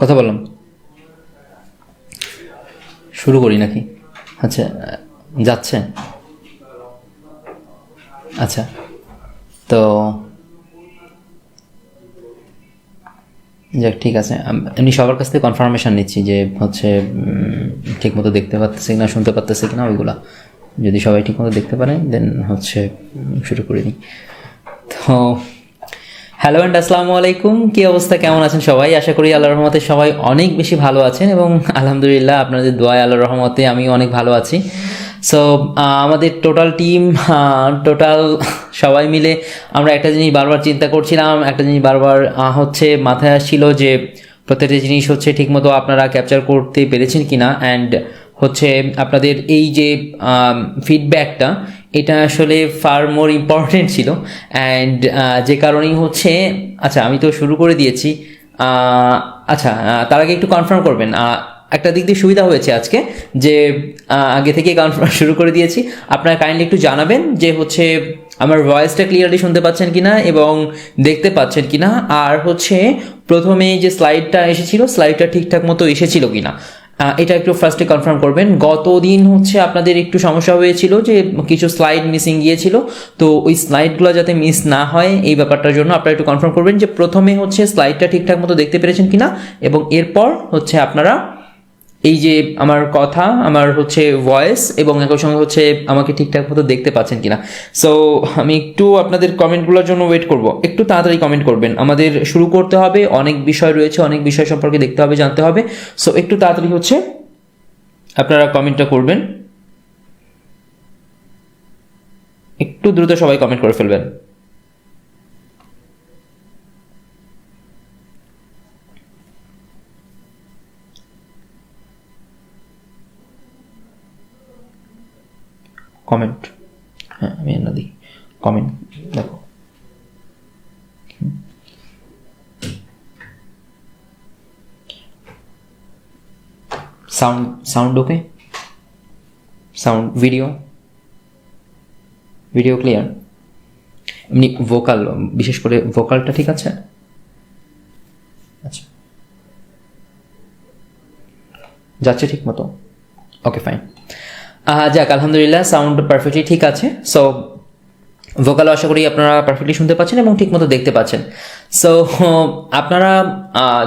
কথা বললাম, শুরু করি নাকি? আচ্ছা, যাচ্ছে। আচ্ছা, তো যাক, ঠিক আছে। এমনি সবার কাছ থেকে কনফার্মেশন নিচ্ছি যে হচ্ছে ঠিক মতো দেখতে পারতেছে কিনা, শুনতে পারতেছে কিনা, ওইগুলা যদি সবাই ঠিক মতো দেখতে পারে দেন হচ্ছে শুরু করে নিই। তো হ্যালো অ্যান্ড আসসালামু আলাইকুম। কী অবস্থা, কেমন আছেন সবাই? আশা করি আল্লাহর রহমতে সবাই অনেক বেশি ভালো আছেন এবং আলহামদুলিল্লাহ আপনাদের দোয়ায় আল্লাহর রহমতে আমিও অনেক ভালো আছি। সো আমাদের টোটাল টিম, টোটাল সবাই মিলে আমরা একটা জিনিস বারবার চিন্তা করছিলাম, একটা জিনিস বারবার হচ্ছে মাথায় আসছিল যে প্রত্যেকটা জিনিস হচ্ছে ঠিকমতো আপনারা ক্যাপচার করতে পেরেছেন কিনা, অ্যান্ড হচ্ছে আপনাদের এই যে ফিডব্যাকটা, এটা আসলে ফার মোর ইম্পর্টেন্ট ছিল। অ্যান্ড যে কারণেই হচ্ছে, আচ্ছা আমি তো শুরু করে দিয়েছি। আচ্ছা, তার আগে একটু কনফার্ম করবেন, একটা দিক দিয়ে সুবিধা হয়েছে আজকে যে আগে থেকে কনফার্ম শুরু করে দিয়েছি। আপনারা কাইন্ডলি একটু জানাবেন যে হচ্ছে আমার ভয়েসটা ক্লিয়ারলি শুনতে পাচ্ছেন কিনা এবং দেখতে পাচ্ছেন কিনা, আর হচ্ছে প্রথমে যে স্লাইডটা এসেছিল স্লাইডটা ঠিকঠাক মতো এসেছিল কিনা, এটা একটু ফার্স্টে কনফার্ম করবেন। গতদিন হচ্ছে আপনাদের একটু সমস্যা হয়েছিল যে কিছু স্লাইড মিসিং গিয়েছিল, তো ওই স্লাইডগুলো যাতে মিস না হয় এই ব্যাপারটার জন্য আপনারা একটু কনফার্ম করবেন যে প্রথমে হচ্ছে স্লাইডটা ঠিকঠাক মতো দেখতে পেরেছেন কিনা, এবং এরপর হচ্ছে আপনারা এই যে আমার কথা, আমার হচ্ছে ভয়েস এবং একই সঙ্গে হচ্ছে আমাকে ঠিকঠাক মতো দেখতে পাচ্ছেন কিনা। সো আমি একটু আপনাদের কমেন্টগুলোর জন্য ওয়েট করব, একটু তাড়াতাড়ি কমেন্ট করবেন, আমাদের শুরু করতে হবে, অনেক বিষয় রয়েছে, অনেক বিষয় সম্পর্কে দেখতে হবে, জানতে হবে। সো একটু তাড়াতাড়ি হচ্ছে আপনারা কমেন্টটা করবেন, একটু দ্রুত সবাই কমেন্ট করে ফেলবেন। কমেন্ট, হ্যাঁ আমি না দিই কমেন্ট, দেখো সাউন্ড ওকে, সাউন্ড ভিডিও ক্লিয়ার, এমনি ভোকাল, বিশেষ করে ভোকালটা ঠিক আছে? আচ্ছা, যাচ্ছে ঠিক মতো? Okay fine. যাক আলহামদুলিল্লাহ, সাউন্ড পারফেক্টলি ঠিক আছে। সো ভোকালও আশা করি আপনারা পারফেক্টলি শুনতে পাচ্ছেন এবং ঠিকমতো দেখতে পাচ্ছেন। সো আপনারা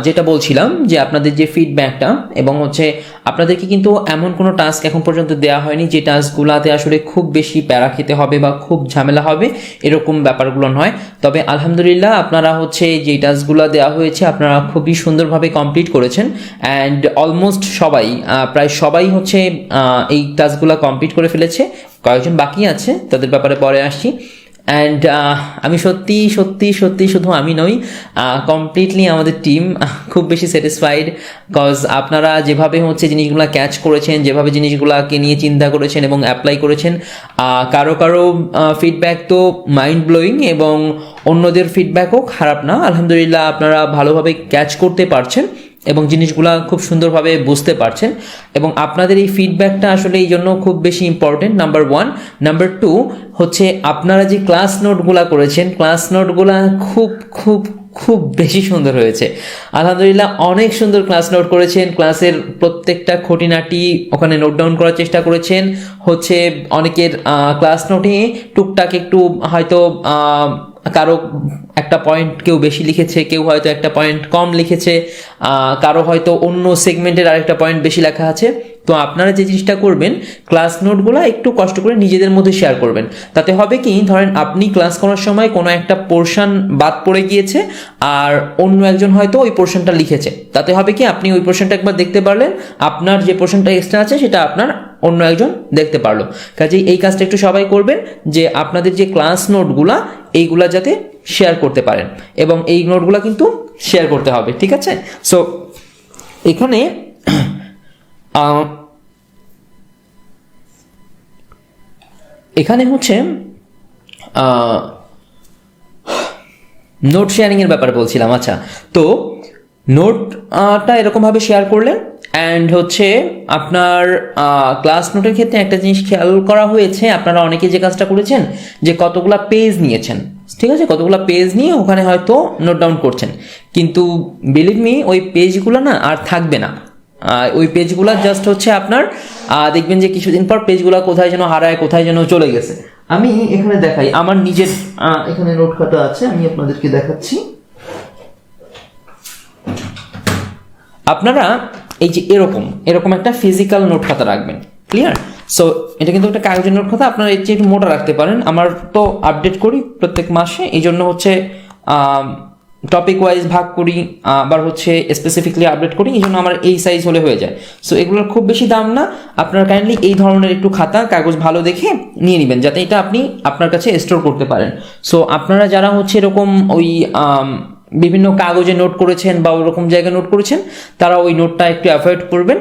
যেটা বলছিলাম যে আপনাদের যে ফিডব্যাকটা, এবং হচ্ছে আপনাদেরকে কিন্তু এমন কোনো টাস্ক এখন পর্যন্ত দেওয়া হয়নি যে টাস্কগুলোতে আসলে খুব বেশি প্যারা খেতে হবে বা খুব ঝামেলা হবে, এরকম ব্যাপারগুলো নয়। তবে আলহামদুলিল্লাহ আপনারা হচ্ছে যেই টাস্কগুলো দেওয়া হয়েছে আপনারা খুবই সুন্দরভাবে কমপ্লিট করেছেন, অ্যান্ড অলমোস্ট সবাই, প্রায় সবাই হচ্ছে এই টাস্কগুলো কমপ্লিট করে ফেলেছে। কয়েকজন বাকি আছে, তাদের ব্যাপারে পরে আসছি। অ্যান্ড আমি সত্যি সত্যি সত্যি, শুধু আমি নই, কমপ্লিটলি আমাদের টিম খুব বেশি স্যাটিসফাইড, কজ আপনারা যেভাবে হচ্ছে জিনিসগুলো ক্যাচ করেছেন, যেভাবে জিনিসগুলোকে নিয়ে চিন্তা করেছেন এবং অ্যাপ্লাই করেছেন, কারো কারো ফিডব্যাক তো মাইন্ড ব্লোয়িং এবং অন্যদের ফিডব্যাকও খারাপ না। আলহামদুলিল্লাহ আপনারা ভালোভাবে ক্যাচ করতে পারছেন এবং জিনিসগুলা খুব সুন্দরভাবে বুঝতে পারছেন, এবং আপনাদের এই ফিডব্যাকটা আসলে এই জন্য খুব বেশি important, number one. Number two হচ্ছে আপনারা যে ক্লাস নোটগুলা করেছেন, ক্লাস নোটগুলা খুব খুব খুব বেশি সুন্দর হয়েছে। আলহামদুলিল্লাহ অনেক সুন্দর ক্লাস নোট করেছেন, ক্লাসের প্রত্যেকটা খুঁটিনাটি ওখানে নোট ডাউন করার চেষ্টা করেছেন। হচ্ছে অনেকের ক্লাস নোটে টুকটাক একটু হয়তো কারো একটা পয়েন্ট কেউ বেশি লিখেছে, কেউ হয়তো একটা পয়েন্ট কম লিখেছে, কারো হয়তো অন্য সেগমেন্টের আরেকটা পয়েন্ট বেশি লেখা আছে। তো আপনারা যে জিনিসটা করবেন, ক্লাস নোটগুলো একটু কষ্ট করে নিজেদের মধ্যে শেয়ার করবেন। তাতে হবে কি, ধরেন আপনি ক্লাস করার সময় কোনো একটা পোর্শন বাদ পড়ে গিয়েছে আর অন্য একজন হয়তো ওই পোর্শনটা লিখেছে, তাতে হবে কি আপনি ওই পোর্শনটা একবার দেখতে পারলেন, আপনার যে পোর্শনটা এক্সট্রা আছে সেটা আপনার অন্য একজন দেখতে পারলো। কাজেই এই কাজটা একটু সবাই করবেন যে আপনাদের যে ক্লাস নোটগুলা এইগুলা যাতে শেয়ার করতে পারেন, এবং এই নোটগুলা কিন্তু শেয়ার করতে হবে, ঠিক আছে? সো এখানে এখানে হচ্ছে নোট শেয়ারিংয়ের ব্যাপারে বলছিলাম। আচ্ছা, তো নোটটা এরকমভাবে শেয়ার করলেন, অ্যান্ড হচ্ছে আপনার ক্লাস নোটের ক্ষেত্রে একটা জিনিস খেয়াল করা হয়েছে, আপনারা অনেকে যে কাজটা করেছেন যে কতগুলা পেজ নিয়েছেন। ঠিক আছে, কতগুলো পেজ নিয়ে ওখানে হয়তো নোট ডাউন করছেন, কিন্তু বিলিভ মি ওই পেজগুলো না আর থাকবে না। ওই পেজগুলো জাস্ট হচ্ছে আপনার দেখবেন যে কিছুদিন পর পেজগুলো কোথায় যেন হারায়, কোথায় যেন চলে গেছে। আমি এখানে দেখাই, আমার নিজের এখানে নোট খাতা আছে, আমি আপনাদেরকে দেখাচ্ছি। আপনারা এই যে এরকম একটা ফিজিক্যাল নোট খাতা রাখবেন, ক্লিয়ার? সো এটা কিন্তু একটা কাগজের নোট খাতা, আপনারা এর চেয়ে একটু মোটা রাখতে পারেন। আমার তো আপডেট করি প্রত্যেক মাসে, এই জন্য হচ্ছে টপিক ওয়াইজ ভাগ করি, আবার হচ্ছে স্পেসিফিকলি আপডেট করি, এই জন্য আমার এই সাইজ হলে হয়ে যায়। সো এগুলোর খুব বেশি দাম না, আপনারা কাইন্ডলি এই ধরনের একটু খাতা কাগজ ভালো দেখে নিয়ে নেবেন, যাতে এটা আপনি আপনার কাছে স্টোর করতে পারেন। সো আপনারা যারা হচ্ছে এরকম ওই বিভিন্ন কাগজে নোট করেছেন বা ওরকম জায়গায় নোট করেছেন, তারা ওই নোটটা একটু অ্যাভয়েড করবেন,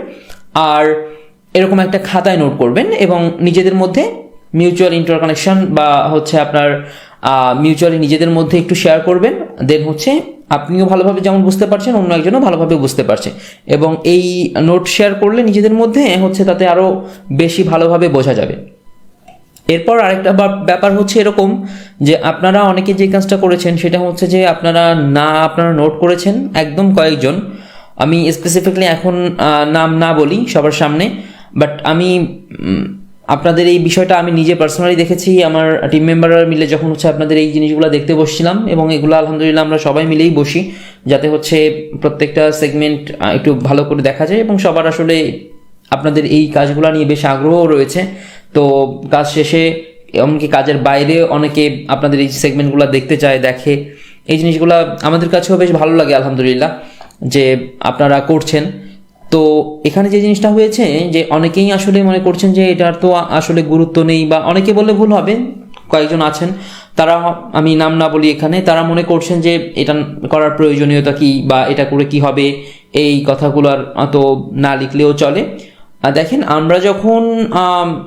আর এরকম একটা খাতায় নোট করবেন এবং নিজেদের মধ্যে মিউচুয়াল ইন্টারকানেকশন বা হচ্ছে আপনার মিউচুয়ালি নিজেদের মধ্যে একটু শেয়ার করবেন। দেন হচ্ছে আপনিও ভালোভাবে যেমন বুঝতে পারছেন, অন্য একজনও ভালোভাবে বুঝতে পারছে, এবং এই নোট শেয়ার করলে নিজেদের মধ্যে হচ্ছে তাতে আরও বেশি ভালোভাবে বোঝা যাবে। এরপর আরেকটা ব্যাপার হচ্ছে এরকম যে আপনারা অনেকে যে কাজটা করেছেন সেটা হচ্ছে যে আপনারা নোট করেছেন একদম কয়েকজন, আমি স্পেসিফিকলি এখন নাম না বলি সবার সামনে, বাট আমি আপনাদের এই বিষয়টা আমি নিজে পার্সোনালি দেখেছি। আমার টিম মেম্বাররা মিলে যখন হচ্ছে আপনাদের এই জিনিসগুলো দেখতে বসছিলাম, এবং এগুলো আলহামদুলিল্লাহ আমরা সবাই মিলেই বসি, যাতে হচ্ছে প্রত্যেকটা সেগমেন্ট একটু ভালো করে দেখা যায়, এবং সবার আসলে আপনাদের এই কাজগুলো নিয়ে বেশ আগ্রহ রয়েছে। তো কাজ শেষে এমনকি কাজের বাইরে অনেকে আপনাদের এই সেগমেন্টগুলো দেখতে চায়, দেখে। এই জিনিসগুলো আমাদের কাছেও বেশ ভালো লাগে আলহামদুলিল্লাহ যে আপনারা করছেন। তো এখানে যে জিনিসটা হয়েছে যে অনেকেই আসলে মনে করছেন যে এটার তো আসলে গুরুত্ব নেই, বা অনেকে বললে ভুল হবে, কয়েকজন আছেন তারা, আমি নাম না বলি এখানে, তারা মনে করছেন যে এটা করার প্রয়োজনীয়তা কি বা এটা করে কি হবে, এই কথাগুলো আর তো না লিখলেও চলে। দেখেন, আমরা যখন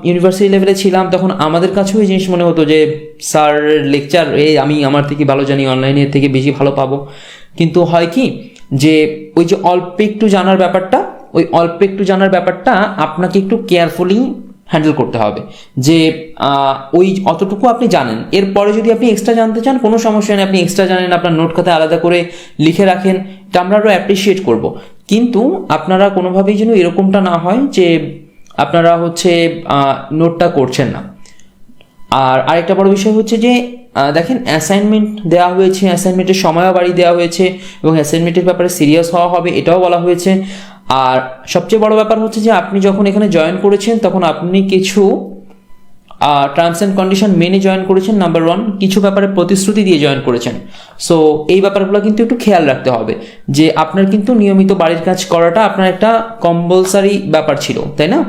ইউনিভার্সিটি লেভেলে ছিলাম তখন আমাদের কাছেও এই জিনিস মনে হতো যে স্যার লেকচার আমি আমার থেকে ভালো জানি, অনলাইনের থেকে বেশি ভালো পাবো। কিন্তু হয় কি যে ওই যে অল্প একটু জানার ব্যাপারটা, ওই অল্প একটু জানার ব্যাপারটা আপনাকে একটু কেয়ারফুলি হ্যান্ডেল করতে হবে, যে ওই অতটুকু আপনি জানেন, এরপরে যদি আপনি এক্সট্রা জানতে চান কোনো সমস্যা নেই, আপনি এক্সট্রা জানেন, আপনার নোট খাতায় আলাদা করে লিখে রাখেন, এটা আমরা আরও অ্যাপ্রিসিয়েট করব। কিন্তু আপনারা কোনোভাবেই যেন এরকমটা না হয় যে আপনারা হচ্ছে নোটটা করছেন না। আর আরেকটা বড় বিষয় হচ্ছে যে দেখেন, অ্যাসাইনমেন্ট দেওয়া হয়েছে, অ্যাসাইনমেন্টের সময়ও বাড়িয়ে দেওয়া হয়েছে, এবং অ্যাসাইনমেন্টের ব্যাপারে সিরিয়াস হওয়া হবে এটাও বলা হয়েছে। আর সবচেয়ে বড় ব্যাপার হচ্ছে যে আপনি যখন এখানে জয়েন করেছেন তখন আপনি কিছু টার্মস অ্যান্ড কন্ডিশন মেনে জয়েন করেছেন, নাম্বার 1, কিছু ব্যাপারে প্রতিশ্রুতি দিয়ে জয়েন করেছেন। সো এই ব্যাপারগুলো কিন্তু একটু খেয়াল রাখতে হবে, যে আপনার কিন্তু নিয়মিত বাড়ির কাজ করাটা আপনার একটা কম্পালসারি ব্যাপার ছিল, তাই না?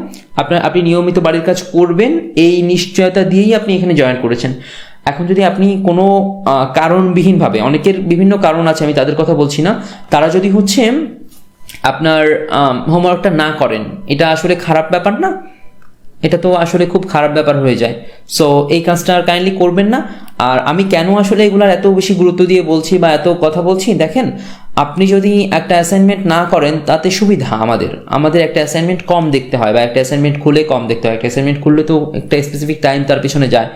আপনি নিয়মিত বাড়ির কাজ করবেন এই নিশ্চয়তা দিয়েই আপনি এখানে জয়েন করেছেন। এখন যদি আপনি কোনো কারণবিহীনভাবে, অনেকের বিভিন্ন কারণ আছে, আমি তাদের কথা বলছি না, তারা যদি হচ্ছে আপনার হোমওয়ার্কটা না করেন, এটা আসলে খারাপ ব্যাপার না? এটা তো আসলে খুব খারাপ ব্যাপার হয়ে যায়। সো এই কাজটা আর কাইন্ডলি করবেন না। আর আমি কেন আসলে এগুলার এত বেশি গুরুত্ব দিয়ে বলছি বা এত কথা বলছি, দেখেন, আপনি যদি একটা অ্যাসাইনমেন্ট না করেন তাতে সুবিধা আমাদের একটা অ্যাসাইনমেন্ট কম দেখতে হয়, বা একটা অ্যাসাইনমেন্ট খুলে কম দেখতে হয়। একটা অ্যাসাইনমেন্ট খুললে তো একটা স্পেসিফিক টাইম তার পিছনে যায়।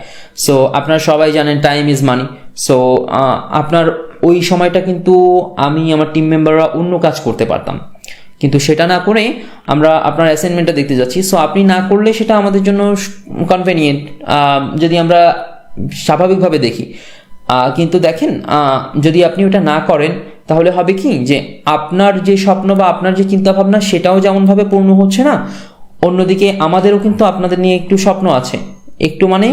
সো আপনারা সবাই জানেন টাইম ইজ মানি। সো আপনার ওই সময়টা কিন্তু আমি, আমার টিম মেম্বাররা অন্য কাজ করতে পারতাম, কিন্তু সেটা না করে আমরা আপনার অ্যাসাইনমেন্টটা দেখতে যাচ্ছি। সো আপনি না করলে সেটা আমাদের জন্য কনভেনিয়েন্ট, যদি আমরা স্বাভাবিকভাবে দেখি। কিন্তু দেখেন, যদি আপনি ওটা না করেন তাহলে হবে কি যে আপনার যে স্বপ্ন বা আপনার যে চিন্তাভাবনা সেটাও যেমনভাবে পূর্ণ হচ্ছে না, অন্যদিকে আমাদেরও কিন্তু আপনাদের নিয়ে একটু স্বপ্ন আছে, একটু মানে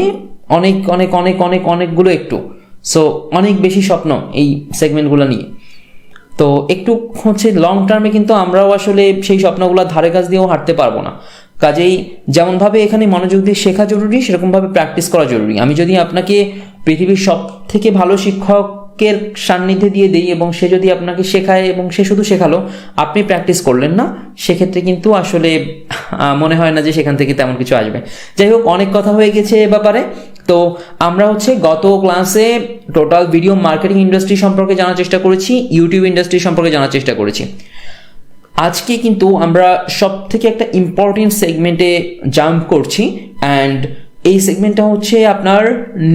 অনেক অনেক অনেক অনেক অনেকগুলো একটু, সো অনেক বেশি স্বপ্ন এই সেগমেন্টগুলো নিয়ে। তো একটু হচ্ছে লং টার্মে কিন্তু আমরাও আসলে সেই স্বপ্নগুলো ধারে কাছ দিয়েও হাঁটতে পারবো না। কাজেই যেমনভাবে এখানে মনোযোগ দিয়ে শেখা জরুরি, সেরকমভাবে প্র্যাকটিস করা জরুরি। আমি যদি আপনাকে পৃথিবীর সব থেকে ভালো শিক্ষকের সান্নিধ্যে দিয়ে দিই এবং সে যদি আপনাকে শেখায় এবং সে শুধু শেখালো, আপনি প্র্যাকটিস করলেন না, সেক্ষেত্রে কিন্তু আসলে মনে হয় না যে সেখান থেকে তেমন কিছু আসবে। যাই হোক, অনেক কথা হয়ে গেছে এ ব্যাপারে। তো আমরা হচ্ছে গত ক্লাসে টোটাল ভিডিও মার্কেটিং ইন্ডাস্ট্রি সম্পর্কে জানার চেষ্টা করেছি, ইউটিউব ইন্ডাস্ট্রি সম্পর্কে জানার চেষ্টা করেছি। আজকে কিন্তু আমরা সব থেকে একটা ইম্পর্টেন্ট সেগমেন্টে জাম্প করছি, অ্যান্ড এই সেগমেন্টটা হচ্ছে আপনার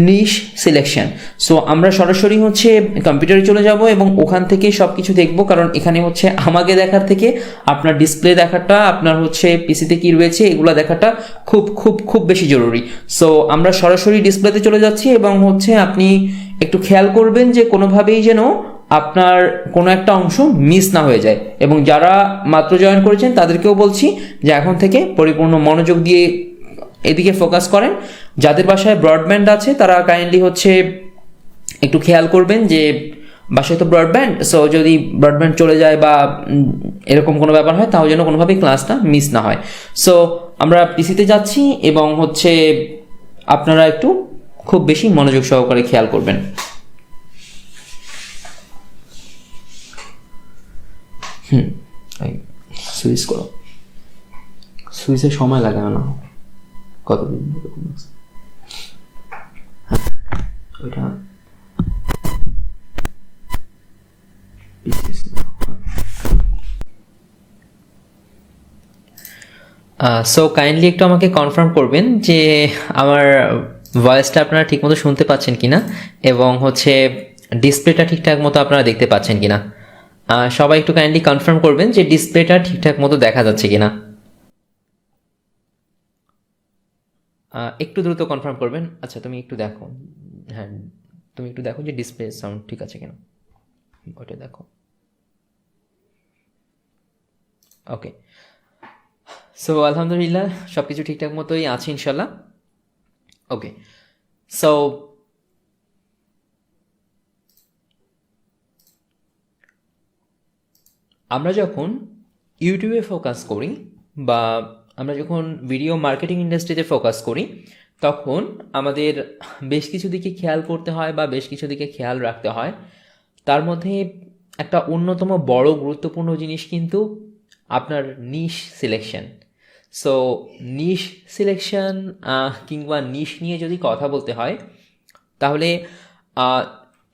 নিশ সিলেকশন। সো আমরা সরাসরি হচ্ছে কম্পিউটারে চলে যাব এবং ওখান থেকে সব কিছু দেখব, কারণ এখানে হচ্ছে আমাকে দেখার থেকে আপনার ডিসপ্লে দেখাটা, আপনার হচ্ছে পিসিতে কি রয়েছে এগুলো দেখাটা খুব খুব খুব বেশি জরুরি। সো আমরা সরাসরি ডিসপ্লেতে চলে যাচ্ছি এবং হচ্ছে আপনি একটু খেয়াল করবেন যে কোনোভাবেই যেন আপনার কোনো একটা অংশ মিস না হয়ে যায়। এবং যারা মাত্র জয়েন করেছেন তাদেরকেও বলছি যে এখন থেকে পরিপূর্ণ মনোযোগ দিয়ে এদিকে ফোকাস করেন। যাদের বাসায় ব্রডব্যান্ড আছে তারা কাইন্ডলি হচ্ছে একটু খেয়াল করবেন যে বাসায় তো ব্রডব্যান্ড, সো যদি ব্রডব্যান্ড চলে যায় বা এরকম কোনো ব্যাপার হয় তাও যেন কোনোভাবেই ক্লাসটা মিস না হয়। সো আমরা পিসিতে যাচ্ছি এবং হচ্ছে আপনারা একটু খুব বেশি মনোযোগ সহকারে খেয়াল করবেন। সুইচ করো, সুইচে সময় লাগে না কতদিন ওইটা সো কাইন্ডলি একটু আমাকে কনফার্ম করবেন যে আমার ভয়েসটা আপনারা ঠিকমতো শুনতে পাচ্ছেন কিনা এবং হচ্ছে ডিসপ্লেটা ঠিকঠাক মতো আপনারা দেখতে পাচ্ছেন কিনা। সবাই একটু কাইন্ডলি কনফার্ম করবেন যে ডিসপ্লেটা ঠিকঠাক মতো দেখা যাচ্ছে কিনা। একটু দ্রুত কনফার্ম করবেন। আচ্ছা তুমি একটু দেখো, হ্যাঁ তুমি একটু দেখো যে ডিসপ্লে সাউন্ড ঠিক আছে কিনা, ওটা দেখো। ওকে, সো আলহামদুলিল্লাহ সব কিছু ঠিকঠাক মতোই আছে ইনশাল্লাহ। ওকে, সো আমরা যখন ইউটিউবে ফোকাস করি বা আমরা যখন ভিডিও মার্কেটিং ইন্ডাস্ট্রিতে ফোকাস করি তখন আমাদের বেশ কিছু দিকে খেয়াল করতে হয় বা বেশ কিছু দিকে খেয়াল রাখতে হয়। তার মধ্যে একটা অন্যতম বড় গুরুত্বপূর্ণ জিনিস কিন্তু আপনার নিশ সিলেকশন। সো নিশ সিলেকশন কিংবা নিশ নিয়ে যদি কথা বলতে হয় তাহলে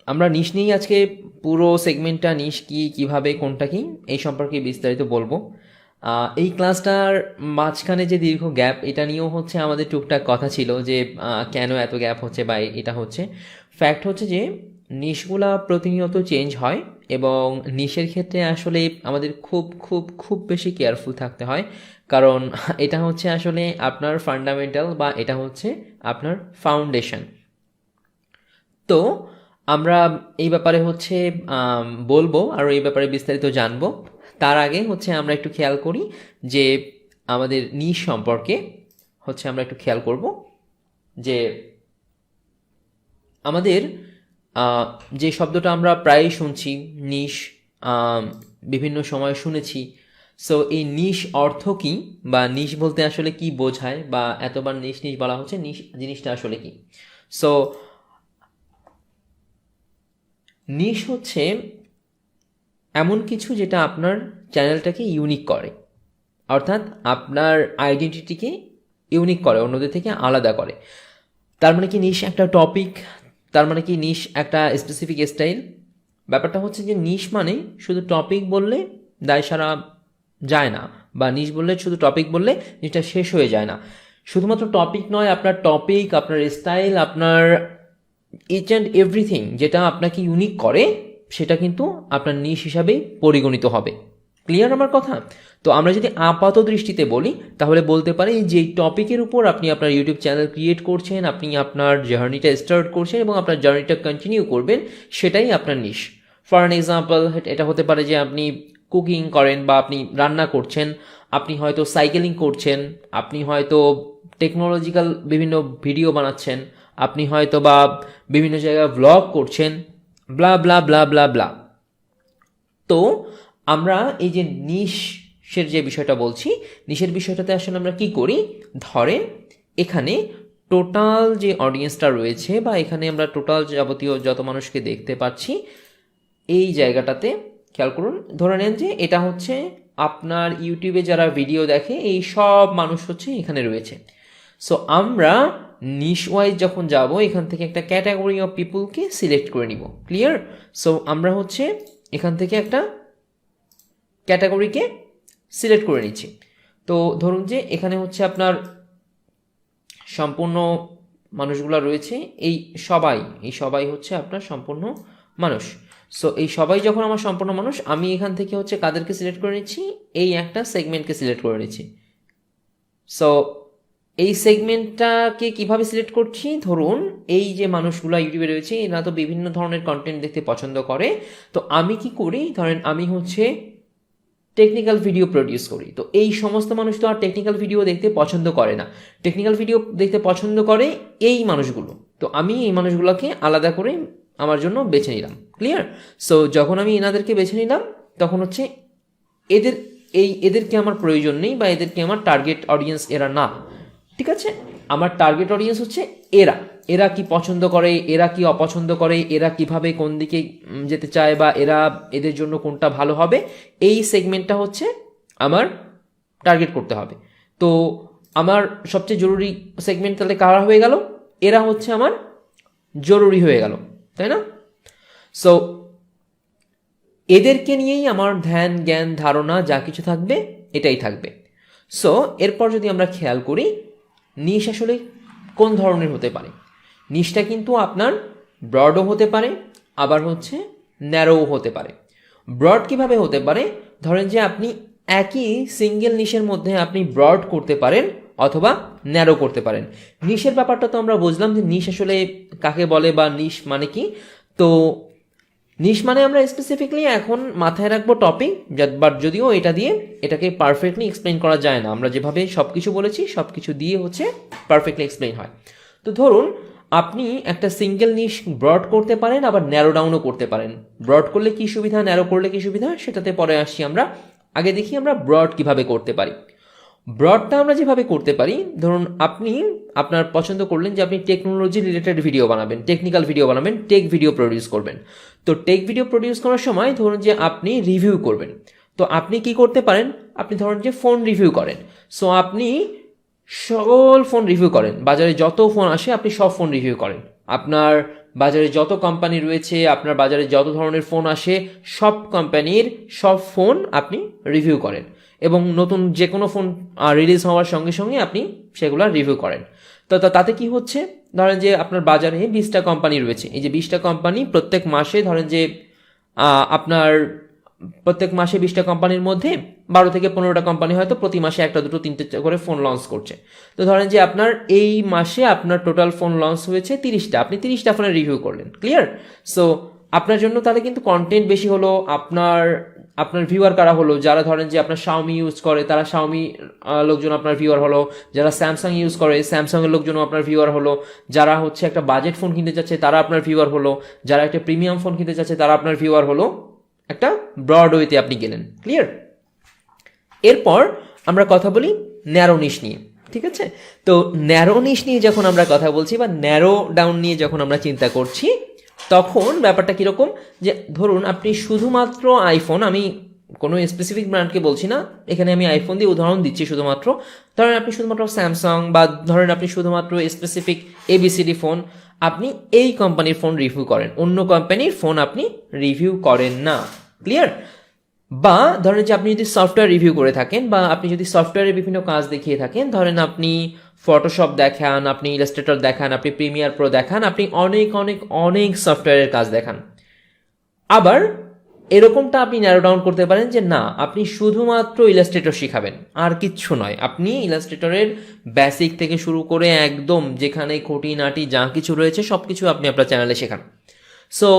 আমরা নিশ নিয়েই আজকে পুরো সেগমেন্টটা, নিশ কি, কিভাবে, কোনটা কি, এই সম্পর্কে বিস্তারিত বলবো। এই ক্লাসটার মাঝখানে যে দীর্ঘ গ্যাপ, এটা নিয়েও হচ্ছে আমাদের টুকটাক কথা ছিল যে কেন এত গ্যাপ হচ্ছে বা এটা হচ্ছে। ফ্যাক্ট হচ্ছে যে নিশগুলা প্রতিনিয়ত চেঞ্জ হয় এবং নিশের ক্ষেত্রে আসলে আমাদের খুব খুব খুব বেশি কেয়ারফুল থাকতে হয়, কারণ এটা হচ্ছে আসলে আপনার ফান্ডামেন্টাল বা এটা হচ্ছে আপনার ফাউন্ডেশন। তো আমরা এই ব্যাপারে হচ্ছে বলবো আর এই ব্যাপারে বিস্তারিত জানবো। তার আগে হচ্ছে আমরা একটু খেয়াল করি যে আমাদের নিশ সম্পর্কে হচ্ছে আমরা একটু খেয়াল করব যে আমাদের যে শব্দটা আমরা প্রায়ই শুনছি নিশ, বিভিন্ন সময় শুনেছি। সো এই নিশ অর্থ কি বা নিশ বলতে আসলে কি বোঝায় বা এতবার নিশ নিশ বলা হচ্ছে, নিশ জিনিসটা আসলে কি? সো নিশ হচ্ছে এমন কিছু যেটা আপনার চ্যানেলটাকে ইউনিক করে, অর্থাৎ আপনার আইডেন্টিটিকে ইউনিক করে, অন্যদের থেকে আলাদা করে। তার মানে কি নিশ একটা টপিক? তার মানে কি নিশ একটা স্পেসিফিক স্টাইল? ব্যাপারটা হচ্ছে যে নিশ মানে শুধু টপিক বললে দায় সারা যায় না, বা নিশ বললে শুধু টপিক বললে জিনিসটা শেষ হয়ে যায় না। শুধুমাত্র টপিক নয়, আপনার টপিক, আপনার স্টাইল, আপনার ইচ অ্যান্ড এভরিথিং যেটা আপনাকে ইউনিক করে সেটা কিন্তু আপনার নিশ হিসাবেই পরিগণিত হবে। ক্লিয়ার আমার কথা? তো আমরা যদি আপাত দৃষ্টিতে বলি তাহলে বলতে পারি যে টপিকের উপর আপনি আপনার ইউটিউব চ্যানেল ক্রিয়েট করছেন, আপনি আপনার জার্নিটা স্টার্ট করছেন এবং আপনার জার্নিটা কন্টিনিউ করবেন, সেটাই আপনার নিশ। ফর অ্যান এক্সাম্পল, এটা হতে পারে যে আপনি কুকিং করেন বা আপনি রান্না করছেন, আপনি হয়তো সাইকেলিং করছেন, আপনি হয়তো টেকনোলজিক্যাল বিভিন্ন ভিডিও বানাচ্ছেন, আপনি হয়তো বা বিভিন্ন জায়গায় ভ্লগ করছেন, ব্লা ব্লা ব্লা ব্লা ব্লা। তো আমরা এই যে নিশের যে বিষয়টা বলছি, নিশের বিষয়টাতে আসলে আমরা কি করি, ধরেন এখানে টোটাল যে অডিয়েন্সটা রয়েছে বা এখানে আমরা টোটাল যাবতীয় যত মানুষকে দেখতে পাচ্ছি এই জায়গাটাতে খেয়াল করুন, ধরে নেন যে এটা হচ্ছে আপনার ইউটিউবে যারা ভিডিও দেখে এই সব মানুষ হচ্ছে এখানে রয়েছে। সো আমরা নিশ ওয়াইজ যখন যাব এখান থেকে একটা ক্যাটাগরি অফ পিপুলকে সিলেক্ট করে নিব। ক্লিয়ার? সো আমরা হচ্ছে এখান থেকে একটা ক্যাটাগরিকে সিলেক্ট করে নিচ্ছি। তো ধরুন যে এখানে হচ্ছে আপনার সম্পূর্ণ মানুষগুলো রয়েছে, এই সবাই হচ্ছে আপনার সম্পূর্ণ মানুষ। সো এই সবাই যখন আমার সম্পূর্ণ মানুষ, আমি এখান থেকে হচ্ছে কাদেরকে সিলেক্ট করে নিচ্ছি, এই একটা সেগমেন্টকে সিলেক্ট করে নিচ্ছি। সো এই সেগমেন্টটাকে কিভাবে সিলেক্ট করছি, ধরুন এই যে মানুষগুলো ইউটিউবে রয়েছে এরা তো বিভিন্ন ধরনের কন্টেন্ট দেখতে পছন্দ করে, তো আমি কি করি, ধরেন আমি হচ্ছে টেকনিক্যাল ভিডিও প্রডিউস করি। তো এই সমস্ত মানুষ তো আর টেকনিক্যাল ভিডিও দেখতে পছন্দ করে না, টেকনিক্যাল ভিডিও দেখতে পছন্দ করে এই মানুষগুলো। তো আমি এই মানুষগুলোকে আলাদা করে আমার জন্য বেছে নিলাম। ক্লিয়ার? সো যখন আমি এনাদেরকে বেছে নিলাম তখন হচ্ছে এদেরকে আমার প্রয়োজন নেই, বা এদেরকে আমার টার্গেট অডিয়েন্স এরা না। ঠিক আছে, আমার টার্গেট অডিয়েন্স হচ্ছে এরা কি পছন্দ করে, এরা কি অপছন্দ করে, এরা কিভাবে কোন দিকে যেতে চায়, বা এদের জন্য কোনটা ভালো হবে, এই সেগমেন্টটা হচ্ছে আমার টার্গেট করতে হবে। তো আমার সবচেয়ে জরুরি সেগমেন্ট তাহলে কারা হয়ে গেল, এরা হচ্ছে আমার জরুরি হয়ে গেল, তাই না? সো এদেরকে নিয়েই আমার ধ্যান জ্ঞান ধারণা যা কিছু থাকবে এটাই থাকবে। সো এরপর যদি আমরা খেয়াল করি নিশ আসলে কোন ধরনের হতে পারে, নিশটা কিন্তু আপনার ব্রডও হতে পারে, আবার হচ্ছে ন্যারোও হতে পারে। ব্রড কিভাবে হতে পারে, ধরেন যে আপনি একই সিঙ্গেল নিশের মধ্যে আপনি ব্রড করতে পারেন অথবা ন্যারো করতে পারেন। নিশের ব্যাপারটা তো আমরা বুঝলাম যে নিশ আসলে কাকে বলে বা নিশ মানে কি। তো নিশ মানে আমরা স্পেসিফিকলি এখন মাথায় রাখবো টপিক, বাট যদিও এটা দিয়ে এটাকে পারফেক্টলি এক্সপ্লেন করা যায় না। আমরা যেভাবে সব কিছু বলেছি সব কিছু দিয়ে হচ্ছে পারফেক্টলি এক্সপ্লেন হয়। তো ধরুন আপনি একটা সিঙ্গেল নিশ ব্রড করতে পারেন, আবার ন্যারো ডাউনও করতে পারেন। ব্রড করলে কি সুবিধা, ন্যারো করলে কি সুবিধা, সেটাতে পরে আসছি আমরা। আগে দেখি আমরা ব্রড কিভাবে করতে পারি। ব্রডটা আমরা যেভাবে করতে পারি, ধরুন আপনি আপনার পছন্দ করলেন যে আপনি টেকনোলজি রিলেটেড ভিডিও বানাবেন, টেকনিক্যাল ভিডিও বানাবেন, টেক ভিডিও প্রডিউস করবেন। তো টেক ভিডিও প্রডিউস করার সময় ধরুন যে আপনি রিভিউ করবেন। তো আপনি কি করতে পারেন, আপনি ধরুন যে ফোন রিভিউ করেন। সো আপনি সকল ফোন রিভিউ করেন, বাজারে যত ফোন আসে আপনি সব ফোন রিভিউ করেন। আপনার বাজারে যত কোম্পানি রয়েছে, আপনার বাজারে যত ধরনের ফোন আসে সব কোম্পানির সব ফোন আপনি রিভিউ করেন, এবং নতুন যে কোনো ফোন রিলিজ হওয়ার সঙ্গে সঙ্গে আপনি সেগুলো রিভিউ করেন। তো তাতে কি হচ্ছে, ধরেন যে আপনার বাজারে 20টা কোম্পানি রয়েছে, এই যে 20টা কোম্পানি প্রত্যেক মাসে, ধরেন যে আপনার প্রত্যেক মাসে 20টা কোম্পানির মধ্যে 12 থেকে 15টা কোম্পানি হয়তো প্রতি মাসে একটা দুটো তিনটে করে ফোন লঞ্চ করছে। তো ধরেন যে আপনার এই মাসে আপনার টোটাল ফোন লঞ্চ হয়েছে 30টা, আপনি 30টা ফোনের রিভিউ করলেন। ক্লিয়ার? সো আপনার জন্য তাহলে কিন্তু কন্টেন্ট বেশি হলো, আপনার ভিউয়ার কারা হলো, যারা ধরেন যে আপনার শাওমি ইউজ করে তারা শাওমি লোকজন আপনার ভিউয়ার হলো, যারা স্যামসাং ইউজ করে স্যামসাংয়ের লোকজনও আপনার ভিউয়ার হলো, যারা হচ্ছে একটা বাজেট ফোন কিনতে চাচ্ছে তারা আপনার ভিউয়ার হলো, যারা একটা প্রিমিয়াম ফোন কিনতে চাচ্ছে তারা আপনার ভিউয়ার হলো। একটা ব্রড ওয়েতে আপনি গেলেন। ক্লিয়ার? এরপর আমরা কথা বলি ন্যারো নিশ নিয়ে। ঠিক আছে, তো ন্যারো নিশ নিয়ে যখন আমরা কথা বলছি বা ন্যারো ডাউন নিয়ে যখন আমরা চিন্তা করছি, তখন ব্যাপারটা কীরকম, যে ধরুন আপনি শুধুমাত্র আইফোন, আমি কোনো স্পেসিফিক ব্র্যান্ডকে বলছি না, এখানে আমি আইফোন দিয়ে উদাহরণ দিচ্ছি শুধুমাত্র। ধরেন আপনি শুধুমাত্র স্যামসাং, বা ধরেন আপনি শুধুমাত্র স্পেসিফিক এবিসিডি ফোন, আপনি এই কোম্পানির ফোন রিভিউ করেন, অন্য কোম্পানির ফোন আপনি রিভিউ করেন না। ক্লিয়ার? বা ধরেন যে আপনি যদি সফটওয়্যার রিভিউ করে থাকেন, বা আপনি যদি সফটওয়্যারের বিভিন্ন কাজ দেখিয়ে থাকেন, ধরেন আপনি ফটোশপ দেখান, আপনি ইলাস্ট্রেটর দেখান, আপনি প্রিমিয়ার প্রো দেখান, আপনি অনেক অনেক অনেক সফটওয়্যারের কাজ দেখান। আবার এরকমটা আপনি ন্যারো ডাউন করতে পারেন যে না, আপনি শুধুমাত্র ইলাস্ট্রেটর শিখাবেন, আর কিচ্ছু নয়। আপনি ইলাস্ট্রেটরের বেসিক থেকে শুরু করে একদম যেখানে খুঁটিনাটি যা কিছু রয়েছে সব কিছু আপনি আপনার চ্যানেলে শেখান। সো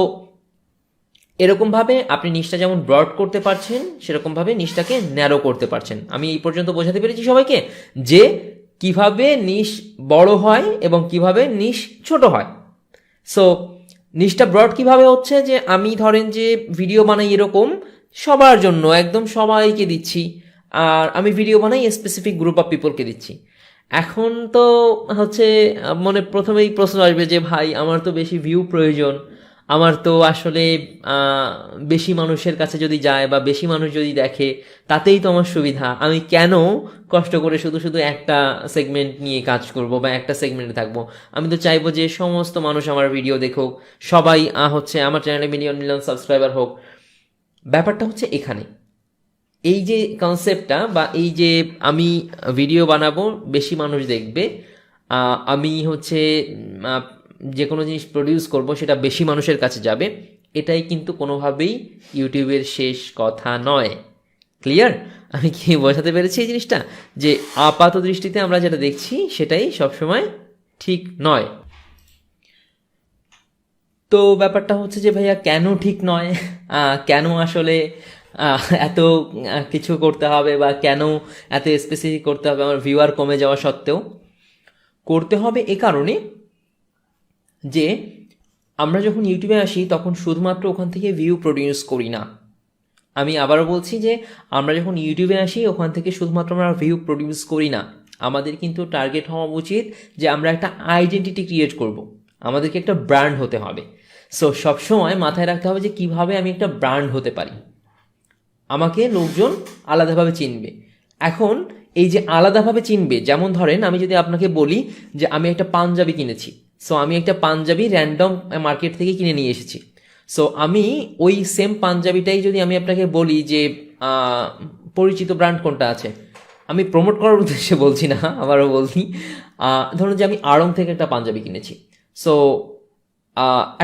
এরকমভাবে আপনি নিশটা যেমন ব্রড করতে পারছেন, সেরকমভাবে নিশটাকে ন্যারো করতে পারছেন। আমি এই পর্যন্ত বোঝাতে পেরেছি সবাইকে যে কিভাবে নিশ বড় হয় এবং কিভাবে নিশ ছোট হয়। সো নিশটা ব্রড কিভাবে হচ্ছে, যে আমি ধরেন যে ভিডিও বানাই এরকম সবার জন্য, একদম সবাইকে দিচ্ছি, আর আমি ভিডিও বানাই স্পেসিফিক গ্রুপ অফ পিপলকে দিচ্ছি। এখন তো হচ্ছে মনে প্রথমেই প্রশ্ন আসবে যে ভাই আমার তো বেশি ভিউ প্রয়োজন, আমার তো আসলে বেশি মানুষের কাছে যদি যায় বা বেশি মানুষ যদি দেখে তাতেই তো আমার সুবিধা, আমি কেন কষ্ট করে শুধু শুধু একটা সেগমেন্ট নিয়ে কাজ করব বা একটা সেগমেন্টে থাকবো। আমি তো চাইবো যে সমস্ত মানুষ আমার ভিডিও দেখুক, সবাই হচ্ছে আমার চ্যানেলে মিলিয়ন মিলিয়ন সাবস্ক্রাইবার হোক। ব্যাপারটা হচ্ছে এখানে এই যে কনসেপ্টটা, বা এই যে আমি ভিডিও বানাবো বেশি মানুষ দেখবে, আমি হচ্ছে যে কোনো জিনিস প্রডিউস করব সেটা বেশি মানুষের কাছে যাবে, এটাই কিন্তু কোনোভাবেই ইউটিউবের শেষ কথা নয়। ক্লিয়ার? আমি কি বোঝাতে পেরেছি এই জিনিসটা, যে আপাত দৃষ্টিতে আমরা যেটা দেখছি সেটাই সবসময় ঠিক নয়। তো ব্যাপারটা হচ্ছে যে ভাইয়া কেন ঠিক নয়, কেন আসলে এত কিছু করতে হবে, বা কেন এত স্পেসিফিক করতে হবে আমার ভিউয়ার কমে যাওয়া সত্ত্বেও? করতে হবে এ কারণে যে আমরা যখন ইউটিউবে আসি তখন শুধুমাত্র ওখান থেকে ভিউ প্রডিউস করি না। আমি আবারও বলছি যে আমরা যখন ইউটিউবে আসি ওখান থেকে শুধুমাত্র আমরা ভিউ প্রডিউস করি না, আমাদের কিন্তু টার্গেট হওয়া উচিত যে আমরা একটা আইডেন্টিটি ক্রিয়েট করব, আমাদেরকে একটা ব্র্যান্ড হতে হবে। সো সবসময় মাথায় রাখতে হবে যে কিভাবে আমি একটা ব্র্যান্ড হতে পারি, আমাকে লোকজন আলাদাভাবে চিনবে। এখন এই যে আলাদাভাবে চিনবে, যেমন ধরেন আমি যদি আপনাকে বলি যে আমি একটা পাঞ্জাবি কিনেছি, সো আমি একটা পাঞ্জাবি র্যান্ডম মার্কেট থেকে কিনে নিয়ে এসেছি। সো আমি ওই সেম পাঞ্জাবিটাই যদি আমি আপনাকে বলি যে পরিচিত ব্র্যান্ড কোনটা আছে, আমি প্রমোট করার উদ্দেশ্যে বলছি না, আবারও বলছি, ধরুন যে আমি আড়ং থেকে একটা পাঞ্জাবি কিনেছি। সো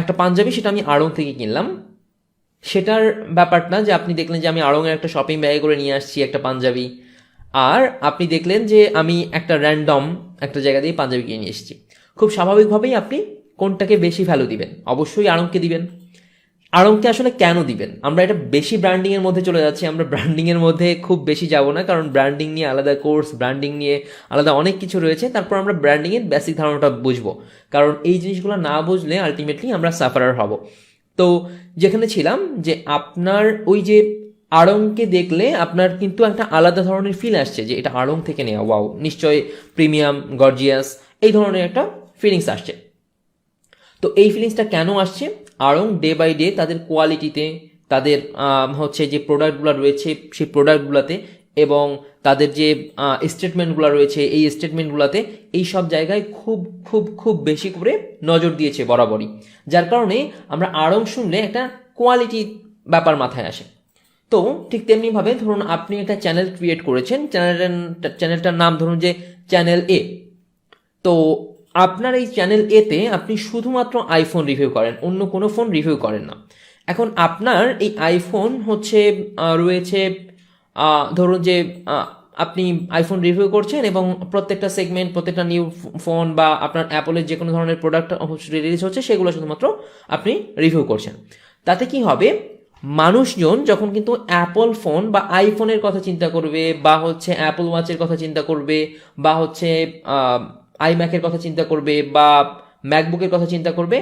একটা পাঞ্জাবি সেটা আমি আড়ং থেকে কিনলাম, সেটার ব্যাপারটা যে আপনি দেখলেন যে আমি আড়ংয়ের একটা শপিং ব্যাগে করে নিয়ে আসছি একটা পাঞ্জাবি, আর আপনি দেখলেন যে আমি একটা র্যান্ডম একটা জায়গা দিয়ে পাঞ্জাবি কিনে নিয়ে এসেছি। খুব স্বাভাবিকভাবেই আপনি কোনটাকে বেশি ভ্যালু দিবেন? অবশ্যই আড়ংকে দিবেন। আড়ংকে আসলে কেন দিবেন? আমরা এটা বেশি ব্র্যান্ডিংয়ের মধ্যে চলে যাচ্ছি, আমরা ব্র্যান্ডিংয়ের মধ্যে খুব বেশি যাব না, কারণ ব্র্যান্ডিং নিয়ে আলাদা কোর্স, ব্র্যান্ডিং নিয়ে আলাদা অনেক কিছু রয়েছে। তারপর আমরা ব্র্যান্ডিংয়ের বেসিক ধারণাটা বুঝবো, কারণ এই জিনিসগুলো না বুঝলে আলটিমেটলি আমরা সাফারার হব। তো যেখানে ছিলাম যে আপনার ওই যে আড়ংকে দেখলে আপনার কিন্তু একটা আলাদা ধরনের ফিল আসছে যে এটা আড়ং থেকে নেওয়া, ওয়াও নিশ্চয়ই প্রিমিয়াম, গর্জিয়াস, এই ধরনের একটা ফিলিংস আসছে। তো এই ফিলিংসটা কেন আসছে? আড়ং ডে বাই ডে তাদের কোয়ালিটিতে, তাদের হচ্ছে যে প্রোডাক্টগুলো রয়েছে সেই প্রোডাক্টগুলোতে, এবং তাদের যে স্টেটমেন্টগুলো রয়েছে এই স্টেটমেন্টগুলোতে, এই সব জায়গায় খুব খুব খুব বেশি করে নজর দিয়েছে বরাবরই, যার কারণে আমরা আড়ং শুনলে একটা কোয়ালিটি ব্যাপার মাথায় আসে। তো ঠিক তেমনিভাবে ধরুন আপনি একটা চ্যানেল ক্রিয়েট করেছেন, চ্যানেলটার নাম ধরুন যে চ্যানেল এ। তো আপনার এই চ্যানেল এতে আপনি শুধুমাত্র আইফোন রিভিউ করেন, অন্য কোনো ফোন রিভিউ করেন না। এখন আপনার এই আইফোন হচ্ছে রয়েছে, ধরুন যে আপনি আইফোন রিভিউ করছেন এবং প্রত্যেকটা সেগমেন্ট, প্রত্যেকটা নিউ ফোন বা আপনার অ্যাপলের যে কোনো ধরনের প্রোডাক্ট রিলিজ হচ্ছে সেগুলো শুধুমাত্র আপনি রিভিউ করছেন। তাতে কি হবে? মানুষজন যখন কিন্তু অ্যাপল ফোন বা আইফোনের কথা চিন্তা করবে, বা হচ্ছে অ্যাপল ওয়াচের কথা চিন্তা করবে, বা হচ্ছে আইম্যাকের কথা চিন্তা করবে, বা ম্যাকবুকের কথা চিন্তা করবে,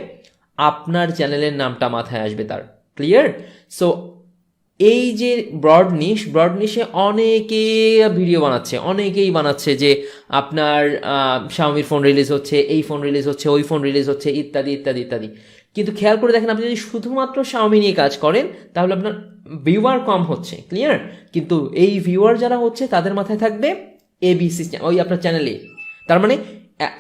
আপনার চ্যানেলের নামটা মাথায় আসবে তার। ক্লিয়ার? সো এই যে ব্রড নিশে অনেকে ভিডিও বানাচ্ছে, অনেকেই বানাচ্ছে যে আপনার শাওমির ফোন রিলিজ হচ্ছে, এই ফোন রিলিজ হচ্ছে, ওই ফোন রিলিজ হচ্ছে, ইত্যাদি ইত্যাদি ইত্যাদি। কিন্তু খেয়াল করে দেখেন, আপনি যদি শুধুমাত্র শাওমি নিয়ে কাজ করেন তাহলে আপনার ভিউয়ার কম হচ্ছে। ক্লিয়ার? কিন্তু এই ভিউয়ার যারা হচ্ছে তাদের মাথায় থাকবে এবিসি, ওই আপনার চ্যানেলে। তার মানে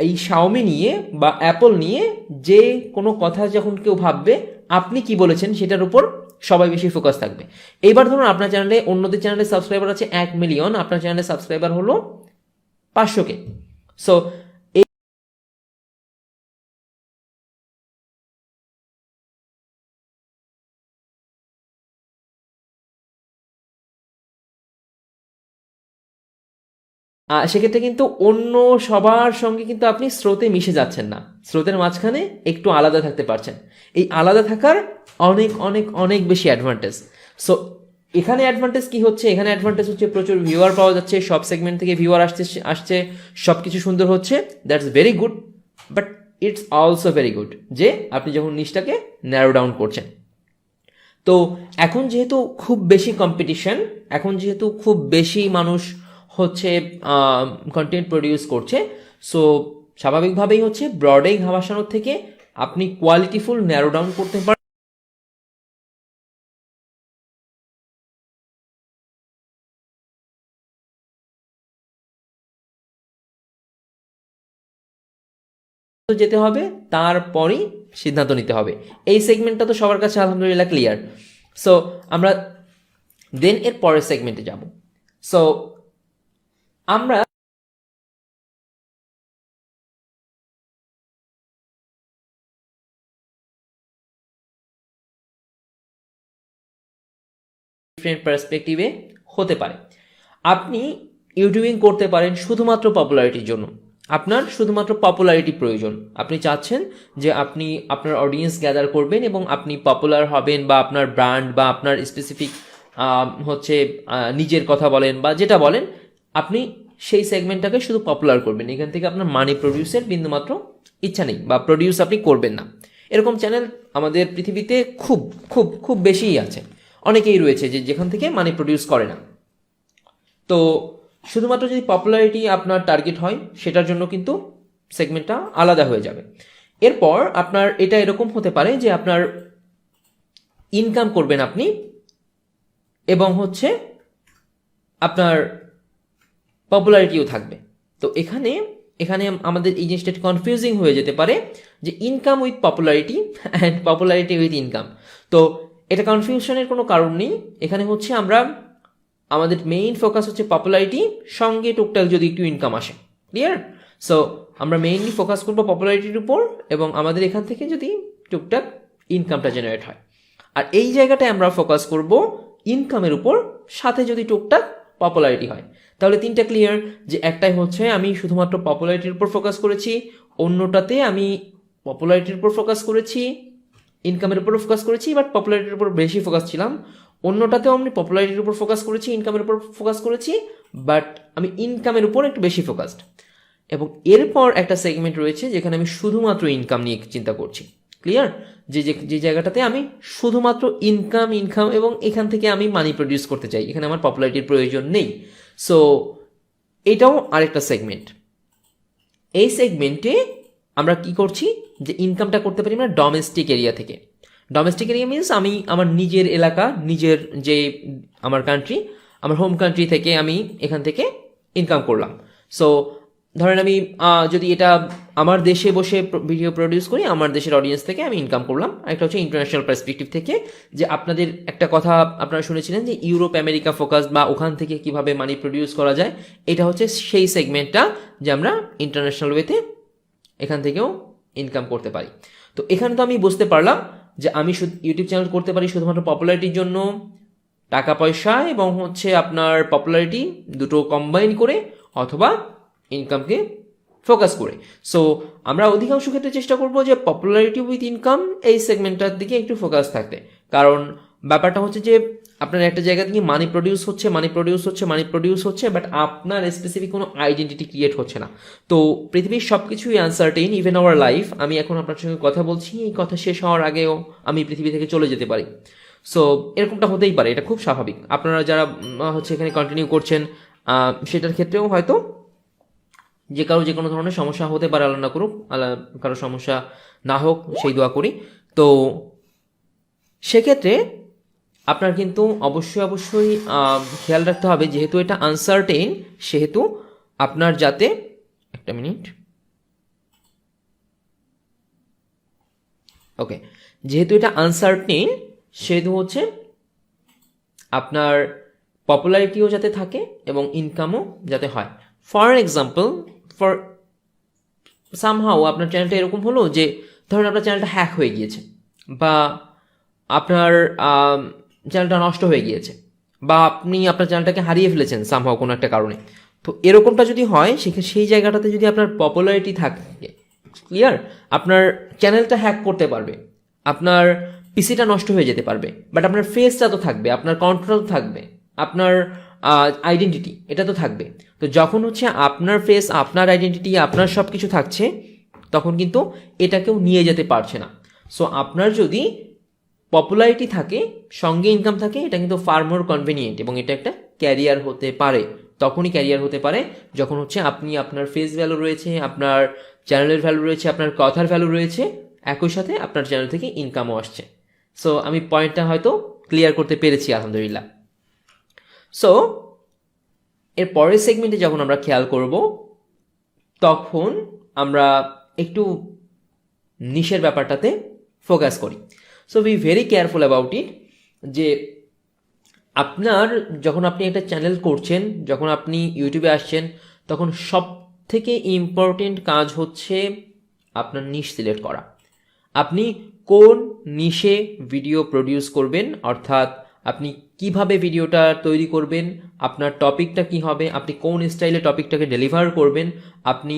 এই শাওমি নিয়ে বা অ্যাপল নিয়ে যে কোনো কথা যখন কেউ ভাববে, আপনি কি বলেছেন সেটার উপর সবাই বেশি ফোকাস থাকবে। এইবার ধরুন আপনার চ্যানেলে, অন্যদের চ্যানেলে সাবস্ক্রাইবার আছে 1 মিলিয়ন, আপনার চ্যানেলে সাবস্ক্রাইবার হলো 500K। সো সেক্ষেত্রে কিন্তু অন্য সবার সঙ্গে কিন্তু আপনি স্রোতে মিশে যাচ্ছেন না, স্রোতের মাঝখানে একটু আলাদা থাকতে পারছেন। এই আলাদা থাকার অনেক অনেক অনেক বেশি অ্যাডভান্টেজ। সো এখানে অ্যাডভান্টেজ কি হচ্ছে? এখানে অ্যাডভান্টেজ হচ্ছে প্রচুর ভিউয়ার পাওয়া যাচ্ছে, সব সেগমেন্ট থেকে ভিউয়ার আসছে, সব কিছু সুন্দর হচ্ছে, that's very good. But it's also very good যে আপনি যখন নিচটাকে ন্যারো ডাউন করছেন। তো এখন যেহেতু খুব বেশি কম্পিটিশন, এখন যেহেতু খুব বেশি মানুষ হচ্ছে কন্টেন্ট প্রডিউস করছে, সো স্বাভাবিকভাবেই হচ্ছে ব্রডে ঘা ভাসানোর থেকে আপনি কোয়ালিটিফুল ন্যারো ডাউন করতে পারেন। যেতে হবে, তারপরই সিদ্ধান্ত নিতে হবে। এই সেগমেন্টটা তো সবার কাছে আলহামদুলিল্লাহ ক্লিয়ার। সো আমরা দেন এর পরের সেগমেন্টে যাব। সো আমরা ডিফারেন্ট পার্সপেক্টিভে হতে পারে। আপনি ইউটিউবিং করতে পারেন শুধুমাত্র পপুলারিটির জন্য, আপনার শুধুমাত্র পপুলারিটি প্রয়োজন, আপনি চাচ্ছেন যে আপনি আপনার অডিয়েন্স গ্যাদার করবেন এবং আপনি পপুলার হবেন, বা আপনার ব্র্যান্ড বা আপনার স্পেসিফিক নিজের কথা বলেন বা যেটা বলেন, আপনি সেই সেগমেন্টটাকে শুধু পপুলার করবেন, এখান থেকে আপনার মানি প্রডিউসের বিন্দুমাত্র ইচ্ছা নেই বা প্রডিউস আপনি করবেন না। এরকম চ্যানেল আমাদের পৃথিবীতে খুব খুব খুব বেশিই আছে, অনেকেই রয়েছে যে যেখান থেকে মানি প্রডিউস করে না। তো শুধুমাত্র যদি পপুলারিটি আপনার টার্গেট হয়, সেটার জন্য কিন্তু সেগমেন্টটা আলাদা হয়ে যাবে। এরপর আপনার এটা এরকম হতে পারে যে আপনার ইনকাম করবেন আপনি, এবং আপনার পপুলারিটিও থাকবে। তো এখানে আমাদের এই জিনিসটা কনফিউজিং হয়ে যেতে পারে যে income with popularity and popularity with income. তো এটা কনফিউশনের কোনো কারণ নেই। এখানে আমরা আমাদের মেইন ফোকাস পপুলারিটি, সঙ্গে টুকটাক যদি একটু ইনকাম আসে। ক্লিয়ার? সো আমরা মেইনলি ফোকাস করবো পপুলারিটির উপর, এবং আমাদের এখান থেকে যদি টুকটাক ইনকামটা জেনারেট হয়। আর এই জায়গাটায় আমরা ফোকাস করব ইনকামের উপর, সাথে যদি টুকটাক পপুলারিটি হয়। তাহলে তিনটা ক্লিয়ার, যে একটাই আমি শুধুমাত্র পপুলারিটির উপর ফোকাস করেছি, অন্যটাতে আমি পপুলারিটির উপর ফোকাস করেছি, ইনকামের উপর ফোকাস করেছি, বাট পপুলারিটির উপর বেশি ফোকাস ছিলাম। অন্যটাতেও আমি পপুলারিটির উপর ফোকাস করেছি, ইনকামের উপর ফোকাস করেছি, বাট আমি ইনকামের উপর একটু বেশি ফোকাসড। এবং এরপর একটা সেগমেন্ট রয়েছে যেখানে আমি শুধুমাত্র ইনকাম নিয়ে চিন্তা করছি। ক্লিয়ার? যে জায়গাটাতে আমি শুধুমাত্র ইনকাম এবং এখান থেকে আমি মানি প্রডিউস করতে চাই, এখানে আমার পপুলারিটির প্রয়োজন নেই। সো এটাও আরেকটা সেগমেন্ট। এই সেগমেন্টে আমরা কি করছি, যে ইনকামটা করতে পারি আমরা ডোমেস্টিক এরিয়া থেকে। ডোমেস্টিক এরিয়া মিনস আমি আমার নিজের এলাকা, নিজের যে আমার কান্ট্রি, আমার হোম কান্ট্রি থেকে আমি এখান থেকে ইনকাম করলাম। সো ধরেন আমি যদি এটা আমার দেশে বসে ভিডিও প্রডিউস করি, আমার দেশের অডিয়েন্স থেকে আমি ইনকাম করলাম। একটা ইন্টারন্যাশনাল পার্সপেক্টিভ থেকে, যে আপনাদের একটা কথা আপনারা শুনেছিলেন যে ইউরোপ আমেরিকা ফোকাস, বা ওখান থেকে কিভাবে মানি প্রডিউস করা যায়, এটা সেই সেগমেন্টটা যে আমরা ইন্টারন্যাশনাল ওয়েতে এখান থেকেও ইনকাম করতে পারি। তো এখানে তো আমি বুঝতে পারলাম যে আমি ইউটিউব চ্যানেল করতে পারি শুধুমাত্র পপুলারিটির জন্য, টাকা পয়সা এবং আপনার পপুলারিটি দুটো কম্বাইন করে, অথবা ইনকামকে ফোকাস করে। সো আমরা অধিকাংশ ক্ষেত্রে চেষ্টা করব যে পপুলারিটি উইথ ইনকাম এই সেগমেন্টটার দিকে একটু ফোকাস থাকতে। কারণ ব্যাপারটা যে আপনার একটা জায়গা থেকে মানি প্রডিউস হচ্ছে, বাট আপনার স্পেসিফিক কোনো আইডেন্টিটি ক্রিয়েট হচ্ছে না। তো পৃথিবীর সব কিছুই আনসার্টেইন, ইভেন আওয়ার লাইফ। আমি এখন আপনার সঙ্গে কথা বলছি, এই কথা শেষ হওয়ার আগেও আমি পৃথিবী থেকে চলে যেতে পারি। সো এরকমটা হতেই পারে, এটা খুব স্বাভাবিক। আপনারা যারা এখানে কন্টিনিউ করছেন, সেটার ক্ষেত্রেও হয়তো যে কোনো ধরনের সমস্যা হতে পারে, আল্লাহ না করুক, কারো সমস্যা না হোক সেই দোয়া করি। তো সেক্ষেত্রে আপনার কিন্তু অবশ্যই খেয়াল রাখতে হবে, যেহেতু এটা আনসার্টেইন, সেহেতু আপনার যাতে একটা মিনিট ওকে যেহেতু এটা আনসার্টেইন, সেহেতু আপনার পপুলারিটিও যাতে থাকে এবং ইনকামও যাতে হয়। ফর এক্সাম্পল, সামহাও আপনার চ্যানেলটা এরকম হলো যে ধরুন আপনার চ্যানেলটা হ্যাক হয়ে গিয়েছে, বা আপনার চ্যানেলটা নষ্ট হয়ে গিয়েছে, বা আপনি আপনার চ্যানেলটাকে হারিয়ে ফেলেছেন সামহাও কোনো একটা কারণে। তো এরকমটা যদি হয়, সেই জায়গাটাতে যদি আপনার পপুলারিটি থাকে, ক্লিয়ার, আপনার চ্যানেলটা হ্যাক করতে পারবে, আপনার পিসিটা নষ্ট হয়ে যেতে পারবে, বাট আপনার ফেসটা তো থাকবে, আপনার কন্ট্রোল থাকবে, আপনার আইডেন্টিটি এটা তো থাকবে। তো যখন আপনার ফেস, আপনার আইডেন্টিটি, আপনার সব কিছু থাকছে, তখন কিন্তু এটা কেউ নিয়ে যেতে পারছে না। সো আপনার যদি পপুলারিটি থাকে, সঙ্গে ইনকাম থাকে, এটা কিন্তু ফার মোর কনভিনিয়েন্ট, এবং এটা একটা ক্যারিয়ার হতে পারে। তখনই ক্যারিয়ার হতে পারে যখন আপনি, আপনার ফেস ভ্যালু রয়েছে, আপনার চ্যানেলের ভ্যালু রয়েছে, আপনার কথার ভ্যালু রয়েছে, একই সাথে আপনার চ্যানেল থেকে ইনকামও আসছে। সো আমি পয়েন্টটা হয়তো ক্লিয়ার করতে পেরেছি, আলহামদুলিল্লাহ। সো এর পরের সেগমেন্টে যখন আমরা খেয়াল করব, তখন আমরা একটু নিশের ব্যাপারটাতে ফোকাস করি। So be very careful about it, যে যখন আপনি একটা চ্যানেল করছেন, যখন আপনি ইউটিউবে আসছেন, তখন সব থেকে ইম্পর্টেন্ট কাজ আপনার নিশ সিলেক্ট করা। আপনি কোন নিশে ভিডিও প্রডিউস করবেন, অর্থাৎ আপনি কিভাবে ভিডিওটা তৈরি করবেন, আপনার টপিকটা কি হবে, আপনি কোন স্টাইলে টপিকটাকে ডেলিভার করবেন, আপনি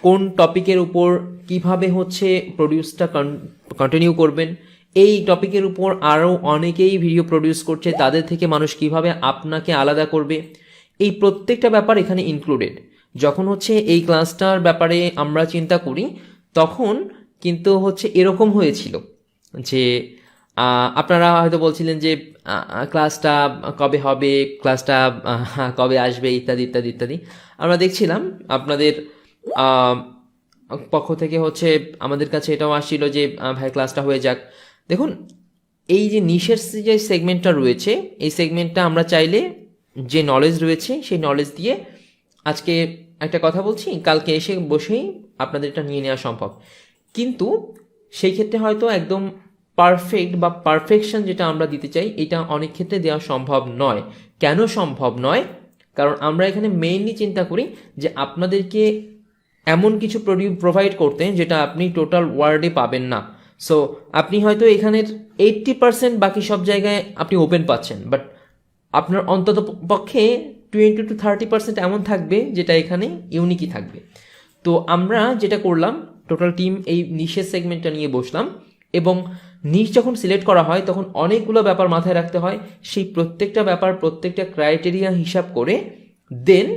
কোন টপিকের উপর কিভাবে হচ্ছে প্রডিউসটা কন্টিনিউ করবেন, এই টপিকের উপর আরও অনেকেই ভিডিও প্রডিউস করছে, তাদের থেকে মানুষ কিভাবে আপনাকে আলাদা করবে, এই প্রত্যেকটা ব্যাপার এখানে ইনক্লুডেড। যখন হচ্ছে এই ক্লাসটার ব্যাপারে আমরা চিন্তা করি তখন কিন্তু হচ্ছে এরকম হয়েছিল যে আপনারা হয়তো বলছিলেন যে ক্লাসটা কবে হবে, ক্লাসটা কবে আসবে, ইত্যাদি ইত্যাদি ইত্যাদি। আমরা দেখছিলাম আপনাদের পক্ষ থেকে হচ্ছে আমাদের কাছে এটাও আসছিল যে ভাই ক্লাসটা হয়ে যাক। দেখুন, এই যে নিশের যে সেগমেন্টটা রয়েছে, এই সেগমেন্টটা আমরা চাইলে যে নলেজ রয়েছে সেই নলেজ দিয়ে আজকে একটা কথা বলছি, কালকে এসে বসেই আপনাদের এটা নিয়ে নেওয়া সম্ভব। কিন্তু সেই ক্ষেত্রে হয়তো একদম পারফেক্ট বা পারফেকশন যেটা আমরা দিতে চাই এটা অনেক ক্ষেত্রে দেওয়া সম্ভব নয়। কেন সম্ভব নয়? কারণ আমরা এখানে মেইনলি চিন্তা করি যে আপনাদেরকে এমন কিছু প্রোভাইড করতে যেটা আপনি টোটাল ওয়ার্ল্ডে পাবেন না। সো আপনি হয়তো এখানের 80% বাকি সব জায়গায় আপনি ওপেন পাচ্ছেন, বাট আপনার অন্তত পক্ষে 20-30% এমন থাকবে যেটা এখানে ইউনিকই থাকবে। তো আমরা যেটা করলাম, টোটাল টিম এই নিশের সেগমেন্টটা নিয়ে বসলাম, এবং নিশ যখন সিলেক্ট করা হয় তখন অনেকগুলো ব্যাপার মাথায় রাখতে হয়। সেই প্রত্যেকটা ব্যাপার, প্রত্যেকটা ক্রাইটেরিয়া হিসাব করে দেন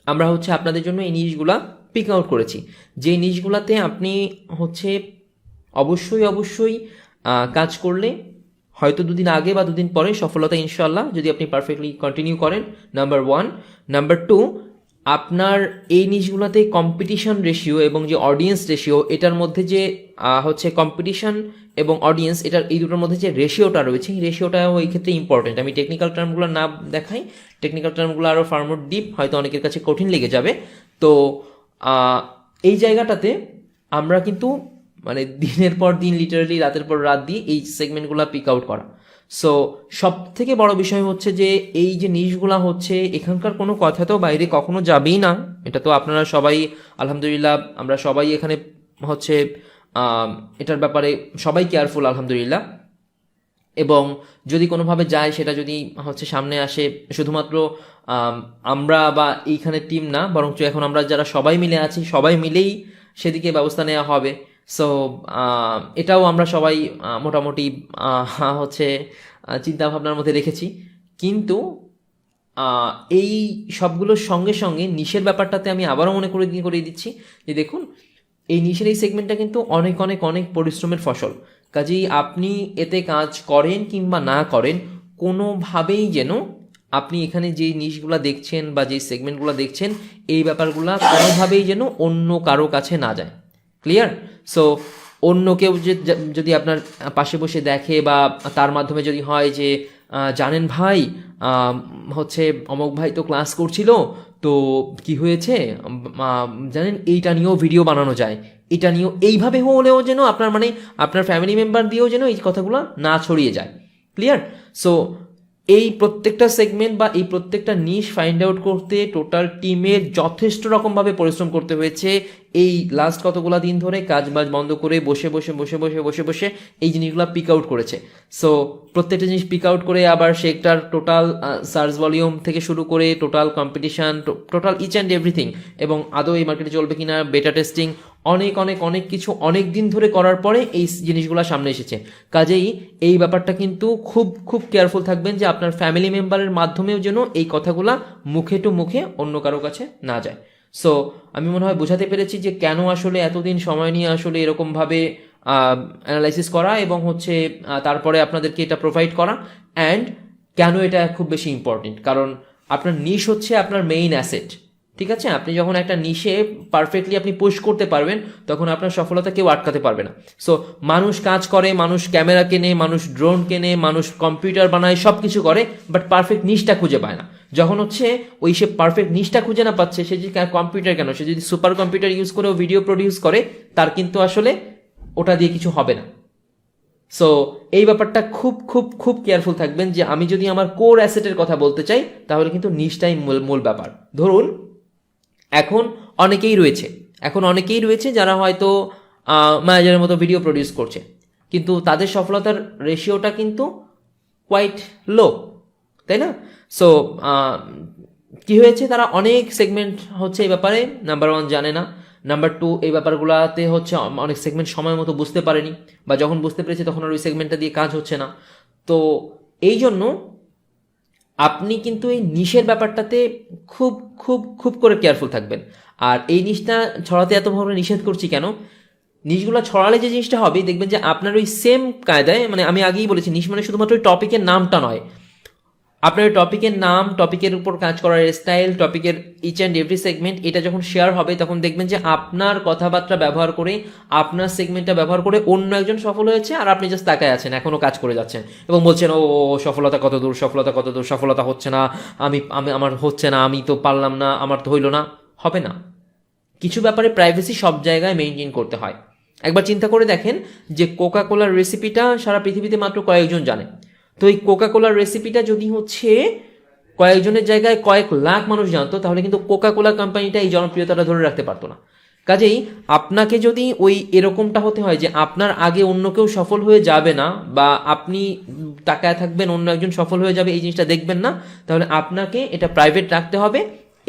আমরা হচ্ছে আপনাদের জন্য এই নিশগুলা পিক আউট করেছি, যে নিশগুলাতে আপনি হচ্ছে অবশ্যই কাজ করলে হয়তো দুদিন আগে বা দুদিন পরে সফলতা ইনশাল্লাহ, যদি আপনি পারফেক্টলি কন্টিনিউ করেন, নাম্বার 1। নাম্বার 2, আপনার এই নিশগুলোতে কম্পিটিশন রেশিও এবং যে অডিয়েন্স রেশিও, এটার মধ্যে যে হচ্ছে কম্পিটিশন এবং অডিয়েন্স, এটার এই দুটোর মধ্যে যে রেশিওটা রয়েছে, এই রেশিওটাও এই ক্ষেত্রে ইম্পর্টেন্ট। আমি টেকনিক্যাল টার্মগুলো না দেখাই, টেকনিক্যাল টার্মগুলো আরও ফার মোর ডিপ, হয়তো অনেকের কাছে কঠিন লেগে যাবে। তো এই জায়গাটাতে আমরা কিন্তু মানে দিনের পর দিন, লিটারালি রাতের পর রাত দিয়ে এই সেগমেন্টগুলো পিক আউট করা। সো সব থেকে বড় বিষয় হচ্ছে যে এই যে নিশগুলা হচ্ছে এখানকার কোনো কথা তো বাইরে কখনো যাবেই না, এটা তো আপনারা সবাই আলহামদুলিল্লাহ, আমরা সবাই এখানে হচ্ছে এটার ব্যাপারে সবাই কেয়ারফুল আলহামদুলিল্লাহ। এবং যদি কোনোভাবে যায় সেটা যদি হচ্ছে সামনে আসে, শুধুমাত্র আমরা বা এইখানে টিম না, বরঞ্চ এখন আমরা যারা সবাই মিলে আছি সবাই মিলেই সেদিকে ব্যবস্থা নেওয়া হবে। সো এটাও আমরা সবাই মোটামুটি হচ্ছে চিন্তা ভাবনার মধ্যে রেখেছি। কিন্তু এই সবগুলোর সঙ্গে সঙ্গে নিশের ব্যাপারটাতে আমি আবারও মনে করিয়ে দিচ্ছি যে দেখুন, এই নিশের এই সেগমেন্টটা কিন্তু অনেক অনেক অনেক পরিশ্রমের ফসল। কাজেই আপনি এতে কাজ করেন কিংবা না করেন, কোনোভাবেই যেন আপনি এখানে যেই নিশগুলো দেখছেন বা যেই সেগমেন্টগুলো দেখছেন, এই ব্যাপারগুলো কোনোভাবেই যেন অন্য কারো কাছে না যায়। ক্লিয়ার? সো অন্য কেউ যদি আপনার পাশে বসে দেখে বা তার মাধ্যমে যদি হয় যে জানেন ভাই, হচ্ছে অমুক ভাই তো ক্লাস করছিল, তো কি হয়েছে জানেন, এইটা নিয়েও ভিডিও বানানো যায়, এটা নিয়েও, এইভাবে হলেও যেন আপনার মানে আপনার ফ্যামিলি মেম্বার দিয়েও যেন এই কথাগুলো না ছড়িয়ে যায়। ক্লিয়ার? সো এই প্রত্যেকটা সেগমেন্ট বা এই প্রত্যেকটা নিশ ফাইন্ড আউট করতে টোটাল টিমের যথেষ্ট রকমভাবে পরিশ্রম করতে হয়েছে। এই লাস্ট কতগুলো দিন ধরে কাজ বাজ বন্ধ করে বসে বসে এই জিনিসগুলো পিক আউট করেছে। সো প্রত্যেকটা জিনিস পিক আউট করে আবার সেটার টোটাল সার্চ ভলিউম থেকে শুরু করে total competition, total each and everything, এবং আদৌ এই মার্কেটে চলবে কিনা, বেটা টেস্টিং, অনেক অনেক অনেক কিছু অনেক দিন ধরে করার পরে এই জিনিসগুলো সামনে এসেছে। কাজেই এই ব্যাপারটা কিন্তু খুব খুব কেয়ারফুল থাকবেন যে আপনার ফ্যামিলি মেম্বারের মাধ্যমেও যেন এই কথাগুলা মুখে টু মুখে অন্য কারো কাছে না যায়। সো আমি মনে হয় বোঝাতে পেরেছি যে কেন আসলে এতদিন সময় নিয়ে আসলে এরকমভাবে অ্যানালাইসিস করা এবং হচ্ছে তারপরে আপনাদেরকে এটা প্রোভাইড করা, অ্যান্ড কেন এটা খুব বেশি ইম্পর্টেন্ট। কারণ আপনার নিশ হচ্ছে আপনার মেইন অ্যাসেট। ঠিক আছে? আপনি যখন একটা নিশে পারফেক্টলি আপনি পুশ করতে পারবেন, তখন আপনার সফলতা কেউ আটকাতে পারবে না। সো মানুষ কাজ করে, মানুষ ক্যামেরা কেনে, মানুষ ড্রোন কেনে, মানুষ কম্পিউটার বানায়, সব কিছু করে, বাট পারফেক্ট নিশটা খুঁজে পায় না। যখন হচ্ছে ওই সে পারফেক্ট নিশটা খুঁজে না পাচ্ছে, সে যদি কম্পিউটার কেন, সে যদি সুপার কম্পিউটার ইউজ করেও ভিডিও প্রডিউস করে, তার কিন্তু আসলে ওটা দিয়ে কিছু হবে না। সো এই ব্যাপারটা খুব খুব খুব কেয়ারফুল থাকবেন যে আমি যদি আমার কোর অ্যাসেটের কথা বলতে চাই, তাহলে কিন্তু নিশটাই মূল ব্যাপার। ধরুন এখন অনেকেই রয়েছে যারা হয়তো ম্যানেজারের মতো ভিডিও প্রডিউস করছে, কিন্তু তাদের সফলতার রেশিওটা কিন্তু কোয়াইট লো, তাই না? সো কি হয়েছে, তারা অনেক সেগমেন্ট হচ্ছে এই ব্যাপারে নাম্বার 1 জানে না, নাম্বার 2 এই ব্যাপারগুলোতে হচ্ছে অনেক সেগমেন্ট সময় মতো বুঝতে পারেনি, বা যখন বুঝতে পেরেছে তখন আর ওই সেগমেন্টটা দিয়ে কাজ হচ্ছে না। তো এই জন্য আপনি কিন্তু এই নিশের ব্যাপারটাতে খুব খুব খুব করে কেয়ারফুল থাকবেন। আর এই নিশটা ছড়াতে এত ভাবে নিষেধ করছি কেন, নিশগুলো ছড়ালে যে জিনিসটা হবে দেখবেন যে আপনার ওই সেম কায়দায়, মানে আমি আগেই বলেছি নিশ মানে শুধুমাত্র ওই টপিকের নামটা নয়, আপনার টপিকের নাম, টপিকের উপর কাজ করার স্টাইল, টপিকের ইচ অ্যান্ড এভরি সেগমেন্ট, এটা যখন শেয়ার হবে তখন দেখবেন যে আপনার কথাবার্তা ব্যবহার করে, আপনার সেগমেন্টটা ব্যবহার করে অন্য একজন সফল হয়েছে, আর আপনি জাস্ট তাকায় আছেন, এখনও কাজ করে যাচ্ছেন এবং বলছেন ও সফলতা কত দূর, সফলতা কত দূর, সফলতা হচ্ছে না, আমি আমি আমার হচ্ছে না, আমি তো পারলাম না, আমার তো হইল না। হবে না। কিছু ব্যাপারে প্রাইভেসি সব জায়গায় মেনটেন করতে হয়। একবার চিন্তা করে দেখেন যে কোকা কোলার রেসিপিটা সারা পৃথিবীতে মাত্র কয়েকজন জানে। তো এই কোকা কোলার রেসিপিটা যদি হচ্ছে কয়েকজনের জায়গায় কয়েক লাখ মানুষ জানতো, তাহলে কিন্তু কোকা কোলা কোম্পানিটা এই জনপ্রিয়তাটা ধরে রাখতে পারতো না। কাজেই আপনাকে যদি ওই এরকমটা হতে হয় যে আপনার আগে অন্য কেউ সফল হয়ে যাবে না, বা আপনি তাকায় থাকবেন অন্য একজন সফল হয়ে যাবে, এই জিনিসটা দেখবেন না, তাহলে আপনাকে এটা প্রাইভেট রাখতে হবে।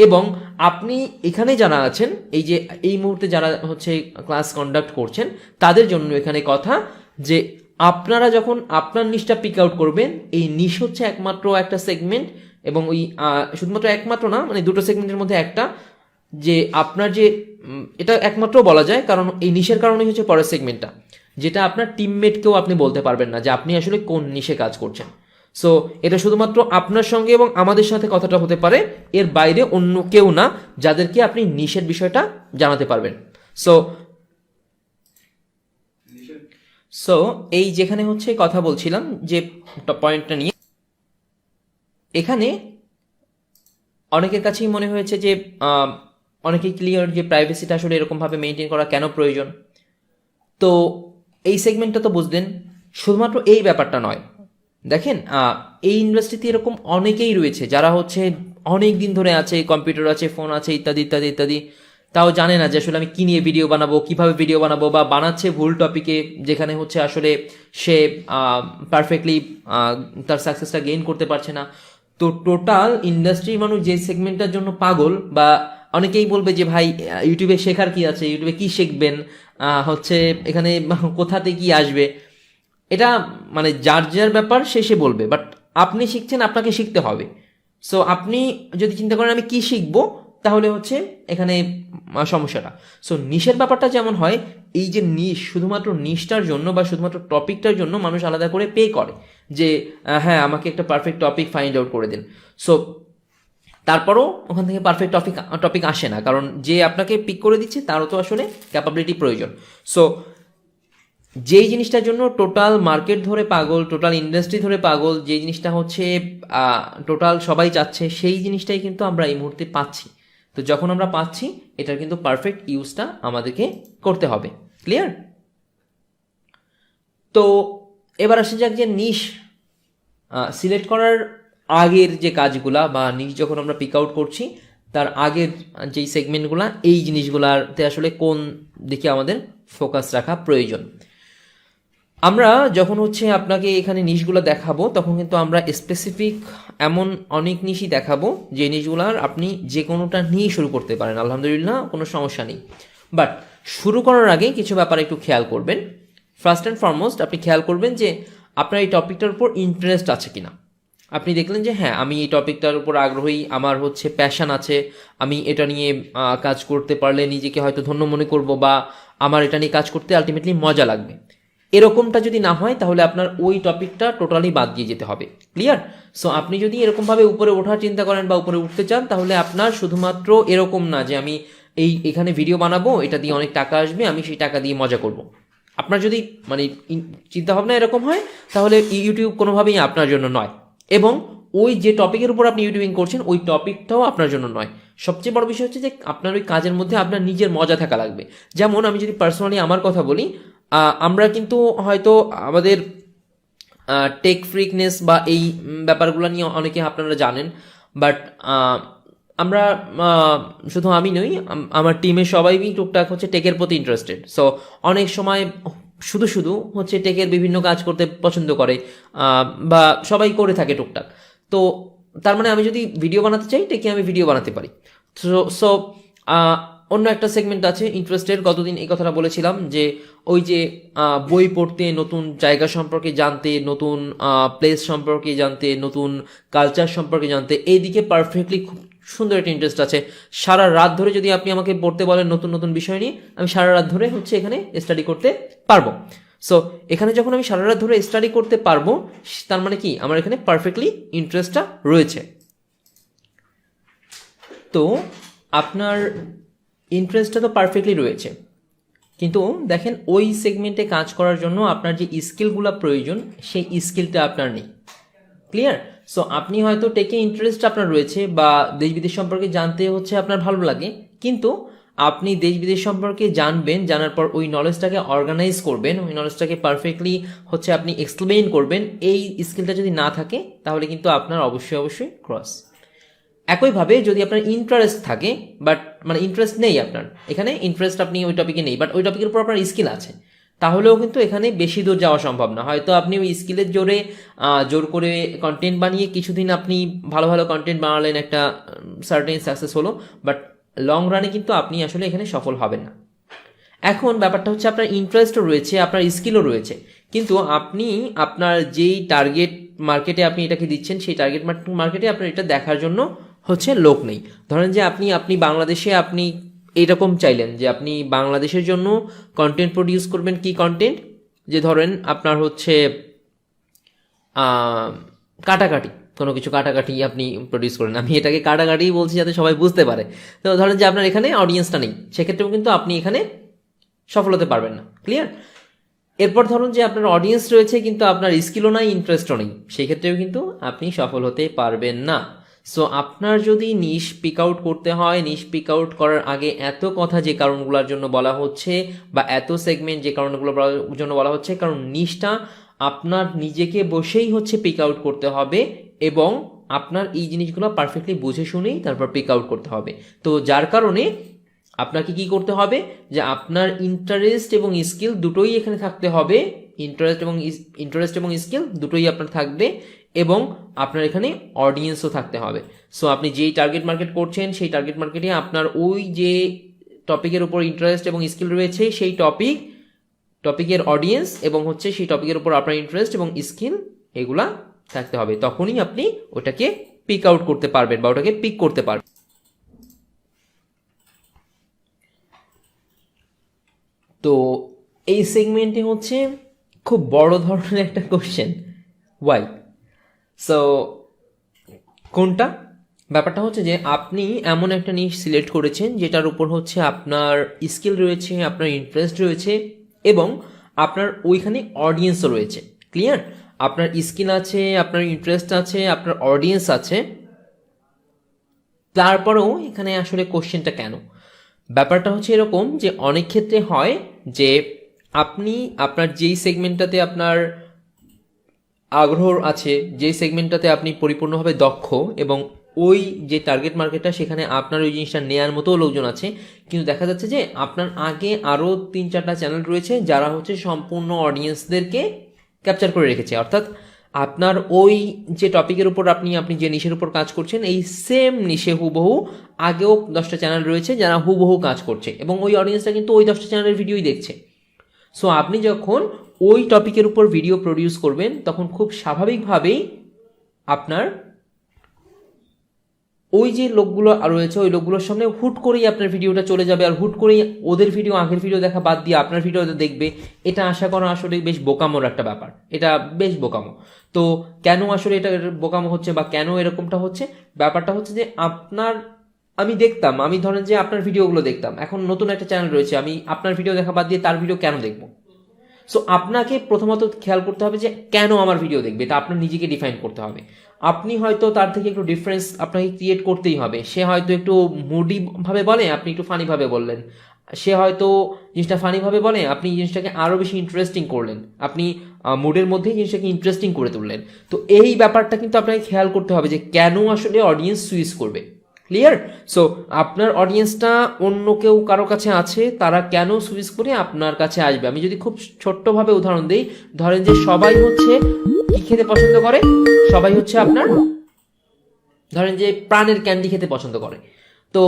এবং আপনি এখানে যারা আছেন, এই যে এই মুহূর্তে যারা হচ্ছে ক্লাস কন্ডাক্ট করছেন, তাদের জন্য এখানে কথা যে আপনারা যখন আপনার নিশটা পিক আউট করবেন, এই নিশ হচ্ছে একমাত্র একটা সেগমেন্ট, এবং ওই শুধুমাত্র একমাত্র না, মানে দুটো সেগমেন্টের মধ্যে একটা, যে আপনার যে এটা একমাত্র বলা যায়, কারণ এই নিশের কারণেই হচ্ছে পরের সেগমেন্টটা, যেটা আপনার টিমমেটকেও আপনি বলতে পারবেন না যে আপনি আসলে কোন নিশে কাজ করছেন। সো এটা শুধুমাত্র আপনার সঙ্গে এবং আমাদের সাথে কথাটা হতে পারে, এর বাইরে অন্য কেউ না যাদেরকে আপনি নিশের বিষয়টা জানাতে পারবেন। সো সো এই যেখানে হচ্ছে কথা বলছিলাম যে পয়েন্টটা নিয়ে, এখানে অনেকের কাছেই মনে হয়েছে যে অনেকেই ক্লিয়ার যে প্রাইভেসিটা আসলে এরকমভাবে মেনটেন করা কেন প্রয়োজন। তো এই সেগমেন্টটা তো বুঝলেন, শুধুমাত্র এই ব্যাপারটা নয়। দেখেন এই ইন্ডাস্ট্রিতে এরকম অনেকেই রয়েছে যারা হচ্ছে অনেক দিন ধরে আছে, কম্পিউটার আছে, ফোন আছে, ইত্যাদি ইত্যাদি ইত্যাদি, তাও জানে না যে আসলে আমি কী নিয়ে ভিডিও বানাবো, কিভাবে ভিডিও বানাবো, বা বানাচ্ছে ভুল টপিকে, যেখানে হচ্ছে আসলে সে পারফেক্টলি তার সাকসেসটা গেইন করতে পারছে না। তো টোটাল ইন্ডাস্ট্রির মানুষ যে সেগমেন্টটার জন্য পাগল, বা অনেকেই বলবে যে ভাই ইউটিউবে শেখার কি আছে, ইউটিউবে কি শিখবেন, হচ্ছে এখানে কোথাতে কি আসবে, এটা মানে যার যার ব্যাপার সে বলবে, বাট আপনি শিখছেন, আপনাকে শিখতে হবে। সো আপনি যদি চিন্তা করেন আমি কি শিখবো, তাহলে হচ্ছে এখানে সমস্যাটা। সো নিশের ব্যাপারটা যেমন হয়, এই যে নিশ, শুধুমাত্র নিশটার জন্য বা শুধুমাত্র টপিকটার জন্য মানুষ আলাদা করে পে করে যে হ্যাঁ আমাকে একটা পারফেক্ট টপিক ফাইন্ড আউট করে দিন। সো তারপরও ওখান থেকে পারফেক্ট টপিক আসে না, কারণ যে আপনাকে পিক করে দিচ্ছে তারও তো আসলে ক্যাপাবিলিটি প্রয়োজন। সো যেই জিনিসটার জন্য টোটাল মার্কেট ধরে পাগল, টোটাল ইন্ডাস্ট্রি ধরে পাগল, যে জিনিসটা হচ্ছে টোটাল সবাই চাচ্ছে, সেই জিনিসটাই কিন্তু আমরা এই মুহূর্তে পাচ্ছি। তো যখন আমরা পাচ্ছি, এটার কিন্তু পারফেক্ট ইউজটা আমাদেরকে করতে হবে। ক্লিয়ার? তো এবার আসা যাক যে নিশ সিলেক্ট করার আগের যে কাজগুলা, বা নিশ যখন আমরা পিক আউট করছি তার আগের যেই সেগমেন্টগুলা, এই জিনিসগুলাতে আসলে কোন দিকে আমাদের ফোকাস রাখা প্রয়োজন। আমরা যখন হচ্ছে আপনাকে এখানে নিশগুলো দেখাবো, তখন কিন্তু আমরা স্পেসিফিক এমন অনেক নিশই দেখাবো যে নিশগুলার আপনি যে কোনোটা নিয়েই শুরু করতে পারেন, আলহামদুলিল্লাহ, কোনো সমস্যা নেই। বাট শুরু করার আগে কিছু ব্যাপার একটু খেয়াল করবেন। ফার্স্ট অ্যান্ড ফরমোস্ট আপনি খেয়াল করবেন যে আপনার এই টপিকটার উপর ইন্টারেস্ট আছে কিনা। আপনি দেখলেন যে হ্যাঁ আমি এই টপিকটার উপর আগ্রহী, আমার হচ্ছে প্যাশন আছে, আমি এটা নিয়ে কাজ করতে পারলে নিজেকে হয়তো ধন্য মনে করব, বা আমার এটা নিয়ে কাজ করতে আলটিমেটলি মজা লাগবে। এরকমটা যদি না হয়, তাহলে আপনার ওই টপিকটা টোটালি বাদ দিয়ে যেতে হবে। ক্লিয়ার? সো আপনি যদি এরকমভাবে উপরে ওঠার চিন্তা করেন বা উপরে উঠতে চান, তাহলে আপনার শুধুমাত্র এরকম না যে আমি এখানে ভিডিও বানাবো, এটা দিয়ে অনেক টাকা আসবে, আমি সেই টাকা দিয়ে মজা করব। আপনার যদি মানে চিন্তাভাবনা এরকম হয়, তাহলে ইউটিউব কোনোভাবেই আপনার জন্য নয়, এবং ওই যে টপিকের উপর আপনি ইউটিউবিং করছেন ওই টপিকটাও আপনার জন্য নয়। সবচেয়ে বড় বিষয় হচ্ছে যে আপনার ওই কাজের মধ্যে আপনার নিজের মজা থাকা লাগবে। যেমন আমি যদি পার্সোনালি আমার কথা বলি, আমরা কিন্তু হয়তো আমাদের টেক ফ্রিকনেস বা এই ব্যাপারগুলো নিয়ে অনেকে আপনারা জানেন, বাট আমরা শুধু আমি নই, আমার টিমের সবাই টুকটাক হচ্ছে টেকের প্রতি ইন্টারেস্টেড। সো অনেক সময় শুধু শুধু হচ্ছে টেকের বিভিন্ন কাজ করতে পছন্দ করে, বা সবাই করে থাকে টুকটাক। তো তার মানে আমি যদি ভিডিও বানাতে চাই টেকে আমি ভিডিও বানাতে পারি। সো অন্য একটা সেগমেন্ট আছে ইন্টারেস্টের, গতদিন এই কথাটা বলেছিলাম যে ওই যে বই পড়তে, নতুন জায়গা সম্পর্কে জানতে, নতুন প্লেস সম্পর্কে জানতে, নতুন কালচার সম্পর্কে জানতে, এইদিকে পারফেক্টলি খুব সুন্দর একটা ইন্টারেস্ট আছে। সারা রাত ধরে যদি আপনি আমাকে পড়তে বলেন নতুন নতুন বিষয় নিয়ে, আমি সারা রাত ধরে হচ্ছে এখানে স্টাডি করতে পারবো। সো এখানে যখন আমি সারা রাত ধরে স্টাডি করতে পারবো, তার মানে কি আমার এখানে পারফেক্টলি ইন্টারেস্টটা রয়েছে। তো আপনার ইন্টারেস্টটা তো পারফেক্টলি রয়েছে, কিন্তু দেখেন ওই সেগমেন্টে কাজ করার জন্য আপনার যে স্কিলগুলো প্রয়োজন সেই স্কিলটা আপনার নেই। ক্লিয়ার? সো আপনি হয়তো টেকে ইন্টারেস্ট আপনার রয়েছে বা দেশ বিদেশ সম্পর্কে জানতে হচ্ছে আপনার ভালো লাগে, কিন্তু আপনি দেশ বিদেশ সম্পর্কে জানবেন, জানার পর ওই নলেজটাকে অর্গানাইজ করবেন, ওই নলেজটাকে পারফেক্টলি হচ্ছে আপনি এক্সপ্লেইন করবেন, এই স্কিলটা যদি না থাকে তাহলে কিন্তু আপনার অবশ্যই ক্রস। একইভাবে যদি আপনার ইন্টারেস্ট থাকে বাট মানে ইন্টারেস্ট নেই, আপনার এখানে ইন্টারেস্ট আপনি ওই টপিকে নেই বাট ওই টপিকের উপর আপনার স্কিল আছে, তাহলেও কিন্তু এখানে বেশি দূর যাওয়া সম্ভব না। হয়তো আপনি ওই স্কিলের জোর করে কন্টেন্ট বানিয়ে কিছুদিন আপনি ভালো ভালো কন্টেন্ট বানালেন, একটা সার্টেন সাকসেস হলো, বাট লং রানে কিন্তু আপনি আসলে এখানে সফল হবেন না। এখন ব্যাপারটা হচ্ছে আপনার ইন্টারেস্টও রয়েছে, আপনার স্কিলও রয়েছে, কিন্তু আপনি আপনার যেই টার্গেট মার্কেটে আপনি এটাকে দিচ্ছেন সেই টার্গেট মার্কেটে আপনার এটা দেখার জন্য হচ্ছে লোক নেই। ধরেন যে আপনি বাংলাদেশে আপনি এইরকম চাইলেন যে আপনি বাংলাদেশের জন্য কন্টেন্ট প্রডিউস করবেন। কি কন্টেন্ট? যে ধরেন আপনার হচ্ছে কাটাকাটি, কোনো কিছু কাটাকাটি আপনি প্রডিউস করেন, আমি এটাকে কাটাকাটি বলছি যাতে সবাই বুঝতে পারে। তো ধরেন যে আপনার এখানে অডিয়েন্সটা নেই, সেক্ষেত্রেও কিন্তু আপনি এখানে সফল হতে পারবেন না। ক্লিয়ার? এরপর ধরুন যে আপনার অডিয়েন্স রয়েছে কিন্তু আপনার স্কিলও নাই, ইন্টারেস্টও নেই, সেই ক্ষেত্রেও কিন্তু আপনি সফল হতে পারবেন না। সো আপনার যদি নিশ পিক আউট করতে হয়, নিশ পিক আউট করার আগে এত কথা যে কারণগুলোর জন্য বলা হচ্ছে, বা এত সেগমেন্ট যে কারণগুলোর জন্য বলা হচ্ছে, কারণ নিশটা আপনার নিজেকে বসেই হচ্ছে পিক আউট করতে হবে, এবং আপনার এই জিনিসগুলো পারফেক্টলি বুঝে শুনেই তারপর পিক আউট করতে হবে। তো যার কারণে আপনাকে কি করতে হবে যে আপনার ইন্টারেস্ট এবং স্কিল দুটোই এখানে থাকতে হবে, ইন্টারেস্ট এবং স্কিল দুটোই আপনার থাকবে, এবং আপনার এখানে অডিয়েন্সও থাকতে হবে। সো আপনি যেই টার্গেট মার্কেট করছেন সেই টার্গেট মার্কেটে আপনার ওই যে টপিকের উপর ইন্টারেস্ট এবং স্কিল রয়েছে সেই টপিকের অডিয়েন্স এবং হচ্ছে সেই টপিকের উপর আপনার ইন্টারেস্ট এবং স্কিল এগুলা থাকতে হবে, তখনই আপনি ওটাকে পিক আউট করতে পারবেন বা ওটাকে পিক করতে পারবেন। তো এই সেগমেন্টে হচ্ছে খুব বড় ধরনের একটা কোশ্চেন, ওয়াই? সো কোনটা? ব্যাপারটা হচ্ছে যে আপনি এমন একটা নিশ সিলেক্ট করেছেন যেটার উপর হচ্ছে আপনার স্কিল রয়েছে, আপনার ইন্টারেস্ট রয়েছে, এবং আপনার ওইখানে অডিয়েন্সও রয়েছে। ক্লিয়ার? আপনার স্কিল আছে, আপনার ইন্টারেস্ট আছে, আপনার অডিয়েন্স আছে, তারপরেও এখানে আসলে কোশ্চেনটা কেন? ব্যাপারটা হচ্ছে এরকম যে অনেক ক্ষেত্রে হয় যে আপনি আপনার যেই সেগমেন্টটাতে আপনার আগ্রহ আছে, যেই সেগমেন্টটাতে আপনি পরিপূর্ণভাবে দক্ষ, এবং ওই যে টার্গেট মার্কেটটা সেখানে আপনার ওই জিনিসটা নেয়ার মতো লোকজন আছে, কিন্তু দেখা যাচ্ছে যে আপনার আগে আরও 3-4টা চ্যানেল রয়েছে যারা হচ্ছে সম্পূর্ণ অডিয়েন্সদেরকে ক্যাপচার করে রেখেছে। অর্থাৎ আপনার ওই যে টপিকের উপর আপনি যে নিশের উপর কাজ করছেন এই সেম নিশে হুবহু আগেও 10টা চ্যানেল রয়েছে যারা হুবহু কাজ করছে, এবং ওই অডিয়েন্সটা কিন্তু ওই 10টা চ্যানেলের ভিডিওই দেখছে। সো আপনি যখন ওই টপিকের উপর ভিডিও প্রডিউস করবেন তখন খুব স্বাভাবিকভাবেই আপনার ওই যে লোকগুলো রয়েছে ওই লোকগুলোর সামনে হুট করেই আপনার ভিডিওটা চলে যাবে, আর হুট করেই ওদের ভিডিও আগের ভিডিও দেখা বাদ দিয়ে আপনার ভিডিও দেখবে। এটা আশা করা আসলে বেশ বোকামোর একটা ব্যাপার, এটা বেশ বোকামো। তো কেন আসলে এটা বোকামো হচ্ছে বা কেন এরকমটা হচ্ছে? ব্যাপারটা হচ্ছে যে আমি ধরেন যে আপনার ভিডিওগুলো দেখতাম, এখন নতুন একটা চ্যানেল রয়েছে, আমি আপনার ভিডিও দেখা বাদ দিয়ে তার ভিডিও কেন দেখবো? সো আপনাকে প্রথমত খেয়াল করতে হবে যে কেন আমার ভিডিও দেখবে, এটা আপনার নিজেকে ডিফাইন করতে হবে। আপনি হয়তো তার থেকে একটু ডিফারেন্স আপনাকে ক্রিয়েট করতেই হবে। সে হয়তো একটু মুডি ভাবে বলে, আপনি একটু ফানি ভাবে বললেন। সে হয়তো জিনিসটা ফানি ভাবে বলে, আপনি জিনিসটাকে আরো বেশি ইন্টারেস্টিং করলেন, আপনি মুডের মধ্যেই জিনিসটাকে ইন্টারেস্টিং করে তুললেন। তো এই ব্যাপারটা কিন্তু আপনাকে খেয়াল করতে হবে যে কেন আসলে অডিয়েন্স সুইচ করবে। ক্লিয়ার? সো আপনার অডিয়েন্সটা অন্য কেউ কারো কাছে আছে, তারা কেন সুইচ করে আপনার কাছে আসবে? আমি যদি খুব ছোট্টভাবে উদাহরণ দিই, ধরেন যে সবাই হচ্ছে কি খেতে পছন্দ করে, সবাই হচ্ছে আপনার ধরেন যে প্রাণের ক্যান্ডি খেতে পছন্দ করে, তো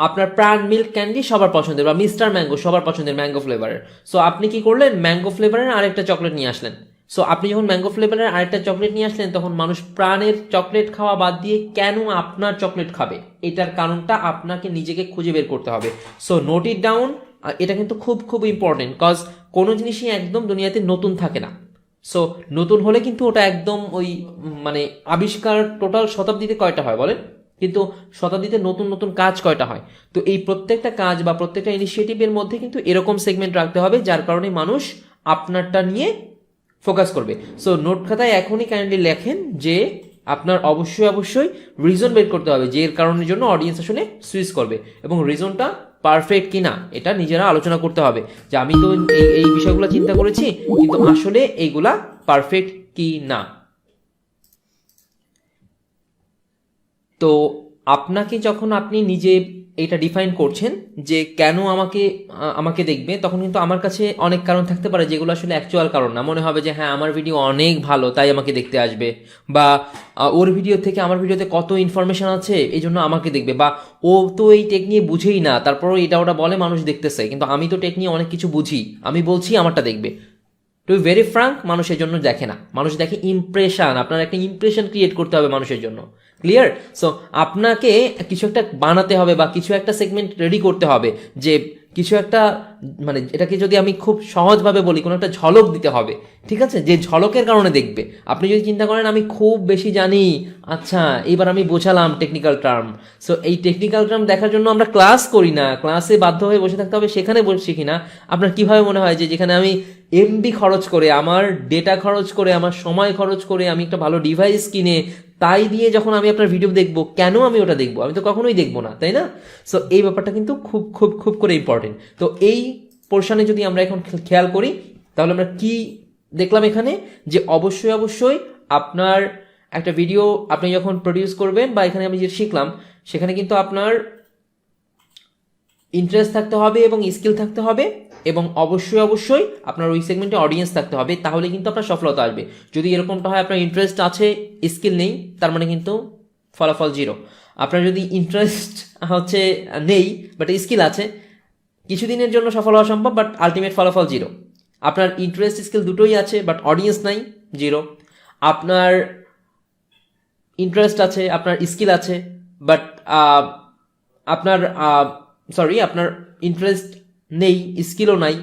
আপনার প্রাণ মিল্ক ক্যান্ডি সবার পছন্দের, বা মিস্টার ম্যাঙ্গো সবার পছন্দের ম্যাঙ্গো ফ্লেভারের। সো আপনি কি করলেন, ম্যাঙ্গো ফ্লেভারের আরেকটা চকলেট নিয়ে আসলেন। সো আপনি যখন ম্যাঙ্গো ফ্লেভারের আরেকটা চকলেট নিয়ে আসলেন, তখন মানুষ প্রাণের চকলেট খাওয়া বাদ দিয়ে কেন আপনার চকলেট খাবে, এটার কারণটা আপনাকে নিজেকে খুঁজে বের করতে হবে। সো নোট ইট ডাউন, এটা কিন্তু খুব খুব ইম্পর্টেন্ট, কজ কোনো জিনিসই একদম দুনিয়াতে নতুন থাকে না। সো নতুন হলে কিন্তু ওটা একদম ওই মানে আবিষ্কার টোটাল শতাব্দীতে কয়টা হয় বলেন, কিন্তু শতাব্দীতে নতুন নতুন কাজ কয়টা হয়? তো এই প্রত্যেকটা কাজ বা প্রত্যেকটা ইনিশিয়েটিভের মধ্যে কিন্তু এরকম সেগমেন্ট রাখতে হবে, যার কারণে মানুষ আপনারটা নিয়ে ফোকাস করবে। সো নোট খাতায় এখনই কাইন্ডলি লেখেন যে আপনার অবশ্যই অবশ্যই রিজন বের করতে হবে, যে এর কারণের জন্য অডিয়েন্স আসলে সুইচ করবে, এবং রিজনটা পারফেক্ট কিনা এটা নিজেরা আলোচনা করতে হবে, যে আমি তো এই বিষয়গুলো চিন্তা করেছি, কিন্তু আসলে এইগুলা পারফেক্ট কি না। তো আপনাকে যখন আপনি নিজে এটা ডিফাইন করছেন যে কেন আমাকে দেখবে, তখন কিন্তু আমার কাছে অনেক কারণ থাকতে পারে যেগুলো আসলে অ্যাকচুয়াল কারণ না। মনে হবে যে হ্যাঁ, আমার ভিডিও অনেক ভালো তাই আমাকে দেখতে আসবে, বা ওর ভিডিও থেকে আমার ভিডিওতে কত ইনফরমেশন আছে এই জন্য আমাকে দেখবে, বা ও তো এই টেক নিয়ে বুঝেই না তারপরও এটা ওটা বলে মানুষ দেখতেছে, কিন্তু আমি তো টেক নিয়ে অনেক কিছু বুঝি, আমি বলছি আমারটা দেখবে। টু বি ভেরি ফ্রাঙ্ক, মানুষের জন্য দেখে না, মানুষ দেখে ইমপ্রেশন। আপনার একটা ইমপ্রেশন ক্রিয়েট করতে হবে মানুষের জন্য। ক্লিয়ার? সো আপনাকে কিছু একটা বানাতে হবে বা কিছু একটা সেগমেন্ট রেডি করতে হবে, যে কিছু একটা মানে এটাকে যদি আমি খুব সহজভাবে বলি, কোনো একটা ঝলক দিতে হবে, ঠিক আছে, যে ঝলকের কারণে দেখবে। আপনি যদি চিন্তা করেন আমি খুব বেশি জানি, আচ্ছা এইবার আমি বোঝালাম টেকনিক্যাল টার্ম, সো এই টেকনিক্যাল টার্ম দেখার জন্য আমরা ক্লাস করি না, ক্লাসে বাধ্য হয়ে বসে থাকতে হবে, সেখানে শিখি না। আপনার কিভাবে মনে হয় যে যেখানে আমি এমবি খরচ করে, আমার ডেটা খরচ করে, আমার সময় খরচ করে, আমি একটা ভালো ডিভাইস কিনে তাই দিয়ে যখন আমি আপনার ভিডিও দেখবো, কেন আমি ওটা দেখবো? আমি তো কখনোই দেখবো না, তাই না? সো এই ব্যাপারটা কিন্তু খুব খুব খুব করে ইম্পর্টেন্ট। তো এই পোর্শনে যদি আমরা এখন খেয়াল করি, তাহলে আমরা কি দেখলাম এখানে, যে অবশ্যই অবশ্যই আপনার একটা ভিডিও আপনি যখন প্রডিউস করবেন, বা এখানে আমি যেটা শিখলাম সেখানে কিন্তু আপনার ইন্টারেস্ট থাকতে হবে এবং স্কিল থাকতে হবে, এবং অবশ্যই অবশ্যই আপনার ওই সেগমেন্টে অডিয়েন্স থাকতে হবে, তাহলে কিন্তু আপনার সফলতা আসবে। যদি এরকমটা হয় আপনার ইন্টারেস্ট আছে স্কিল নেই, তার মানে কিন্তু ফলাফল জিরো। আপনার যদি ইন্টারেস্ট হচ্ছে নেই বাট স্কিল আছে, কিছুদিনের জন্য সফল হওয়া সম্ভব, বাট আলটিমেট ফলাফল জিরো। আপনার ইন্টারেস্ট স্কিল দুটোই আছে বাট অডিয়েন্স নাই, জিরো। আপনার ইন্টারেস্ট আছে, আপনার স্কিল আছে, বাট আপনার আপনার ইন্টারেস্ট নেই, স্কিলও নাই,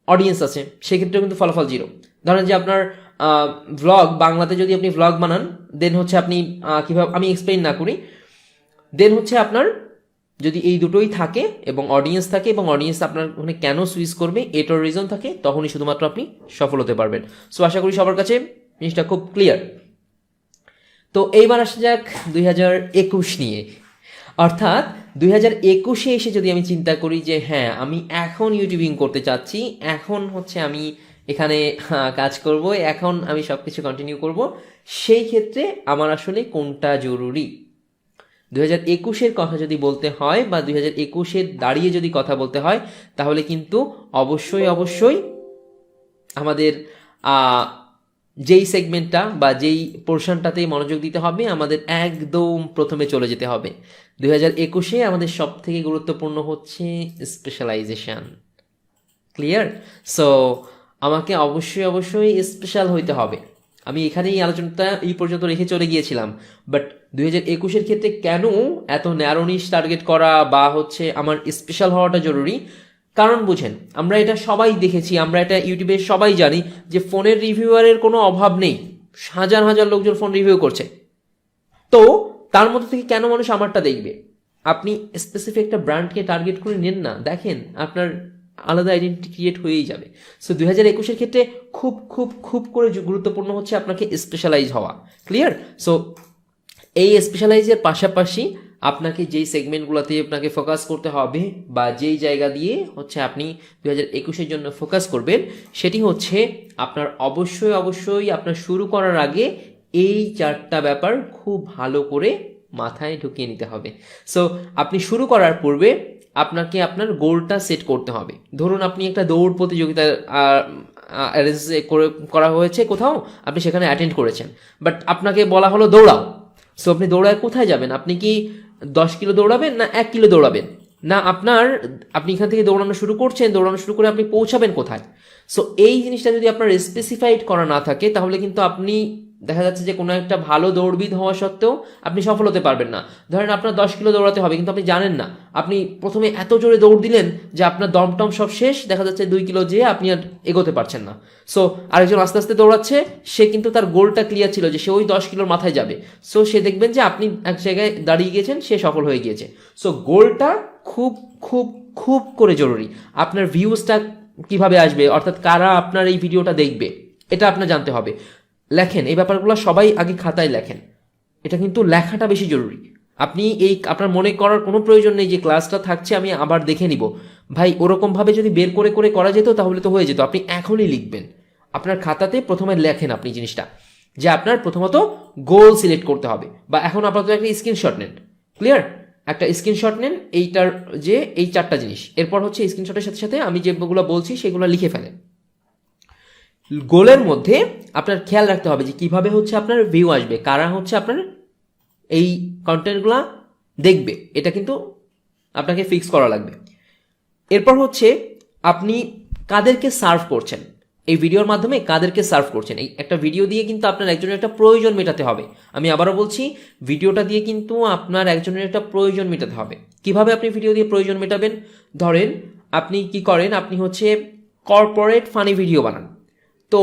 অডিয়েন্স আছে, সেক্ষেত্রেও কিন্তু ফলাফল জিরো। ধরেন যে আপনার ভ্লগ, বাংলাতে যদি আপনি ভ্লগ বানান, দেন হচ্ছে আপনি কীভাবে, আমি এক্সপ্লেইন না করি, দেন হচ্ছে আপনার যদি এই দুটোই থাকে এবং অডিয়েন্স থাকে, এবং অডিয়েন্স আপনার ওখানে কেন সুইচ করবে এটার রিজন থাকে, তখনই শুধুমাত্র আপনি সফল হতে পারবেন। সো আশা করি সবার কাছে জিনিসটা খুব ক্লিয়ার। তো এইবার আসা যাক 2021 নিয়ে, অর্থাৎ 2021-এ এসে যদি আমি চিন্তা করি যে হ্যাঁ, আমি এখন ইউটিউবিং করতে চাচ্ছি, এখন হচ্ছে আমি এখানে কাজ করব, এখন আমি সব কিছু কন্টিনিউ করব, সেই ক্ষেত্রে আমার আসলে কোনটা জরুরি? 2021-এর কথা যদি বলতে হয়, বা 2021-এর দাঁড়িয়ে যদি কথা বলতে হয়, তাহলে কিন্তু অবশ্যই অবশ্যই আমাদের যেই সেগমেন্টটা বা যেই পোর্শনটাতে মনোযোগ দিতে হবে, আমাদের একদম প্রথমে চলে যেতে হবে। 2021-এ আমাদের সব থেকে গুরুত্বপূর্ণ হচ্ছে স্পেশালাইজেশন। ক্লিয়ার? সো আমাকে অবশ্যই অবশ্যই স্পেশাল হইতে হবে। আমি এখানেই আলোচনাটা এই পর্যন্ত রেখে চলে গিয়েছিলাম, বাট 2021-এর ক্ষেত্রে কেন এত ন্যারোনিশ টার্গেট করা, বা হচ্ছে আমার স্পেশাল হওয়াটা জরুরি? কারণ বুঝেন, আমরা এটা সবাই দেখেছি, আমরা এটা ইউটিউবে সবাই জানি যে ফোনের রিভিউয়ারের কোনো অভাব নেই, হাজার হাজার লোকজন ফোন রিভিউ করছে। তো তার মধ্যে থেকে কেন মানুষ আমারটা দেখবে? আপনি স্পেসিফিক একটা ব্র্যান্ডকে টার্গেট করে নেন না, দেখেন আপনার আলাদা আইডেন্টিটি ক্রিয়েট হয়েই যাবে। সো 2021-এর ক্ষেত্রে খুব খুব খুব করে গুরুত্বপূর্ণ হচ্ছে আপনাকে স্পেশালাইজ হওয়া। ক্লিয়ার? সো এই স্পেশালাইজের পাশাপাশি আপনাকে যেই সেগমেন্টগুলোতে আপনাকে ফোকাস করতে হবে, বা যেই জায়গা দিয়ে হচ্ছে আপনি 2021-এর জন্য ফোকাস করবেন, সেটি হচ্ছে আপনার অবশ্যই অবশ্যই আপনার শুরু করার আগে এই 4টা ব্যাপার খুব ভালো করে মাথায় ঢুকিয়ে নিতে হবে। সো আপনি শুরু করার পূর্বে আপনাকে আপনার গোলটা সেট করতে হবে। ধরুন আপনি একটা দৌড় প্রতিযোগিতা অ্যারেঞ্জ করা হয়েছে কোথাও, আপনি সেখানে অ্যাটেন্ড করেছেন, বাট আপনাকে বলা হলো দৌড়াও। সো আপনি দৌড়ায় কোথায় যাবেন? আপনি কি 10 কিলো দৌড়াবেন না 1 কিলো দৌড়াবেন? না আপনি এখান থেকে দৌড়ানো শুরু করছেন, দৌড়ানো শুরু করে আপনি পৌঁছাবেন কোথায়? সো এই জিনিসটা যদি আপনার স্পেসিফাইড করা না থাকে, তাহলে কিন্তু আপনি দেখা যাচ্ছে যে কোনো একটা ভালো দৌড়বিদ হওয়া সত্ত্বেও আপনি সফল হতে পারবেন না। ধরেন আপনার 10 কিলো দৌড়াতে হবে, কিন্তু আপনি জানেন না, আপনি প্রথমে এত জোরে দৌড় দিলেন যে আপনার দমটম সব শেষ, দেখা যাচ্ছে 2 কিলো যেয়ে আপনি আর এগোতে পারছেন না। সো আরেকজন আস্তে আস্তে দৌড়াচ্ছে, সে কিন্তু তার গোলটা ক্লিয়ার ছিল যে সে ওই 10 কিলোর মাথায় যাবে। সো সে দেখবেন যে আপনি এক জায়গায় দাঁড়িয়ে গিয়েছেন, সে সফল হয়ে গিয়েছে। সো গোলটা খুব খুব খুব করে জরুরি। আপনার ভিউজটা কিভাবে আসবে, অর্থাৎ কারা আপনার এই ভিডিওটা দেখবে, এটা আপনার জানতে হবে। লেখেন এই ব্যাপারগুলো, সবাই আগে খাতায় লেখেন। এটা কিন্তু লেখাটা বেশি জরুরি। আপনি আপনার মনে করার কোনো প্রয়োজন নেই যে ক্লাসটা থাকছে আমি আবার দেখে নিব। ভাই ওরকমভাবে যদি বের করে করে করা যেত তাহলে তো হয়ে যেত। আপনি এখনই লিখবেন, আপনার খাতাতে প্রথমে লেখেন আপনি জিনিসটা, যে আপনার প্রথমত গোল সিলেক্ট করতে হবে, বা এখন আপাতত একটা স্ক্রিনশট নেন। ক্লিয়ার? একটা স্ক্রিনশট নেন এইটার, যে এই 4টা জিনিস। এরপর হচ্ছে স্ক্রিনশটের সাথে সাথে আমি যেগুলো বলছি সেগুলো লিখে ফেলেন। গোলের মধ্যে আপনার খেয়াল রাখতে হবে যে কিভাবে হচ্ছে আপনার ভিউ আসবে, কারা হচ্ছে আপনার এই কন্টেন্টগুলো দেখবে, এটা কিন্তু আপনাকে ফিক্স করা লাগবে। এরপর হচ্ছে আপনি কাদেরকে সার্ভ করছেন, এই ভিডিওর মাধ্যমে কাদেরকে সার্ভ করছেন। এই একটা ভিডিও দিয়ে কিন্তু আপনার একজনের একটা প্রয়োজন মেটাতে হবে। আমি আবারও বলছি, ভিডিওটা দিয়ে কিন্তু আপনার একজনের একটা প্রয়োজন মেটাতে হবে। কিভাবে আপনি ভিডিও দিয়ে প্রয়োজন মেটাবেন? ধরেন আপনি কি করেন, আপনি হচ্ছে কর্পোরেট ফানি ভিডিও বানান। তো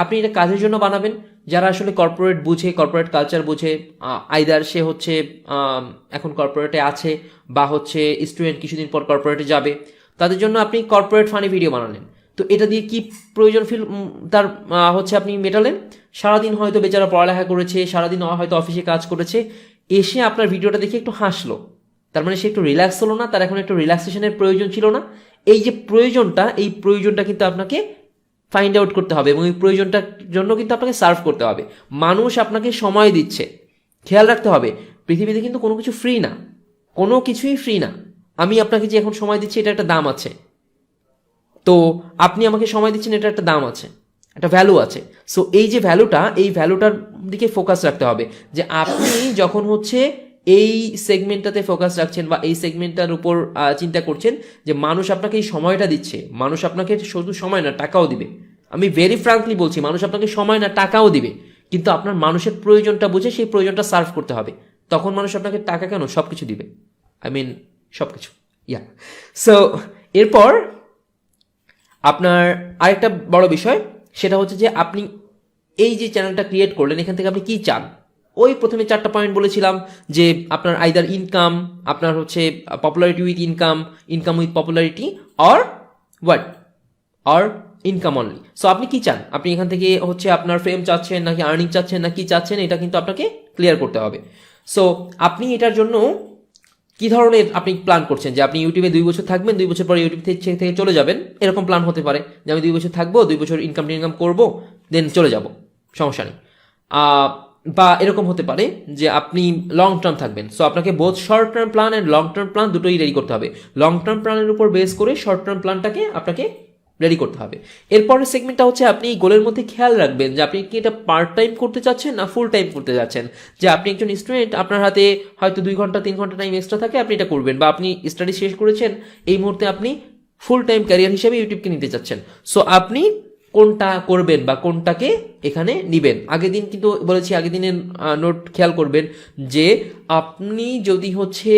আপনি এটা কাজের জন্য বানাবেন, যারা আসলে কর্পোরেট বুঝে, কর্পোরেট কালচার বুঝে, আইদার সে হচ্ছে এখন কর্পোরেটে আছে, বা হচ্ছে স্টুডেন্ট কিছুদিন পর কর্পোরেটে যাবে, তাদের জন্য আপনি কর্পোরেট ফানি ভিডিও বানালেন। তো এটা দিয়ে কি প্রয়োজন তার হচ্ছে আপনি মেটালেন? সারাদিন হয়তো বেচারা পড়ালেখা করেছে, সারাদিন হয়তো অফিসে কাজ করেছে, এসে আপনার ভিডিওটা দেখে একটু হাসলো, তার মানে সে একটু রিল্যাক্স হলো না, তার এখন একটু রিল্যাক্সেশনের প্রয়োজন ছিল না। এই যে প্রয়োজনটা, এই প্রয়োজনটা কিন্তু আপনাকে ফাইন্ড আউট করতে হবে, এবং এই প্রয়োজনটার জন্য কিন্তু আপনাকে সার্ভ করতে হবে। মানুষ আপনাকে সময় দিচ্ছে, খেয়াল রাখতে হবে পৃথিবীতে কিন্তু কোনো কিছু ফ্রি না, কোনো কিছুই ফ্রি না। আমি আপনাকে যে এখন সময় দিচ্ছি, এটা একটা দাম আছে। তো আপনি আমাকে সময় দিচ্ছেন, এটা একটা দাম আছে, একটা ভ্যালু আছে। সো এই যে ভ্যালুটা, এই ভ্যালুটার দিকে ফোকাস রাখতে হবে, যে আপনি যখন হচ্ছে এই সেগমেন্টটাতে ফোকাস রাখছেন, বা এই সেগমেন্টটার উপর চিন্তা করছেন যে মানুষ আপনাকে এই সময়টা দিচ্ছে, মানুষ আপনাকে শুধু সময় না টাকাও দিবে। আমি ভেরি ফ্রাঙ্কলি বলছি, মানুষ আপনাকে সময় না টাকাও দিবে, কিন্তু আপনার মানুষের প্রয়োজনটা বুঝে সেই প্রয়োজনটা সার্ভ করতে হবে। তখন মানুষ আপনাকে টাকা কেন, সব কিছু দিবে, সব কিছু। সো এরপর আপনার আরেকটা বড় বিষয়, সেটা হচ্ছে যে আপনি এই যে চ্যানেলটা ক্রিয়েট করলেন, এখান থেকে আপনি কি চান। ওই প্রথমে 4টা পয়েন্ট বলেছিলাম, যে আপনার আইদার ইনকাম, আপনার হচ্ছে popularity with income, income with popularity, or what, or income only. So আপনি কি চান, আপনি এখান থেকে হচ্ছে আপনার ফেম চাচ্ছেন নাকি আর্নিং চাচ্ছেন না কি চাচ্ছেন, এটা কিন্তু আপনাকে ক্লিয়ার করতে হবে। সো আপনি এটার জন্য কি ধরনের আপনি প্ল্যান করছেন, যে আপনি ইউটিউবে 2 বছর থাকবেন, 2 বছর পরে ইউটিউব থেকে চলে যাবেন, এরকম প্ল্যান হতে পারে যে আমি 2 বছর থাকবো, 2 বছর ইনকাম করবো, দেন চলে যাব, সমস্যা নেই। বা এরকম হতে পারে যে আপনি লং টার্ম থাকবেন। সো আপনাকে both short term plan and long term plan দুটোই রেডি করতে হবে। লং টার্ম প্ল্যানের উপর বেস করে শর্ট টার্ম প্ল্যানটাকে আপনাকে রেডি করতে হবে। এরপরের সেগমেন্টটা হচ্ছে আপনি গোলের মধ্যে খেয়াল রাখবেন যে আপনি কি এটা পার্ট টাইম করতে চাচ্ছেন না ফুল টাইম করতে যাচ্ছেন। যে আপনি একজন স্টুডেন্ট, আপনার হাতে হয়তো 2 ঘন্টা 3 ঘন্টা টাইম এক্সট্রা থাকে, আপনি এটা করবেন, বা আপনি স্টাডি শেষ করেছেন, এই মুহূর্তে আপনি ফুল টাইম ক্যারিয়ার হিসেবে ইউটিউবকে নিতে চাচ্ছেন। সো আপনি কোনটা করবেন বা কোনটাকে এখানে নিবেন। আগের দিন কিন্তু বলেছি, আগের দিনের নোট খেয়াল করবেন, যে আপনি যদি হচ্ছে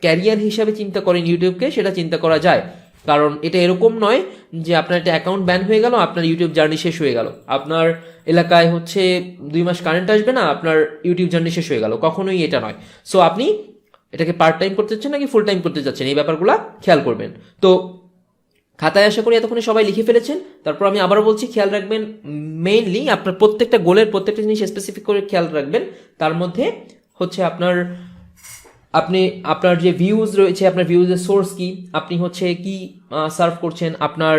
ক্যারিয়ার হিসাবে চিন্তা করেন ইউটিউবকে, সেটা চিন্তা করা যায়। কারণ এটা এরকম নয় যে আপনার একটা অ্যাকাউন্ট ব্যান হয়ে গেল, আপনার ইউটিউব জার্নি শেষ হয়ে গেল, আপনার এলাকায় হচ্ছে 2 মাস কারেন্ট আসবে না, আপনার ইউটিউব জার্নি শেষ হয়ে গেল, কখনোই এটা নয়। সো আপনি এটাকে পার্ট টাইম করতে চাচ্ছেন নাকি ফুল টাইম করতে চাচ্ছেন, এই ব্যাপারগুলো খেয়াল করবেন। তো খাতায় আশা করি এতক্ষণে সবাই লিখে ফেলেছেন। তারপর আমি আবারও বলছি, খেয়াল রাখবেন মেইনলি আপনার প্রত্যেকটা গোলের প্রত্যেকটা জিনিস স্পেসিফিক করে খেয়াল রাখবেন। তার মধ্যে হচ্ছে আপনার আপনি আপনার যে ভিউজ রয়েছে, আপনার ভিউজের সোর্স কি, আপনি হচ্ছে কি সার্ভ করছেন, আপনার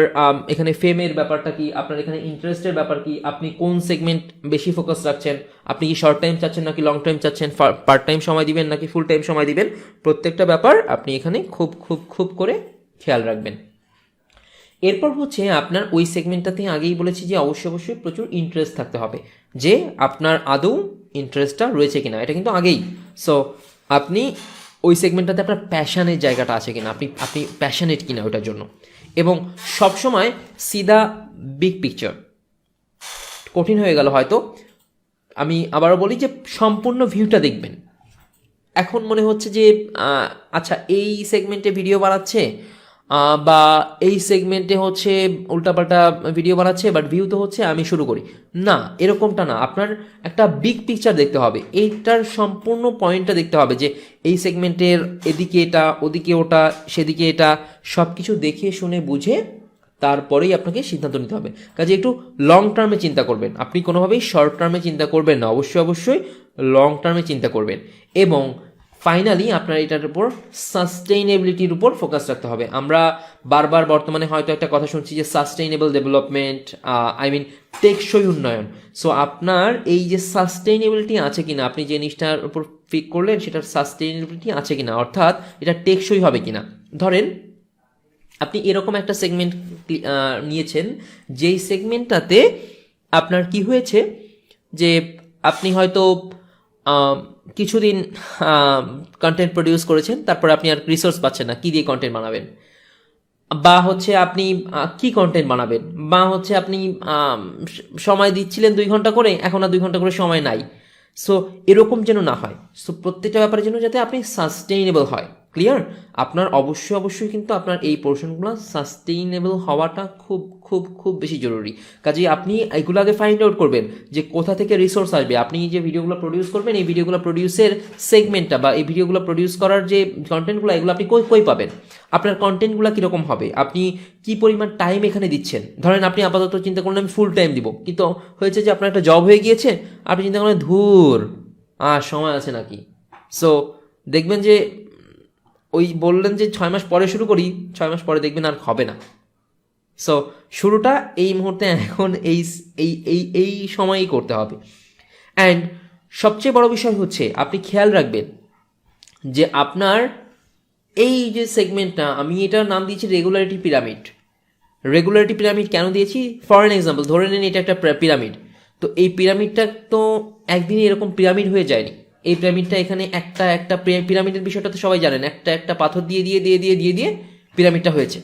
এখানে ফেমের ব্যাপারটা কি, আপনার এখানে ইন্টারেস্টের ব্যাপার কি, আপনি কোন সেগমেন্ট বেশি ফোকাস রাখছেন, আপনি কি শর্ট টাইম চাচ্ছেন নাকি লং টাইম চাচ্ছেন, পার্ট টাইম সময় দিবেন নাকি ফুল টাইম সময় দিবেন, প্রত্যেকটা ব্যাপার আপনি এখানে খুব খুব খুব করে খেয়াল রাখবেন। এরপর হচ্ছে আপনার ওই সেগমেন্টটাতে আগেই বলেছি যে অবশ্যই প্রচুর ইন্টারেস্ট থাকতে হবে, যে আপনার আদৌ ইন্টারেস্টটা রয়েছে কিনা, এটা কিন্তু আগেই। সো আপনি ওই সেগমেন্টটাতে আপনার প্যাশনের জায়গাটা আছে কিনা, আপনি আপনি প্যাশনেট কিনা ওটার জন্য। এবং সবসময় সিধা বিগ পিকচার, কঠিন হয়ে গেল হয়তো, আমি আবারও বলি যে সম্পূর্ণ ভিউটা দেখবেন। এখন মনে হচ্ছে যে আচ্ছা এই সেগমেন্টে ভিডিও বানাচ্ছে বা এই সেগমেন্টে হচ্ছে উল্টাপাল্টা ভিডিও বানাচ্ছে, বাট ভিউ তো হচ্ছে, আমি শুরু করি। না, এরকমটা না, আপনার একটা বিগ পিকচার দেখতে হবে, এইটার সম্পূর্ণ পয়েন্টটা দেখতে হবে যে এই সেগমেন্টের এদিকে এটা, ওদিকে ওটা, সেদিকে এটা, সব কিছু দেখে শুনে বুঝে তারপরেই আপনাকে সিদ্ধান্ত নিতে হবে। কাজে একটু লং টার্মে চিন্তা করবেন, আপনি কোনোভাবেই শর্ট টার্মে চিন্তা করবেন না, অবশ্যই লং টার্মে চিন্তা করবেন। এবং ফাইনালি আপনার এটার উপর সাস্টেইনেবিলিটির উপর ফোকাস রাখতে হবে। আমরা বারবার বর্তমানে হয়তো একটা কথা শুনছি যে সাস্টেইনেবল ডেভেলপমেন্ট, টেকসই উন্নয়ন। সো আপনার এই যে সাস্টেইনেবিলিটি আছে কিনা, আপনি যে জিনিসটার উপর পিক করলেন সেটার সাস্টেইনেবিলিটি আছে কিনা, অর্থাৎ এটা টেকসই হবে কিনা। ধরেন আপনি এরকম একটা সেগমেন্ট নিয়েছেন, যেই সেগমেন্টটাতে আপনার কি হয়েছে যে আপনি হয়তো কিছুদিন কন্টেন্ট প্রডিউস করেছেন, তারপর আপনি আর রিসোর্স পাচ্ছেন না, কি দিয়ে কন্টেন্ট বানাবেন, বা হচ্ছে আপনি কি কন্টেন্ট বানাবেন, বা হচ্ছে আপনি সময় দিচ্ছিলেন 2 ঘন্টা করে, এখন আর 2 ঘন্টা করে সময় নাই। সো এরকম যেন না হয়। সো প্রত্যেকটা ব্যাপারে যেন যাতে আপনি সাস্টেইনেবল হয়, ক্লিয়ার। আপনার অবশ্যই কিন্তু আপনার এই পোর্শনগুলো সাস্টেইনেবল হওয়াটা খুব খুব খুব বেশি জরুরি। কাজেই আপনি এগুলো আগে ফাইন্ড আউট করবেন যে কোথা থেকে রিসোর্স আসবে। আপনি যে ভিডিওগুলো প্রডিউস করবেন, এই ভিডিওগুলো প্রডিউসের সেগমেন্টটা বা এই ভিডিওগুলো প্রডিউস করার যে কন্টেন্টগুলো, এগুলো আপনি কই পাবেন, আপনার কন্টেন্টগুলো কীরকম হবে, আপনি কি পরিমাণ টাইম এখানে দিচ্ছেন। ধরেন আপনি আপাতত চিন্তা করলেন আমি ফুল টাইম দিব, কিন্তু হয়েছে যে আপনার একটা জব হয়ে গিয়েছে, আপনি চিন্তা করলেন ধুর সময় আছে নাকি। সো দেখবেন যে ওই বললেন যে 6 মাস পরে শুরু করি, 6 মাস পরে দেখবেন আর হবে না। সো শুরুটা এই মুহূর্তে এখন এই এই এই এই সময়ই করতে হবে। অ্যান্ড সবচেয়ে বড় বিষয় হচ্ছে আপনি খেয়াল রাখবেন যে আপনার এই যে সেগমেন্টটা, আমি এটার নাম দিয়েছি রেগুলারিটি পিরামিড। রেগুলারিটি পিরামিড কেন দিয়েছি, ফর এন এক্সাম্পল ধরে নিন এটা একটা পিরামিড। তো এই পিরামিডটা তো একদিনে এরকম পিরামিড হয়ে যায়নি। এই পিরামিডটা এখানে একটা পিরামিডের বিষয়টা তো সবাই জানেন, একটা পাথর দিয়ে পিরামিডটা হয়েছে,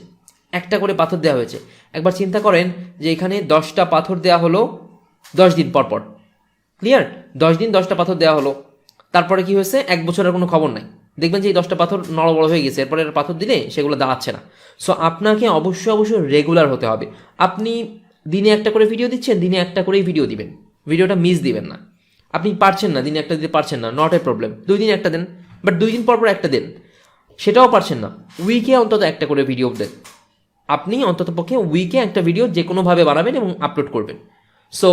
একটা করে পাথর দেওয়া হয়েছে। একবার চিন্তা করেন যে এখানে 10টা পাথর দেওয়া হলো 10 দিন পর, ক্লিয়ার। 10 দিন 10টা পাথর দেওয়া হলো, তারপরে কি হয়েছে, 1 বছরের কোনো খবর নাই। দেখবেন যে এই 10টা পাথর বড় হয়ে গেছে, এরপরে পাথর দিলে সেগুলো দাঁড়াচ্ছে না। সো আপনাকে অবশ্যই রেগুলার হতে হবে। আপনি দিনে একটা করে ভিডিও দিচ্ছেন, দিনে একটা করেই ভিডিও দিবেন, ভিডিওটা মিস দিবেন না। আপনি পারছেন না, দিনে একটা দিতে পারছেন না, নট এ প্রবলেম, 2 দিন একটা দেন, বাট 2 দিন পর একটা দেন। সেটাও পারছেন না, উইকে অন্তত একটা করে ভিডিও দেন। আপনি অন্তত পক্ষে উইকে একটা ভিডিও যে কোনোভাবে বানাবেন এবং আপলোড করবেন। সো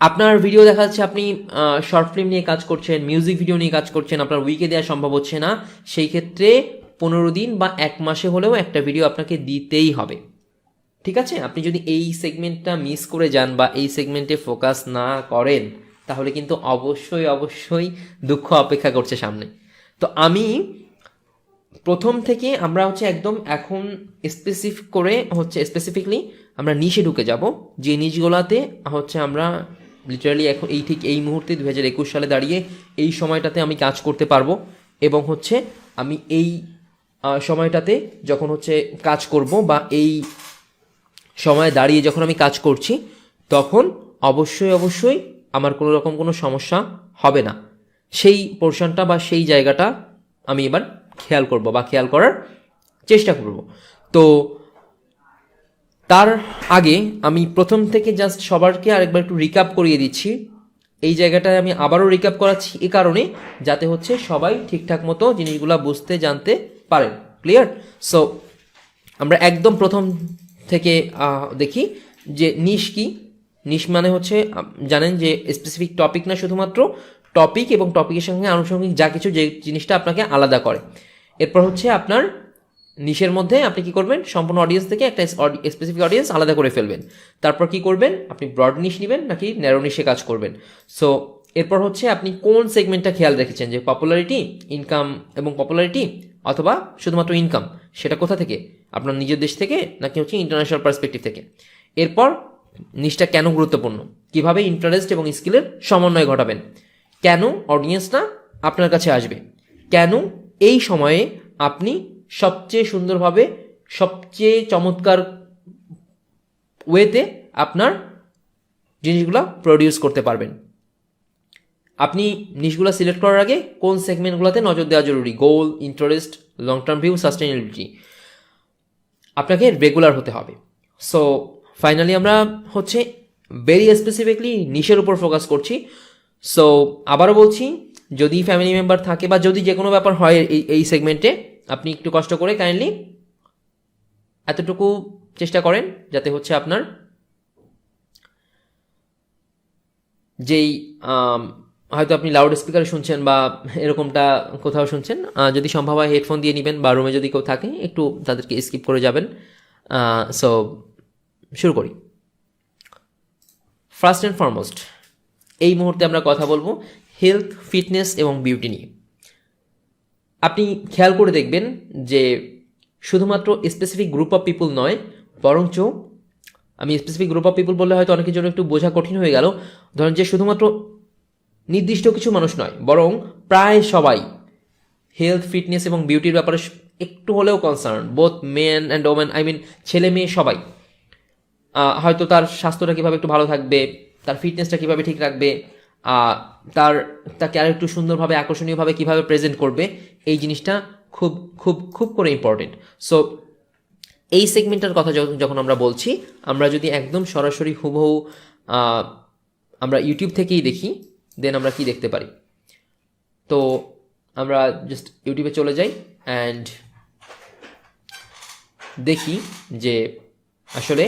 আপনার ভিডিও দেখা যাচ্ছে আপনি শর্ট ফিল্ম নিয়ে কাজ করছেন, মিউজিক ভিডিও নিয়ে কাজ করছেন, আপনার উইকে দেওয়া সম্ভব হচ্ছে না, সেই ক্ষেত্রে 15 দিন বা 1 মাসে হলেও একটা ভিডিও আপনাকে দিতেই হবে, ঠিক আছে। আপনি যদি এই সেগমেন্টটা মিস করে যান বা এই সেগমেন্টে ফোকাস না করেন, তাহলে কিন্তু অবশ্যই দুঃখ অপেক্ষা করছে সামনে। তো আমি প্রথম থেকে আমরা হচ্ছে একদম এখন স্পেসিফিকলি আমরা নিশে ঢুকে যাব, যে নিশগুলোতে হচ্ছে আমরা লিটারালি এখন এই মুহূর্তে 2021 সালে দাঁড়িয়ে এই সময়টাতে আমি কাজ করতে পারবো। এবং হচ্ছে আমি এই সময়টাতে যখন হচ্ছে কাজ করব বা এই সময় দাঁড়িয়ে যখন আমি কাজ করছি, তখন অবশ্যই আমার কোনো রকম কোনো সমস্যা হবে না। সেই পোর্শনটা বা সেই জায়গাটা আমি এবার খেয়াল করব বা খেয়াল করার চেষ্টা করব। তো তার আগে আমি প্রথম থেকে জাস্ট সবারকে আরেকবার একটু রিক্যাপ করিয়ে দিচ্ছি। এই জায়গাটায় আমি আবারও রিক্যাপ করাচ্ছি এ কারণে, যাতে হচ্ছে সবাই ঠিকঠাক মতো জিনিসগুলো বুঝতে জানতে পারেন, ক্লিয়ার। সো আমরা একদম প্রথম থেকে দেখি যে নিশ কি। নিশ মানে হচ্ছে জানেন যে স্পেসিফিক টপিক না, শুধুমাত্র টপিক এবং টপিকের সঙ্গে আনুষঙ্গিক যা কিছু যে জিনিসটা আপনাকে আলাদা করে। এরপর হচ্ছে আপনার নিশের মধ্যে আপনি কি করবেন, সম্পূর্ণ অডিয়েন্স থেকে একটা স্পেসিফিক অডিয়েন্স আলাদা করে ফেলবেন। তারপর কি করবেন, আপনি ব্রড নিশ নেবেন নাকি ন্যারো নিশে কাজ করবেন। সো এরপর হচ্ছে আপনি কোন সেগমেন্টটা খেয়াল রেখেছেন, যে পপুলারিটি, ইনকাম এবং পপুলারিটি, অথবা শুধুমাত্র ইনকাম, সেটা কোথা থেকে, আপনার নিজের দেশ থেকে নাকি হচ্ছে ইন্টারন্যাশনাল পার্সপেক্টিভ থেকে। এরপর নিশটা কেন গুরুত্বপূর্ণ, কিভাবে ইন্টারেস্ট এবং স্কিলের সমন্বয় ঘটাবেন, কেন অডিয়েন্সটা আপনার কাছে আসবে, কেন এই সময়ে আপনি সবচেয়ে সুন্দরভাবে সবচেয়ে চমৎকার ওয়েতে আপনার জিনিসগুলো প্রডিউস করতে পারবেন। আপনি নিশগুলো সিলেক্ট করার আগে কোন সেগমেন্টগুলোতে নজর দেওয়া জরুরি, goal, interest, long term view, sustainability, আপনাকে রেগুলার হতে হবে। সো ফাইনালি আমরা হচ্ছে ভেরি স্পেসিফিকলি নিশের উপর ফোকাস করছি। সো আবারও বলছি, যদি ফ্যামিলি মেম্বার থাকে বা যদি যে কোনো ব্যাপার হয় এই সেগমেন্টে, আপনি একটু কষ্ট করে কাইন্ডলি এতটুকু চেষ্টা করেন যাতে হচ্ছে আপনার যেই হয়তো আপনি লাউড স্পিকারে শুনছেন বা এরকমটা কোথাও শুনছেন, যদি সম্ভব হয় হেডফোন দিয়ে নেবেন, বা রুমে যদি কেউ থাকে একটু তাদেরকে স্কিপ করে যাবেন। সো শুরু করি। ফার্স্ট অ্যান্ড ফরমোস্ট এই মুহূর্তে আমরা কথা বলবো হেলথ, ফিটনেস এবং বিউটি নিয়ে। আপনি খেয়াল করে দেখবেন যে শুধুমাত্র স্পেসিফিক গ্রুপ অফ পিপুল নয়, বরঞ্চ আমি স্পেসিফিক গ্রুপ অফ পিপুল বললে হয়তো অনেকের জন্য একটু বোঝা কঠিন হয়ে গেল, ধরেন যে শুধুমাত্র নির্দিষ্ট কিছু মানুষ নয়, বরং প্রায় সবাই হেলথ, ফিটনেস এবং বিউটির ব্যাপারে একটু হলেও concern, both men and women, I mean ছেলে মেয়ে সবাই। হয়তো তার স্বাস্থ্যটা কীভাবে একটু ভালো থাকবে, তার ফিটনেসটা কীভাবে ঠিক রাখবে, তাকে আর একটু সুন্দরভাবে আকর্ষণীয়ভাবে কীভাবে প্রেজেন্ট করবে, এই জিনিসটা খুব খুব খুব করে ইম্পর্টেন্ট। সো এই সেগমেন্টের কথা যখন আমরা বলছি, আমরা যদি একদম সরাসরি হুবহু আমরা ইউটিউব থেকেই দেখি, দেন আমরা কি দেখতে পারি। তো আমরা জাস্ট ইউটিউবে চলে যাই অ্যান্ড দেখি যে আসলে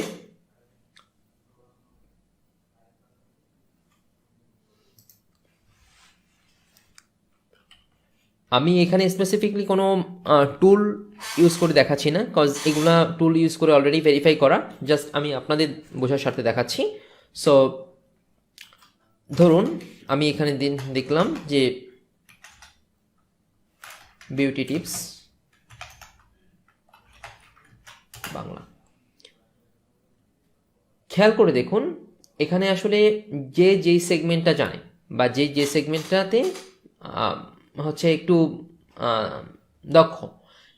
আমি এখানে স্পেসিফিকলি কোনো টুল ইউজ করে দেখাচ্ছি না, কজ এগুলা টুল ইউজ করে অলরেডি ভেরিফাই করা, জাস্ট আমি আপনাদের বোঝার স্বার্থে দেখাচ্ছি। সো ধরুন আমি এখানে দেখলাম যে বিউটি টিপস বাংলা। খেয়াল করে দেখুন এখানে আসলে যেই সেগমেন্টটা জানে বা যে সেগমেন্টটাতে হচ্ছে একটু দক্ষ,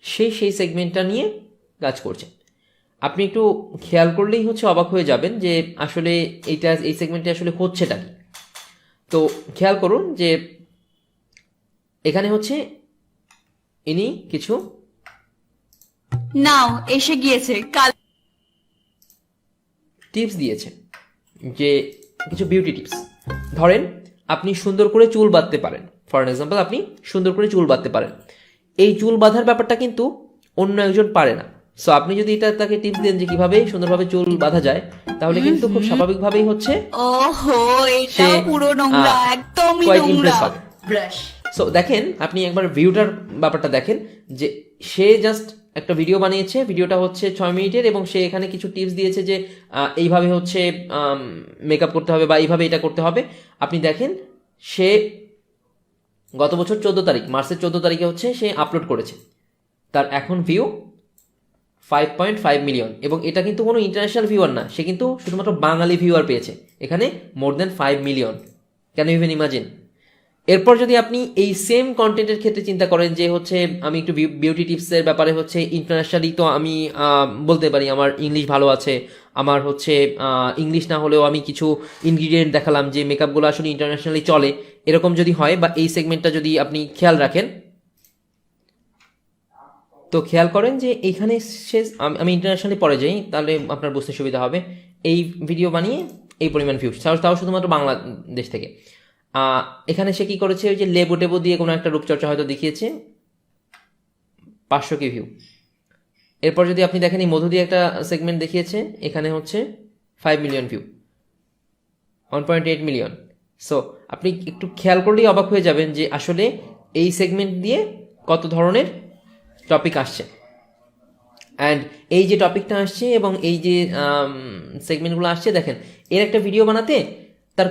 সেই সেগমেন্টটা নিয়ে কাজ করছে। আপনি একটু খেয়াল করলেই হচ্ছে অবাক হয়ে যাবেন যে আসলে এই সেগমেন্টে আসলে হচ্ছেটা কি। তো খেয়াল করুন যে এখানে হচ্ছে ইনি কিছু নাও এসে গিয়েছে কাল টিপস দিয়েছে, যে কিছু বিউটি টিপস। ধরেন আপনি সুন্দর করে চুল বাঁধতে পারেন, ফর এক্সাম্পল আপনি সুন্দর করে চুল বাঁধতে পারেন। এই চুল বাঁধার ব্যাপারটা কিন্তু অন্য একজন পারে না। সো আপনি যদি তাকে টিপস দেন যে কিভাবে সুন্দরভাবে চুল বাঁধা যায়, তাহলে কিন্তু খুব স্বাভাবিকভাবেই হচ্ছে ওহো এটা পুরো নোংরা, একদমই নোংরা। ব্রাশ। সো দেখেন আপনি একবার ভিউটার ব্যাপারটা দেখেন, যে সে জাস্ট একটা ভিডিও বানিয়েছে, ভিডিওটা হচ্ছে 6 মিনিটের, এবং সে এখানে কিছু টিপস দিয়েছে যে এইভাবে হচ্ছে মেকআপ করতে হবে বা এইভাবে এটা করতে হবে। আপনি দেখেন সে গত বছর 14 তারিখ, মার্চের 14 তারিখে হচ্ছে সে আপলোড করেছে, তার এখন ভিউ 5.5 মিলিয়ন, এবং এটা কিন্তু কোনো ইন্টারন্যাশনাল ভিউয়ার না, সে কিন্তু শুধুমাত্র বাঙালি ভিউয়ার পেয়েছে, এখানে more than 5 million. Can you even imagine? এরপর যদি আপনি এই সেম কন্টেন্টের ক্ষেত্রে চিন্তা করেন যে হচ্ছে আমি একটু বিউটি টিপসের ব্যাপারে হচ্ছে ইন্টারন্যাশনালি, তো আমি বলতে পারি আমার ইংলিশ ভালো আছে, আমার হচ্ছে ইংলিশ না হলেও আমি কিছু ইনগ্রিডিয়েন্ট দেখালাম যে মেকআপগুলো আসলে ইন্টারন্যাশনালি চলে, এরকম যদি হয় বা এই সেগমেন্টটা যদি আপনি খেয়াল রাখেন, তো খেয়াল করেন যে এইখানে আমি ইন্টারন্যাশনালি পরে যাই, তাহলে আপনার বুঝতে সুবিধা হবে। এই ভিডিও বানিয়ে এই পরিমাণ ভিউজ, তাও শুধুমাত্র বাংলাদেশ থেকে। এখানে সে কি করেছে, ওই যে লেবু টেবু দিয়ে কোনো একটা রূপচর্চা হয়তো দেখিয়েছে, 500 কে ভিউ। এরপর যদি আপনি দেখেন এই মধু দিয়ে একটা সেগমেন্ট দেখিয়েছে, এখানে হচ্ছে 5 মিলিয়ন ভিউ, 1.8 মিলিয়ন। সো আপনি একটু খেয়াল করলেই অবাক হয়ে যাবেন যে আসলে এই সেগমেন্ট দিয়ে কত ধরনের টপিক আসছে। অ্যান্ড এই যে টপিকটা আসছে এবং এই যে সেগমেন্টগুলো আসছে, দেখেন এর একটা ভিডিও বানাতে তার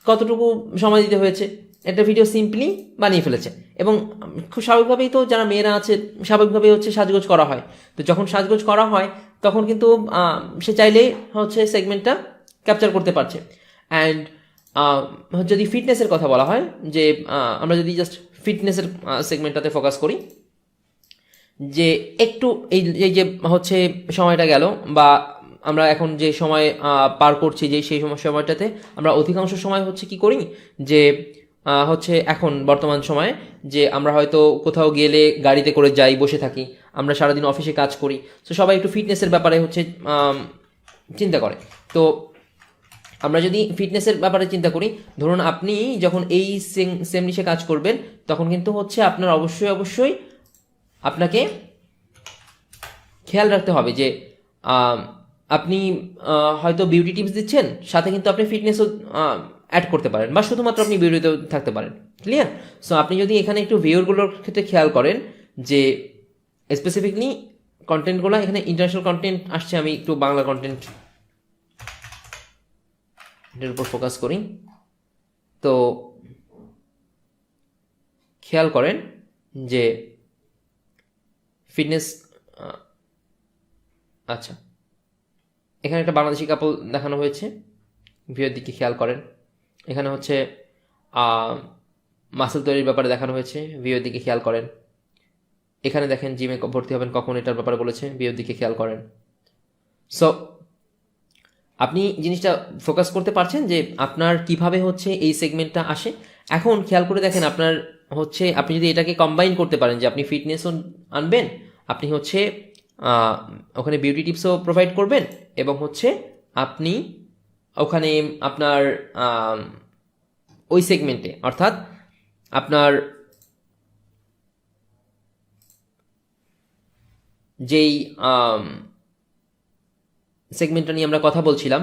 কতটুকু সময় দিতে হয়েছে, একটা ভিডিও সিম্পলি বানিয়ে ফেলেছে। এবং খুব স্বাভাবিকভাবেই তো যারা মেয়েরা আছে স্বাভাবিকভাবেই হচ্ছে সাজগোজ করা হয়, তো যখন সাজগোজ করা হয় তখন কিন্তু সে চাইলেই হচ্ছে সেগমেন্টটা ক্যাপচার করতে পারছে। অ্যান্ড যদি ফিটনেসের কথা বলা হয়, যে আমরা যদি জাস্ট ফিটনেসের সেগমেন্টটাতে ফোকাস করি, যে একটু এই যে হচ্ছে সময়টা গেল বা আমরা এখন যে সময় পার করছি, যে সেই সময়টাতে আমরা অধিকাংশ সময় হচ্ছে কি করি, যে হচ্ছে এখন বর্তমান সময়ে যে আমরা হয়তো কোথাও গেলে গাড়িতে করে যাই, বসে থাকি, আমরা সারাদিন অফিসে কাজ করি, তো সবাই একটু ফিটনেসের ব্যাপারে হচ্ছে চিন্তা করে। তো আমরা যদি ফিটনেসের ব্যাপারে চিন্তা করি, ধরুন আপনি যখন এই সেম নিশে কাজ করবেন, তখন কিন্তু হচ্ছে আপনার অবশ্যই আপনাকে খেয়াল রাখতে হবে যে আপনি হয়তো বিউটি টিপস দিচ্ছেন, সাথে কিন্তু আপনি ফিটনেসও অ্যাড করতে পারেন, বা শুধুমাত্র আপনি বিউটিতেও থাকতে পারেন। ক্লিয়ার? সো আপনি যদি এখানে একটু ভিউরগুলোর ক্ষেত্রে খেয়াল করেন যে স্পেসিফিকলি কন্টেন্টগুলো এখানে ইন্টারন্যাশনাল কন্টেন্ট আসছে, আমি একটু বাংলা কন্টেন্ট এর উপর ফোকাস করি, তো খেয়াল করেন যে ফিটনেস, আচ্ছা এখানে একটা বাংলাদেশি কাপল দেখানো হয়েছে, ভিউয়ের দিকে খেয়াল করেন। এখানে হচ্ছে মাসেল তৈরির ব্যাপারে দেখানো হয়েছে, ভিউয়ের দিকে খেয়াল করেন। এখানে দেখেন জিমে ভর্তি হবেন কখন, এটার ব্যাপারে বলেছে, ভিউয়ের দিকে খেয়াল করেন। সো আপনি জিনিসটা ফোকাস করতে পারছেন যে আপনার কিভাবে হচ্ছে এই সেগমেন্টটা আসে। এখন খেয়াল করে দেখেন আপনার হচ্ছে, আপনি যদি এটাকে কম্বাইন করতে পারেন যে আপনি ফিটনেসও আনবেন, আপনি হচ্ছে ওখানে বিউটি টিপসও প্রোভাইড করবেন, এবং হচ্ছে আপনি ওখানে আপনার ওই সেগমেন্টে, অর্থাৎ আপনার যেই সেগমেন্টটা নিয়ে আমরা কথা বলছিলাম,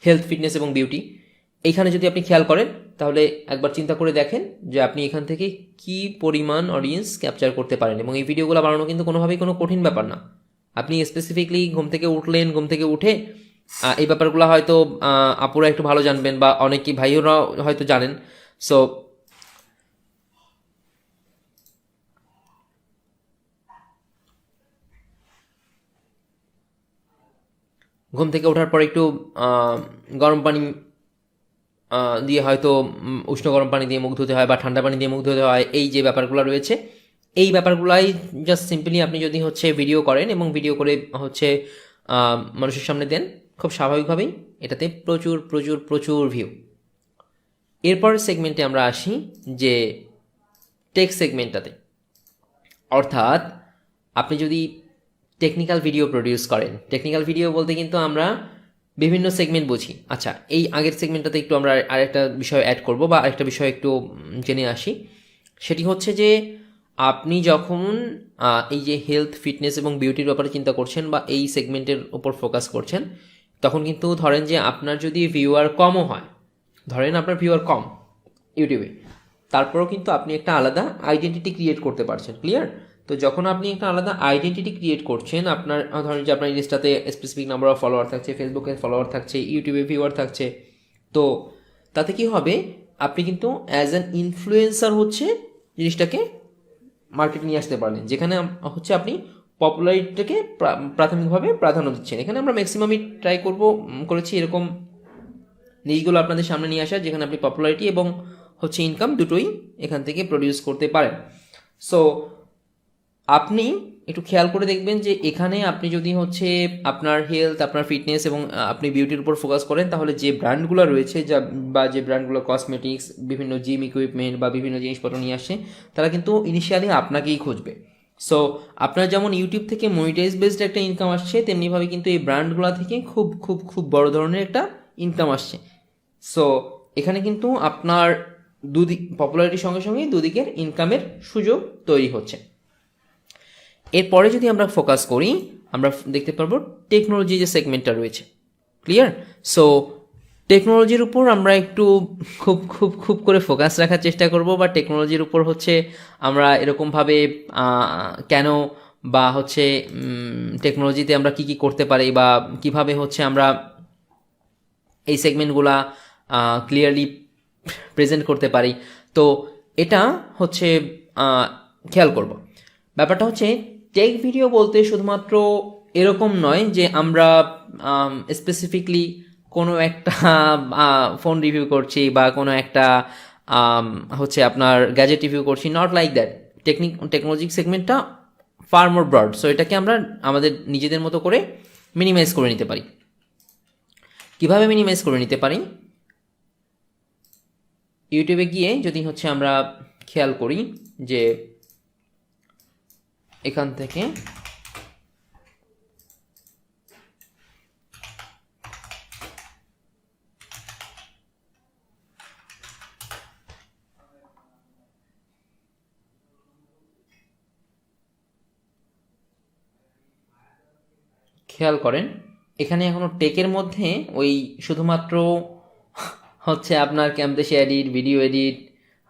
হেলথ, ফিটনেস এবং বিউটি, এইখানে যদি আপনি খেয়াল করেন তাহলে একবার চিন্তা করে দেখেন যে আপনি এখান থেকে কি পরিমাণ অডিয়েন্স ক্যাপচার করতে পারেন। এবং এই ভিডিওগুলো বানানো কিন্তু কোনোভাবেই কোনো কঠিন ব্যাপার না। আপনি স্পেসিফিকলি ঘুম থেকে উঠলেন, ঘুম থেকে উঠে এই ব্যাপারগুলো হয়তো আপুরা একটু ভালো জানবেন, বা অনেকেই ভাইয়েরা হয়তো জানেন। সো ঘুম থেকে ওঠার পর একটু গরম পানি দিয়ে, হয়তো উষ্ণ গরম পানি দিয়ে মুখ ধুতে হয়, বা ঠান্ডা পানি দিয়ে মুখ ধুতে হয়, এই যে ব্যাপারগুলো রয়েছে, এই ব্যাপারগুলাই জাস্ট সিম্পলি আপনি যদি হচ্ছে ভিডিও করেন এবং ভিডিও করে হচ্ছে মানুষের সামনে দেন, খুব স্বাভাবিকভাবেই এটাতে প্রচুর প্রচুর প্রচুর ভিউ। এরপর সেগমেন্টে আমরা আসি যে টেক সেগমেন্টটাতে, অর্থাৎ আপনি যদি টেকনিক্যাল ভিডিও প্রডিউস করেন। টেকনিক্যাল ভিডিও বলতে কিন্তু আমরা বিভিন্ন সেগমেন্ট বুঝি। আচ্ছা, এই আগের সেগমেন্টটাতে একটু আমরা আরেকটা বিষয় অ্যাড করব, বা আরেকটা বিষয় একটু জেনে আসি। সেটি হচ্ছে যে আপনি যখন এই যে হেলথ, ফিটনেস এবং বিউটির ব্যাপারে চিন্তা করছেন, বা এই সেগমেন্টের ওপর ফোকাস করছেন, তখন কিন্তু ধরেন যে আপনার যদি ভিউয়ার কমও হয়, ধরেন আপনার ভিউয়ার কম ইউটিউবে, তারপরেও কিন্তু আপনি একটা আলাদা আইডেন্টিটি ক্রিয়েট করতে পারছেন। ক্লিয়ার? তো যখন আপনি একটা আলাদা আইডেন্টিটি ক্রিয়েট করছেন, আপনার ধরেন যে আপনার ইনস্টাতে স্পেসিফিক নাম্বার অফ ফলোয়ার থাকছে, ফেসবুকে ফলোয়ার থাকছে, ইউটিউবে ভিউয়ার থাকছে, তো তাতে কি হবে, আপনি কিন্তু অ্যাজ অ্যান ইনফ্লুয়েন্সার হচ্ছে জিনিসটাকে মার্কেটে নিয়ে আসতে পারলেন, যেখানে হচ্ছে আপনি পপুলারিটিটাকে প্রাথমিকভাবে প্রাধান্য দিচ্ছেন। এখানে আমরা ম্যাক্সিমামই ট্রাই করেছি এরকম নিউজগুলো আপনাদের সামনে নিয়ে আসা, যেখানে আপনি পপুলারিটি এবং হচ্ছে ইনকাম দুটোই এখান থেকে প্রডিউস করতে পারেন। সো আপনি একটু খেয়াল করে দেখবেন যে এখানে আপনি যদি হচ্ছে আপনার হেলথ, আপনার ফিটনেস এবং আপনি বিউটির উপর ফোকাস করেন, তাহলে যে ব্র্যান্ডগুলো রয়েছে, বা যে ব্র্যান্ডগুলো কসমেটিক্স, বিভিন্ন জিম ইকুইপমেন্ট বা বিভিন্ন জিনিসপত্র নিয়ে আসছে, তারা কিন্তু ইনিশিয়ালি আপনাকেই খুঁজবে। সো আপনার যেমন ইউটিউব থেকে মনিটাইজ বেসড একটা ইনকাম আসছে, তেমনিভাবে কিন্তু এই ব্র্যান্ডগুলো থেকে খুব খুব খুব বড় ধরনের একটা ইনকাম আসছে। সো এখানে কিন্তু আপনার পপুলারিটির সঙ্গে সঙ্গে দুদিকের ইনকামের সুযোগ তৈরি হচ্ছে। এরপরে যদি আমরা ফোকাস করি, আমরা দেখতে পারবো টেকনোলজি যে সেগমেন্টটা রয়েছে। ক্লিয়ার? সো টেকনোলজির উপর আমরা একটু খুব খুব খুব করে ফোকাস রাখার চেষ্টা করব, বা টেকনোলজির উপর হচ্ছে আমরা এরকমভাবে কেন বা হচ্ছে টেকনোলজিতে আমরা কি কি করতে পারি, বা কিভাবে হচ্ছে আমরা এই সেগমেন্টগুলা ক্লিয়ারলি প্রেজেন্ট করতে পারি। তো এটা হচ্ছে খেয়াল করব। ব্যাপারটা হচ্ছে টেক ভিডিও বলতে শুধুমাত্র এরকম নয় যে আমরা স্পেসিফিকলি কোনো একটা ফোন রিভিউ করছি বা কোনো একটা হচ্ছে আপনার গ্যাজেট রিভিউ করছি, নট লাইক দ্যাট। টেকনোলজি সেগমেন্টটা ফার মোর ব্রড। সো এটাকে আমরা আমাদের নিজেদের মতো করে মিনিমাইজ করে নিতে পারি। কিভাবে মিনিমাইজ করে নিতে পারি? ইউটিউবে গিয়ে যদি হচ্ছে আমরা খেয়াল করি যে এখান থেকে খেয়াল করেন, এখানে এখনো টেকের মধ্যে ওই শুধুমাত্র হচ্ছে আপনার ক্যামদেশে এডিট, ভিডিও এডিট,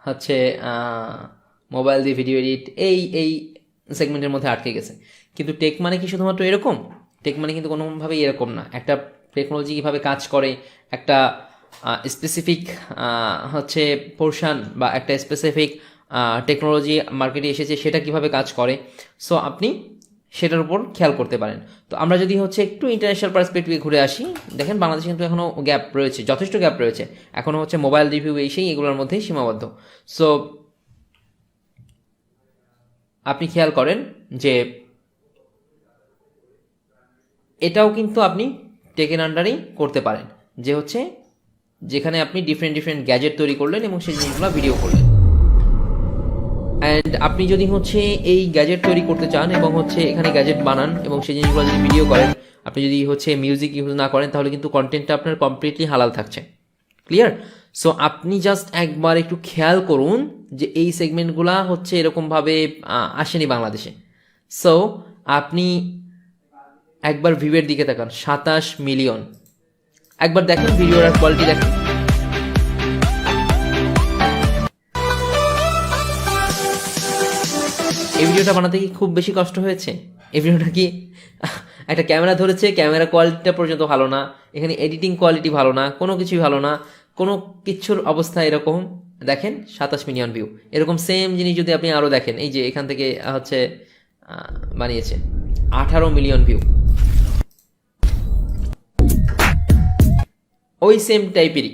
হচ্ছে মোবাইল দিয়ে ভিডিও এডিট, এই সেগমেন্টের মধ্যে আটকে গেছে। কিন্তু টেক মানে কি শুধুমাত্র এরকম? টেক মানে কিন্তু কোনোভাবেই এরকম না। একটা টেকনোলজি কীভাবে কাজ করে, একটা স্পেসিফিক হচ্ছে পোর্শন বা একটা স্পেসিফিক টেকনোলজি মার্কেটে এসেছে সেটা কিভাবে কাজ করে, সো আপনি সেটার উপর খেয়াল করতে পারেন। তো আমরা যদি হচ্ছে একটু ইন্টারন্যাশনাল পার্সপেক্টিভে ঘুরে আসি, দেখেন বাংলাদেশে কিন্তু এখনও গ্যাপ রয়েছে, যথেষ্ট গ্যাপ রয়েছে। এখনও হচ্ছে মোবাইল রিভিউ সেই এগুলোর মধ্যেই সীমাবদ্ধ। সো আপনি খেয়াল করেন যে এটাও কিন্তু আপনি টেকের আন্ডারেই করতে পারেন, যে হচ্ছে যেখানে আপনি ডিফারেন্ট ডিফারেন্ট গ্যাজেট তৈরি করলেন এবং সেই জিনিসগুলো ভিডিও করলেন। অ্যান্ড আপনি যদি হচ্ছে এই গ্যাজেট তৈরি করতে চান এবং হচ্ছে এখানে গ্যাজেট বানান এবং সেই জিনিসগুলো যদি ভিডিও করেন, আপনি যদি হচ্ছে মিউজিক ইউজ না করেন, তাহলে কিন্তু কন্টেন্টটা আপনার কমপ্লিটলি হালাল থাকছে। ক্লিয়ার? সো আপনি জাস্ট একবার একটু খেয়াল করুন যে এই সেগমেন্টগুলা হচ্ছে এরকমভাবে আসেনি বাংলাদেশে। সো আপনি একবার ভিউয়ের দিকে তাকান, 27 মিলিয়ন। একবার দেখেন ভিডিওর কোয়ালিটি দেখেন। এই ভিডিওটা বানাতে কি খুব বেশি কষ্ট হয়েছে? এই ভিডিওটা কি একটা ক্যামেরা ধরেছে, ক্যামেরা কোয়ালিটিটা পর্যন্ত ভালো না, এখানে এডিটিং কোয়ালিটি ভালো না, কোনো কিছুই ভালো না, কোনো কিছুর অবস্থা এরকম। দেখেন 27 মিলিয়ন ভিউ। এরকম সেম জিনিস যদি আপনি আরও দেখেন, এই যে এখান থেকে হচ্ছে বানিয়েছে 18 মিলিয়ন ভিউ, ওই সেম টাইপেরই।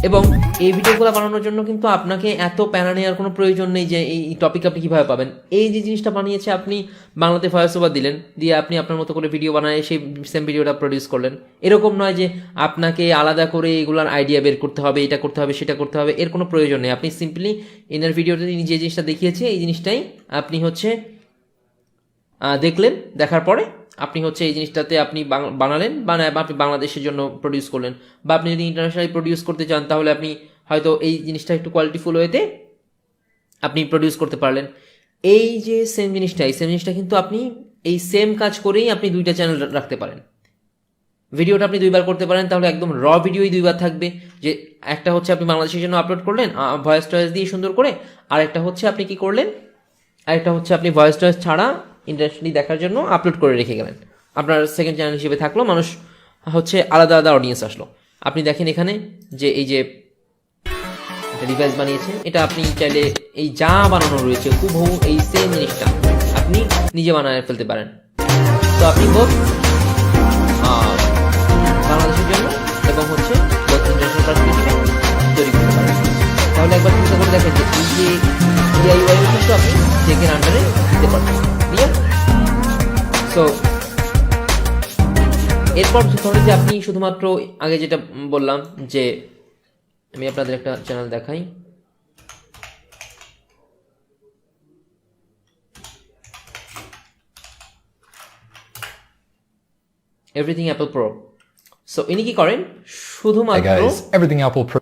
এবং এই ভিডিওগুলো বানানোর জন্য কিন্তু আপনাকে এত প্যারা নেওয়ার কোনো প্রয়োজন নেই যে এই টপিক আপনি কীভাবে পাবেন। এই যে জিনিসটা বানিয়েছে, আপনি বাংলাতে ভয়েস ওভার দিলেন, দিয়ে আপনি আপনার মতো করে ভিডিও বানায় সেই সেম ভিডিওটা প্রডিউস করলেন। এরকম নয় যে আপনাকে আলাদা করে এগুলোর আইডিয়া বের করতে হবে, এটা করতে হবে, সেটা করতে হবে, এর কোনো প্রয়োজন নেই। আপনি সিম্পলি ইনার ভিডিওতে যে জিনিসটা দেখিয়েছে এই জিনিসটাই আপনি হচ্ছে দেখলেন, দেখার পরে আপনি হচ্ছে এই জিনিসটাতে আপনি বানালেন, আপনি বাংলাদেশের জন্য প্রডিউস করলেন। বা আপনি যদি ইন্টারন্যাশনালি প্রডিউস করতে চান, তাহলে আপনি হয়তো এই জিনিসটা একটু কোয়ালিটিফুল ওয়েতে আপনি প্রডিউস করতে পারলেন। এই যে সেম জিনিসটা কিন্তু আপনি এই সেম কাজ করেই আপনি দুইটা চ্যানেল রাখতে পারেন। ভিডিওটা আপনি দুইবার করতে পারেন, তাহলে একদম র ভিডিওই দুইবার থাকবে। যে একটা হচ্ছে আপনি বাংলাদেশের জন্য আপলোড করলেন ভয়েস টয়েস দিয়ে সুন্দর করে, আর একটা হচ্ছে আপনি কি করলেন, আরেকটা হচ্ছে আপনি ভয়েস টয়েস ছাড়া ইন্টারন্যাশনালি দেখার জন্য আপলোড করে রেখে গেলেন। আপনার সেকেন্ড চ্যানেল হিসেবে থাকলো, মানুষ হচ্ছে আলাদা আলাদা অডিয়েন্স আসলো। আপনি দেখেন এখানে যে এই যে একটা ডিভাইস বানিয়েছে, এটা আপনি চাইলে এই যা বানানো রয়েছে হুবহু এই সেম জিনিসটা আপনি নিজে বানায় ফেলতে পারেন। তো আপনি বোধ বাংলাদেশের জন্য এবং হচ্ছে ইন্টারন্যাশনাল পার্সপেক্টিভে তৈরি করতে পারেন। তাহলে একবার চিন্তা করে দেখেন যে এই যে DIY কিন্তু আপনি টেকের আন্ডারে দিতে পারবেন। ক্লিয়ার? সো এরপর ধরুন যে আপনি শুধুমাত্র আগে যেটা বললাম, যে আমি আপনাদের একটা চ্যানেল দেখাই, এভরিথিং অ্যাপল প্রো। সো ইনি কি করেন, শুধুমাত্র everything Apple Pro.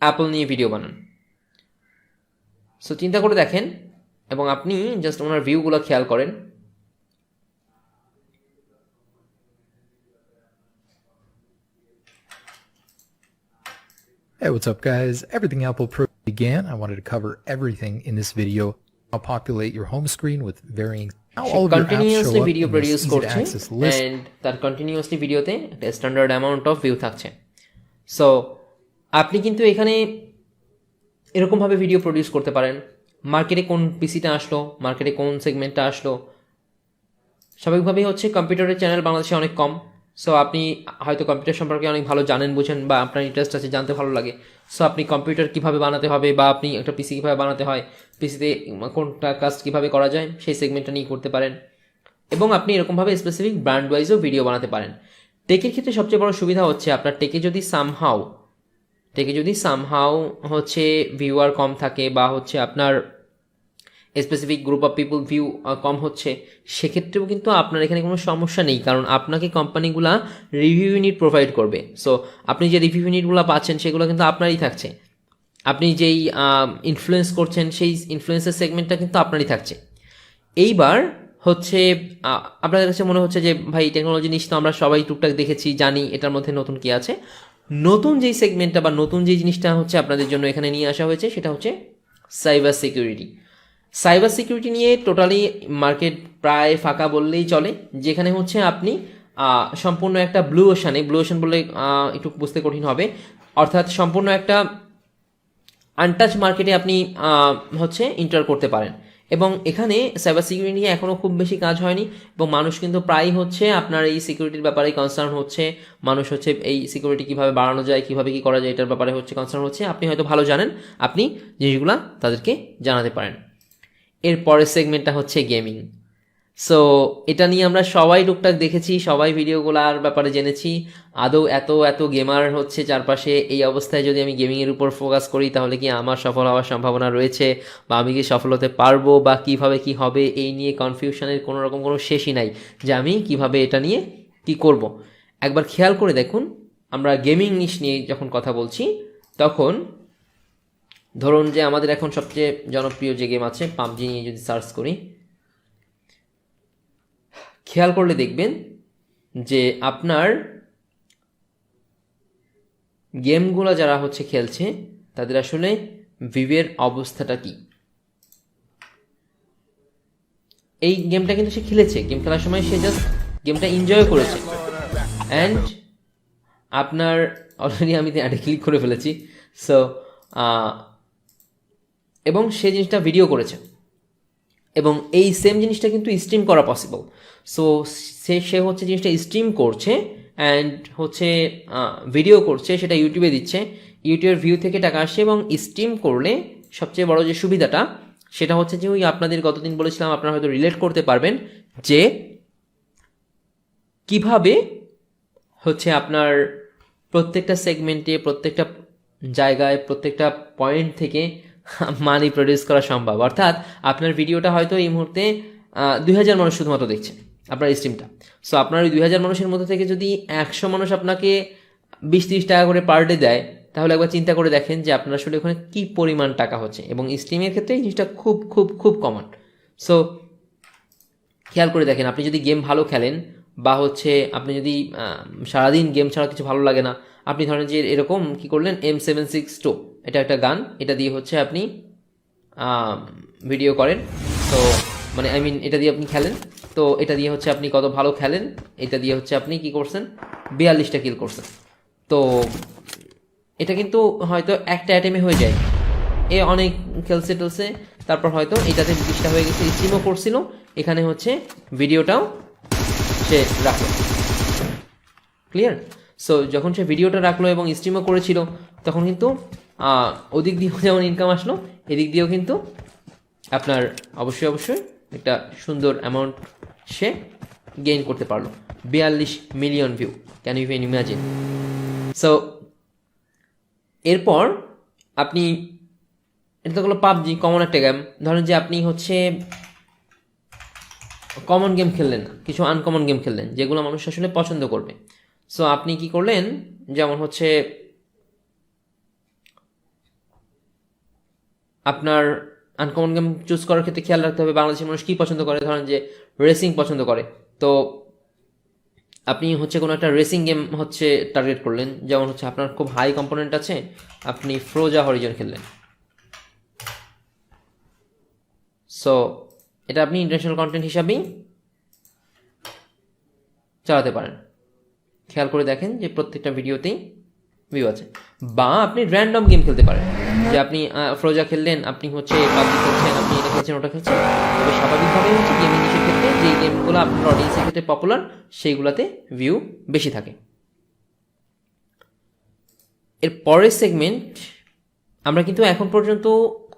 অ্যাপল নিয়ে ভিডিও বানান। সো চিন্তা করে দেখেন, এবং আপনি জাস্ট ওনার ভিউগুলো খেয়াল করেন। Hey, what's up guys? Everything Apple Pro began. I wanted to cover everything in this video. I'll populate your home screen with varying how all of your apps continuously show up video in this produce easy to করছে access list. And তার continuously ভিডিওতে একটা standard amount of view থাকছে। So আপনি কিন্তু এখানে এরকমভাবে video produce করতে পারেন। মার্কেটে কোন পিসিটা আসলো, মার্কেটে কোন সেগমেন্টটা আসলো, স্বাভাবিকভাবেই হচ্ছে কম্পিউটারের চ্যানেল বাংলাদেশে অনেক কম। সো আপনি হয়তো কম্পিউটার সম্পর্কে অনেক ভালো জানেন, বুঝেন, বা আপনার ইন্টারেস্ট আছে, জানতে ভালো লাগে। সো আপনি কম্পিউটার কীভাবে বানাতে হবে বা আপনি একটা পিসি কীভাবে বানাতে হয়, পিসিতে কোনটা কাজ কীভাবে করা যায়, সেই সেগমেন্টটা নিয়ে করতে পারেন। এবং আপনি এরকমভাবে স্পেসিফিক ব্র্যান্ড ওয়াইজও ভিডিও বানাতে পারেন। টেকের ক্ষেত্রে সবচেয়ে বড় সুবিধা হচ্ছে আপনার টেকে যদি সামহাও হচ্ছে ভিউয়ার কম থাকে বা হচ্ছে আপনার specific group of people view কম হচ্ছে, সেক্ষেত্রেও কিন্তু আপনার এখানে কোনো সমস্যা নেই, কারণ আপনাকে কোম্পানিগুলা রিভিউ ইউনিট প্রোভাইড করবে। সো আপনি যে রিভিউ ইউনিটগুলো পাচ্ছেন সেগুলো কিন্তু আপনারই থাকছে। আপনি যেই ইনফ্লুয়েন্স করছেন সেই ইনফ্লুয়েন্সের সেগমেন্টটা কিন্তু আপনারই থাকছে। এইবার হচ্ছে আপনাদের কাছে মনে হচ্ছে যে ভাই টেকনোলজি জিনিস তো আমরা সবাই টুকটাক দেখেছি, জানি এটার মধ্যে নতুন কি আছে। নতুন যেই সেগমেন্টটা বা নতুন যেই জিনিসটা হচ্ছে আপনাদের জন্য এখানে নিয়ে আসা হয়েছে সেটা হচ্ছে সাইবার সিকিউরিটি। সাইবার সিকিউরিটি নিয়ে টোটালি মার্কেট প্রায় ফাঁকা বললেই চলে, যেখানে হচ্ছে আপনি সম্পূর্ণ একটা ব্লু ওশান বললে একটু বুঝতে কঠিন হবে, অর্থাৎ সম্পূর্ণ একটা আনটাচ মার্কেটে আপনি হচ্ছে এন্টার করতে পারেন। এবং এখানে সাইবার সিকিউরিটি নিয়ে এখনও খুব বেশি কাজ হয়নি এবং মানুষ কিন্তু প্রায়ই হচ্ছে আপনার এই সিকিউরিটির ব্যাপারে কনসার্ন হচ্ছে। মানুষ হচ্ছে এই সিকিউরিটি কীভাবে বাড়ানো যায়, কীভাবে কী করা যায় এটার ব্যাপারে হচ্ছে কনসার্ন হচ্ছে। আপনি হয়তো ভালো জানেন, আপনি জিনিসগুলো তাদেরকে জানাতে পারেন। এর পরের সেগমেন্টটা হচ্ছে গেমিং। সো এটা নিয়ে আমরা সবাই টুকটাক দেখেছি, সবাই ভিডিওগুলোর ব্যাপারে জেনেছি। আদৌ এত গেমার হচ্ছে চারপাশে, এই অবস্থায় যদি আমি গেমিংয়ের উপর ফোকাস করি তাহলে কি আমার সফল হওয়ার সম্ভাবনা রয়েছে বা আমি কি সফল হতে পারবো বা কিভাবে কি হবে, এই নিয়ে কনফিউশনের কোনো রকম কোনো শেষই নাই যে আমি কিভাবে এটা নিয়ে কি করব। একবার খেয়াল করে দেখুন, আমরা গেমিং নিশ নিয়ে যখন কথা বলছি তখন ধরুন যে আমাদের এখন সবচেয়ে জনপ্রিয় যে গেম আছে পাবজি নিয়ে যদি সার্চ করি, খেয়াল করলে দেখবেন যে আপনার গেমগুলো যারা হচ্ছে খেলছে তাদের আসলে ভিউয়ের অবস্থাটা কি। এই গেমটা কিন্তু সে খেলেছে, গেম খেলার সময় সে জাস্ট গেমটা এনজয় করেছে, অ্যান্ড আপনার অলরেডি আমি অ্যাডে ক্লিক করে ফেলেছি। সো এবং সে জিনিসটা ভিডিও করেছে এবং এই সেম জিনিসটা কিন্তু স্ট্রিম করা পসিবল। সো সে হচ্ছে জিনিসটা স্ট্রিম করছে অ্যান্ড হচ্ছে ভিডিও করছে, সেটা ইউটিউবে দিচ্ছে, ইউটিউবের ভিউ থেকে টাকা আসছে। এবং স্ট্রিম করলে সবচেয়ে বড় যে সুবিধাটা সেটা হচ্ছে যে ওই আপনাদের গতদিন বলেছিলাম, আপনারা হয়তো রিলেট করতে পারবেন যে কিভাবে হচ্ছে আপনার প্রত্যেকটা সেগমেন্টে, প্রত্যেকটা জায়গায়, প্রত্যেকটা পয়েন্ট থেকে মানি প্রডিউস করা সম্ভব। অর্থাৎ আপনার ভিডিওটা হয়তো এই মুহূর্তে 2000 মানুষ শুধুমাত্র দেখছে আপনার স্ট্রিমটা। সো আপনার ওই 2000 মানুষের মধ্যে থেকে যদি 100 মানুষ আপনাকে 20-30 টাকা করে পার ডে দেয়, তাহলে একবার চিন্তা করে দেখেন যে আপনার আসলে ওখানে কী পরিমাণ টাকা হচ্ছে। এবং স্ট্রিমের ক্ষেত্রে এই জিনিসটা খুব খুব খুব কমন। সো খেয়াল করে দেখেন, আপনি যদি গেম ভালো খেলেন বা হচ্ছে আপনি যদি সারাদিন গেম ছাড়া কিছু ভালো লাগে না, আপনি ধরেন যে এরকম কি করলেন, M762 এটা একটা গান, এটা দিয়ে হচ্ছে আপনি ভিডিও করেন। তো মানে এটা দিয়ে আপনি খেলেন, তো এটা দিয়ে হচ্ছে আপনি কত ভালো খেলেন, এটা দিয়ে হচ্ছে আপনি কি করছেন, 42টা কিল করছেন। তো এটা কিন্তু হয়তো একটা অ্যাটেমে হয়ে যায়, এ অনেক খেলছে তারপর হয়তো এটাতে 20টা হয়ে গেছে, স্ট্রিমও করছিল, এখানে হচ্ছে ভিডিওটাও সে রাখলো। ক্লিয়ার? সো যখন সে ভিডিওটা রাখলো এবং স্ট্রিমও করেছিল তখন কিন্তু ওদিক দিয়েও যেমন ইনকাম আসলো, এদিক দিয়েও কিন্তু আপনার অবশ্যই একটা সুন্দর অ্যামাউন্ট সে গেইন করতে পারলো। 42 million view, can you even imagine? So এরপর আপনি, এটা তো হলো পাবজি, কমন একটা গেম। ধরেন যে আপনি হচ্ছে কমন গেম খেললেন না, কিছু আনকমন গেম খেললেন যেগুলো মানুষ আসলে পছন্দ করবে। সো আপনি কি করলেন, যেমন হচ্ছে আপনার আনকমন গেম চুজ করার ক্ষেত্রে খেয়াল রাখতে হবে বাংলাদেশের মানুষ কী পছন্দ করে। ধরেন যে রেসিং পছন্দ করে, তো আপনি হচ্ছে কোনো একটা রেসিং গেম হচ্ছে টার্গেট করলেন, যেমন হচ্ছে আপনার খুব হাই কম্পোনেন্ট আছে, আপনি ফ্রোজা হরিজন খেললেন। সো এটা আপনি ইন্টারন্যাশনাল কন্টেন্ট হিসাবেই চালাতে পারেন। খেয়াল করে দেখেন যে প্রত্যেকটা ভিডিওতেই ভিউ আছে। বা আপনি র্যান্ডম গেম খেলতে পারেন, যে আপনি ফ্রোজা খেললেন, আপনি হচ্ছে পাবজি খেলছেন, আপনি এটা খেলছেন, ওটা খেলছেন। তবে স্বাভাবিকভাবেই হচ্ছে গেমিং ইস্যুর ক্ষেত্রে যেই গেমগুলো আপনার অডিয়েন্সের ক্ষেত্রে পপুলার সেইগুলোতে ভিউ বেশি থাকে। এর পরের সেগমেন্ট আমরা কিন্তু এখন পর্যন্ত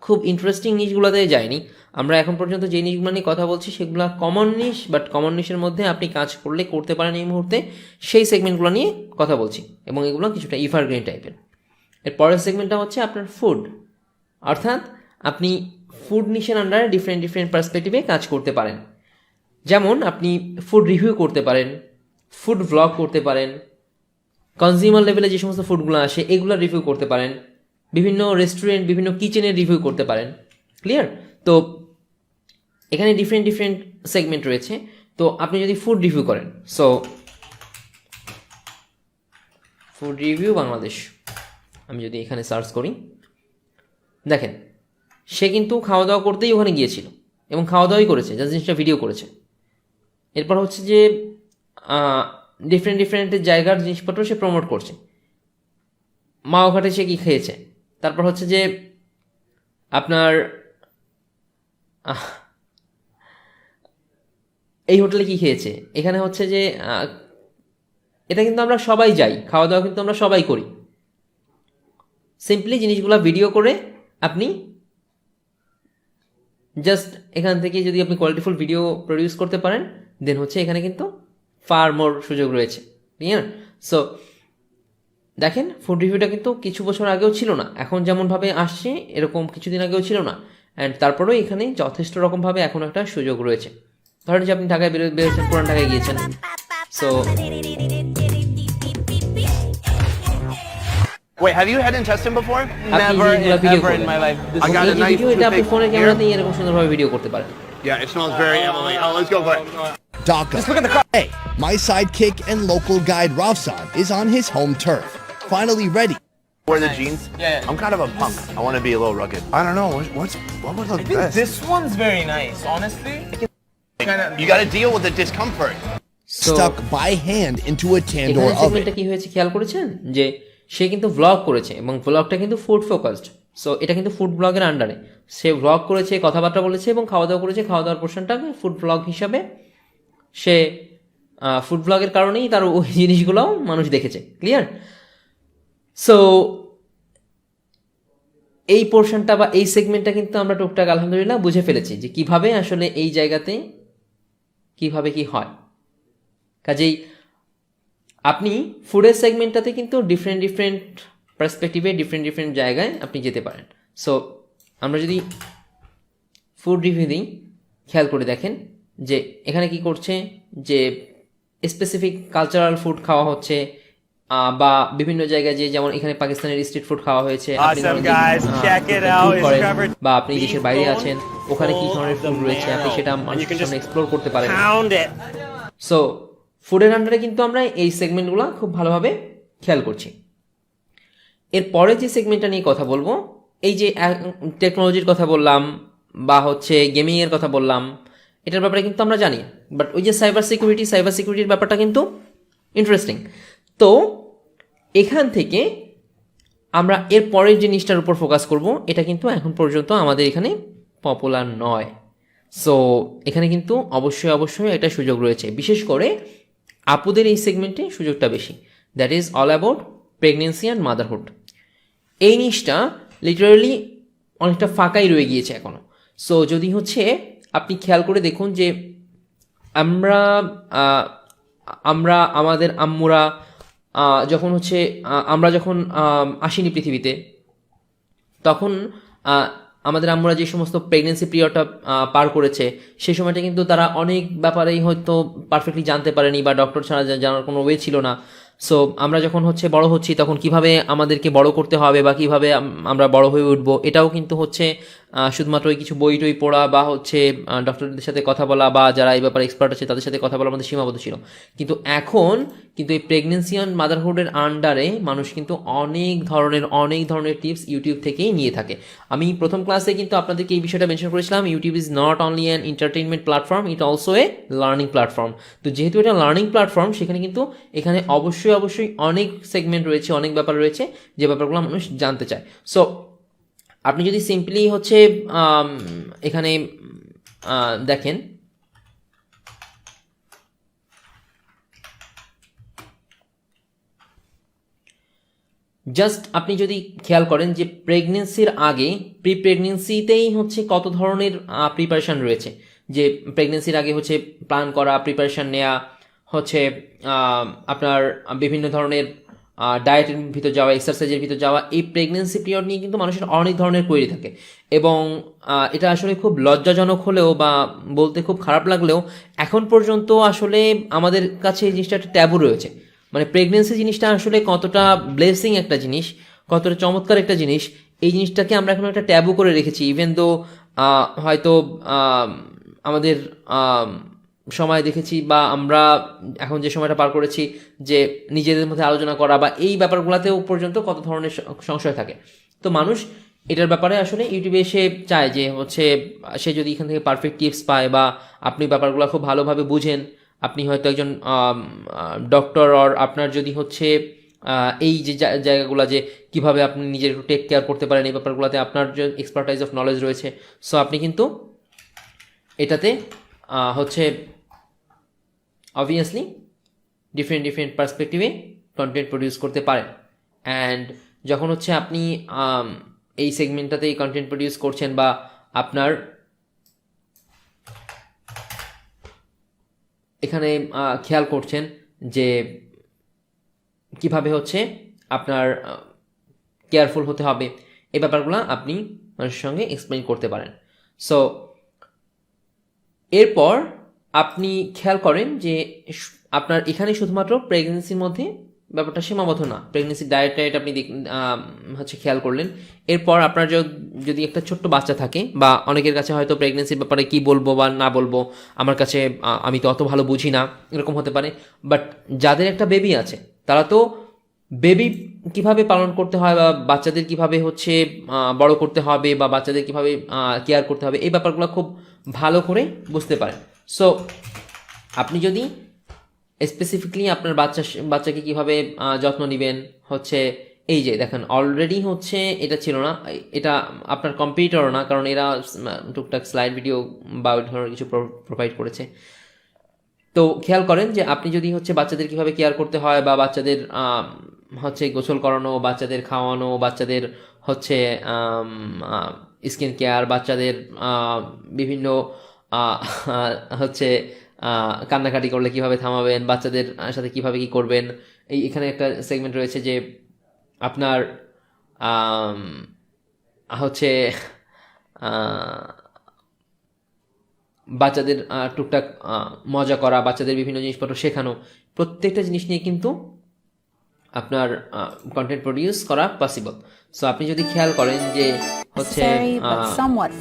খুব ইন্টারেস্টিং নিশগুলোতে যাইনি। আমরা এখন পর্যন্ত যে নিশগুলো নিয়ে কথা বলছি সেগুলো কমন নিশ, বাট কমন নিশের মধ্যে আপনি কাজ করলে করতে পারেন এই মুহূর্তে, সেই সেগমেন্টগুলো নিয়ে কথা বলছি, এবং এগুলো কিছুটা এভারগ্রিন টাইপের। এর পরের সেগমেন্টটা হচ্ছে আপনার ফুড, অর্থাৎ আপনি ফুড নিশের আন্ডারে ডিফারেন্ট ডিফারেন্ট পার্সপেক্টিভে কাজ করতে পারেন। যেমন আপনি ফুড রিভিউ করতে পারেন, ফুড ভ্লগ করতে পারেন, কনজিউমার লেভেলে যে সমস্ত ফুডগুলো আসে এগুলো রিভিউ করতে পারেন, বিভিন্ন রেস্টুরেন্ট, বিভিন্ন কিচেনের রিভিউ করতে পারেন। ক্লিয়ার? তো এখানে ডিফারেন্ট ডিফারেন্ট সেগমেন্ট রয়েছে। তো আপনি যদি ফুড রিভিউ করেন, সো ফুড রিভিউ বাংলাদেশ আমি যদি এখানে সার্চ করি, দেখেন সে কিন্তু খাওয়া দাওয়া করতেই ওখানে গিয়েছিল এবং খাওয়া দাওয়াই করেছে, যা জিনিসটা ভিডিও করেছে। এরপর হচ্ছে যে ডিফারেন্ট ডিফারেন্ট জায়গার জিনিসপত্র সে প্রমোট করছে। মাওঘাটে সে কী খেয়েছে, তারপর হচ্ছে যে আপনার এই হোটেলে কি খেয়েছে, এখানে হচ্ছে যে এটা কিন্তু আমরা সবাই যাই, খাওয়া দাওয়া কিন্তু আমরা সবাই করি। সিম্পলি জিনিসগুলো ভিডিও করে আপনি জাস্ট এখান থেকে যদি আপনি কোয়ালিটিফুল ভিডিও প্রডিউস করতে পারেন, দেন হচ্ছে এখানে কিন্তু ফার মোর সুযোগ রয়েছে। ঠিক আছে? সো দেখেন ফুড রিভিউটা কিন্তু কিছু বছর আগেও ছিল না, এখন যেমনভাবে আসছে এরকম কিছুদিন আগেও ছিল না। অ্যান্ড তারপরেও এখানে যথেষ্ট রকমভাবে এখন একটা সুযোগ রয়েছে। ধরেন যে আপনি ঢাকায় বেরোচ্ছেন, পুরান ঢাকায় গিয়েছেন, so Wait, have you had intestine before? আপনি Never, জিনিসগুলো ভিডিও ever in করবেন। my life. I এবং got এই a যে nice ভিডিও, এটা আপনি big ফোনের here. ক্যামেরাতেই এরকম সুন্দরভাবে ভিডিও করতে পারেন। Yeah, it smells very Emily. Oh, let's go for it. DACA. Just look at the car. Hey, my sidekick and local guide Rafsan is on his home turf, finally ready. Wear the jeans. Yeah. I'm kind of a punk. I want to be a little rugged. I don't know. What would look I think best? this one's very nice, honestly. You got to deal with the discomfort. So, Stuck by hand into a এখানে tandoor সেগমেন্টটা oven. কি হয়েছে খেয়াল করেছেন, যে সে কিন্তু vlog করেছে এবং ভ্লগটা কিন্তু ফুড ফোকাসড। সো এটা কিন্তু ফুড ব্লগের আন্ডারে সে ভ্লগ করেছে, কথাবার্তা বলেছে এবং খাওয়া দাওয়া করেছে। খাওয়া দাওয়ার পোর্শনটাকে ফুড ব্লগ হিসাবে সে ফুড ব্লগের কারণেই তার ওই জিনিসগুলোও মানুষ দেখেছে। ক্লিয়ার? সো এই পোর্শনটা বা এই সেগমেন্টটা কিন্তু আমরা টুকটাক আলহামদুলিল্লাহ বুঝে ফেলেছি যে কিভাবে আসলে এই জায়গাতে কিভাবে কি হয়। কাজেই আপনি ফুডের সেগমেন্টটাতে কিন্তু ডিফারেন্ট ডিফারেন্ট পার্সপেক্টিভে ডিফারেন্ট ডিফারেন্ট জায়গায় আপনি যেতে পারেন। সো আমরা যদি ফুড রিভিউ দিই, খেয়াল করে দেখেন যে এখানে কি করছে, যে স্পেসিফিক কালচারাল ফুড খাওয়া হচ্ছে, বা বিভিন্ন জায়গায় যে, যেমন এখানে পাকিস্তানের স্ট্রিট ফুড খাওয়া হয়েছে, আপনি Awesome, ধরেন যে, guys. Check it food out. It's করেন, Trevor বা আপনি দেশের বাইরে Beefbone আছেন, ওখানে কি ধরনের ফুড full রয়েছে আপনি marrow. সেটা And you মানুষের can সামনে just এক্সপ্লোর করতে পারেন। Pound it. সো ফুডের আন্ডারে কিন্তু আমরা এই সেগমেন্টগুলো খুব ভালোভাবে খেয়াল করছি। এরপরে যে সেগমেন্টটা নিয়ে কথা বলবো, এই যে টেকনোলজির কথা বললাম বা হচ্ছে গেমিংয়ের কথা বললাম, এটার ব্যাপারে কিন্তু আমরা জানি, বাট ওই যে সাইবার সিকিউরিটির ব্যাপারটা কিন্তু ইন্টারেস্টিং। তো এখান থেকে আমরা এর পরের জিনিসটার উপর ফোকাস করব, এটা কিন্তু এখন পর্যন্ত আমাদের এখানে পপুলার নয়। সো এখানে কিন্তু অবশ্যই এটা সুযোগ রয়েছে, বিশেষ করে আপুদের এই সেগমেন্টে সুযোগটা বেশি। That is all about pregnancy and motherhood. এই জিনিসটা লিটারালি অনেকটা ফাঁকাই রয়ে গিয়েছে এখনও। সো যদি হচ্ছে আপনি খেয়াল করে দেখুন যে আমরা আমাদের আম্মুরা যখন হচ্ছে আমরা যখন আসিনি পৃথিবীতে, তখন আমাদের আম্মুরা যে সমস্ত প্রেগনেন্সি পিরিয়ডটা পার করেছে, সেই সময়টা কিন্তু তারা অনেক ব্যাপারেই হয়তো পারফেক্টলি জানতে পারেনি বা ডক্টর ছাড়া জানার কোনো ওয়ে ছিল না। সো আমরা যখন হচ্ছে বড় হচ্ছি, তখন কিভাবে আমাদেরকে বড় করতে হবে বা কিভাবে আমরা বড় হয়ে উঠবো, এটাও কিন্তু হচ্ছে শুধুমাত্র ওই কিছু বই টই পড়া বা হচ্ছে ডক্টরদের সাথে কথা বলা বা যারা এই ব্যাপারে এক্সপার্ট আছে তাদের সাথে কথা বলার মধ্যে সীমাবদ্ধ ছিল। কিন্তু এখন কিন্তু এই প্রেগনেন্সি অ্যান্ড মাদারহুডের আন্ডারে মানুষ কিন্তু অনেক ধরনের টিপস ইউটিউব থেকেই নিয়ে থাকে। আমি প্রথম ক্লাসে কিন্তু আপনাদেরকে এই বিষয়টা মেনশন করেছিলাম, YouTube is not only an entertainment platform, it also a learning platform. তো যেহেতু এটা লার্নিং প্ল্যাটফর্ম, সেখানে কিন্তু এখানে অবশ্যই অনেক সেগমেন্ট রয়েছে, অনেক ব্যাপার রয়েছে যে ব্যাপারগুলো মানুষ জানতে চায়। সো আপনি যদি সিম্পলি হচ্ছে এখানে দেখেন, জাস্ট আপনি যদি খেয়াল করেন যে প্রেগনেন্সির আগে প্রি প্রেগনেন্সিতেই হচ্ছে কত ধরনের প্রিপারেশান রয়েছে, যে প্রেগনেন্সির আগে হচ্ছে প্ল্যান করা, প্রিপারেশান নেওয়া, হচ্ছে আপনার বিভিন্ন ধরনের ডায়েটের ভিতর যাওয়া, এক্সারসাইজের ভিতর যাওয়া, এই প্রেগনেন্সি পিরিয়ড নিয়ে কিন্তু মানুষের অনেক ধরনের কোয়েরি থাকে। এবং এটা আসলে খুব লজ্জাজনক হলেও বা বলতে খুব খারাপ লাগলেও এখন পর্যন্ত আসলে আমাদের কাছে এই জিনিসটা একটা ট্যাবু রয়েছে। মানে প্রেগনেন্সি জিনিসটা আসলে কতটা ব্লেসিং একটা জিনিস, কতটা চমৎকার একটা জিনিস, এই জিনিসটাকে আমরা এখন একটা ট্যাবু করে রেখেছি। ইভেন দো হয়তো আমাদের সময় দেখেছি বা আমরা এখন যে সময়টা পার করেছি যে নিজেদের মধ্যে আলোচনা করা বা এই ব্যাপারগুলোতেও পর্যন্ত কত ধরনের সংশয় থাকে। তো মানুষ এটার ব্যাপারে আসলে ইউটিউবে এসে চায় যে হচ্ছে সে যদি এখান থেকে পারফেক্ট টিপস পায় বা আপনি ব্যাপারগুলো খুব ভালোভাবে বুঝেন, আপনি হয়তো একজন ডক্টর, আর আপনার যদি হচ্ছে এই যে জায়গাগুলো যে কিভাবে আপনি নিজের একটু টেক কেয়ার করতে পারেন, এই ব্যাপারগুলোতে আপনার যে এক্সপার্টাইজ অফ নলেজ রয়েছে, সো আপনি কিন্তু এটাতে হচ্ছে অবভিয়াসলি ডিফারেন্ট পার্সপেক্টিভে কন্টেন্ট প্রডিউস করতে পারেন। অ্যান্ড যখন হচ্ছে আপনি এই সেগমেন্টটাতে এই কন্টেন্ট প্রডিউস করছেন বা আপনার এখানে খেয়াল করছেন যে কিভাবে হচ্ছে আপনার কেয়ারফুল হতে হবে, এই ব্যাপারগুলো আপনি মানুষের সঙ্গে এক্সপ্লেইন করতে পারেন। সো এরপর আপনি খেয়াল করেন যে আপনার এখানে শুধুমাত্র প্রেগনেন্সির মধ্যে ব্যাপারটা সীমাবদ্ধ না, প্রেগনেন্সি ডায়েট আপনি হচ্ছে খেয়াল করলেন। এরপর আপনার যদি একটা ছোট্ট বাচ্চা থাকে বা অনেকের কাছে হয়তো প্রেগনেন্সির ব্যাপারে কি বলবো বা না বলবো, আমার কাছে আমি তো অত ভালো বুঝি না, এরকম হতে পারে। বাট যাদের একটা বেবি আছে তারা তো বেবি কিভাবে পালন করতে হয় বা বাচ্চাদের কিভাবে হচ্ছে বড় করতে হবে বা বাচ্চাদের কিভাবে কেয়ার করতে হবে, এই ব্যাপারগুলো খুব ভালো করে বুঝতে পারেন। সো আপনি যদি স্পেসিফিকলি আপনার বাচ্চাকে কিভাবে যত্ন নেবেন, হচ্ছে এই যে দেখেন অলরেডি হচ্ছে এটা ছিল না, এটা আপনার কম্পিউটারও না, কারণ এরা টুকটাক স্লাইড ভিডিও বা ওই ধরনের কিছু প্রোভাইড করেছে। তো খেয়াল করেন যে আপনি যদি হচ্ছে বাচ্চাদের কিভাবে কেয়ার করতে হয় বা বাচ্চাদের হচ্ছে গোসল করানো, বাচ্চাদের খাওয়ানো, বাচ্চাদের হচ্ছে স্কিন কেয়ার, বাচ্চাদের বিভিন্ন হচ্ছে কান্নাকাটি করলে কিভাবে থামাবেন, বাচ্চাদের সাথে কিভাবে কি করবেন, এখানে একটা সেগমেন্ট রয়েছে যে আপনার হচ্ছে বাচ্চাদের টুকটাক মজা করা, বাচ্চাদের বিভিন্ন জিনিসপত্র শেখানো, প্রত্যেকটা জিনিস নিয়ে কিন্তু আপনার কন্টেন্ট প্রডিউস করা পসিবল। সো আপনি যদি খেয়াল করেন যে হচ্ছে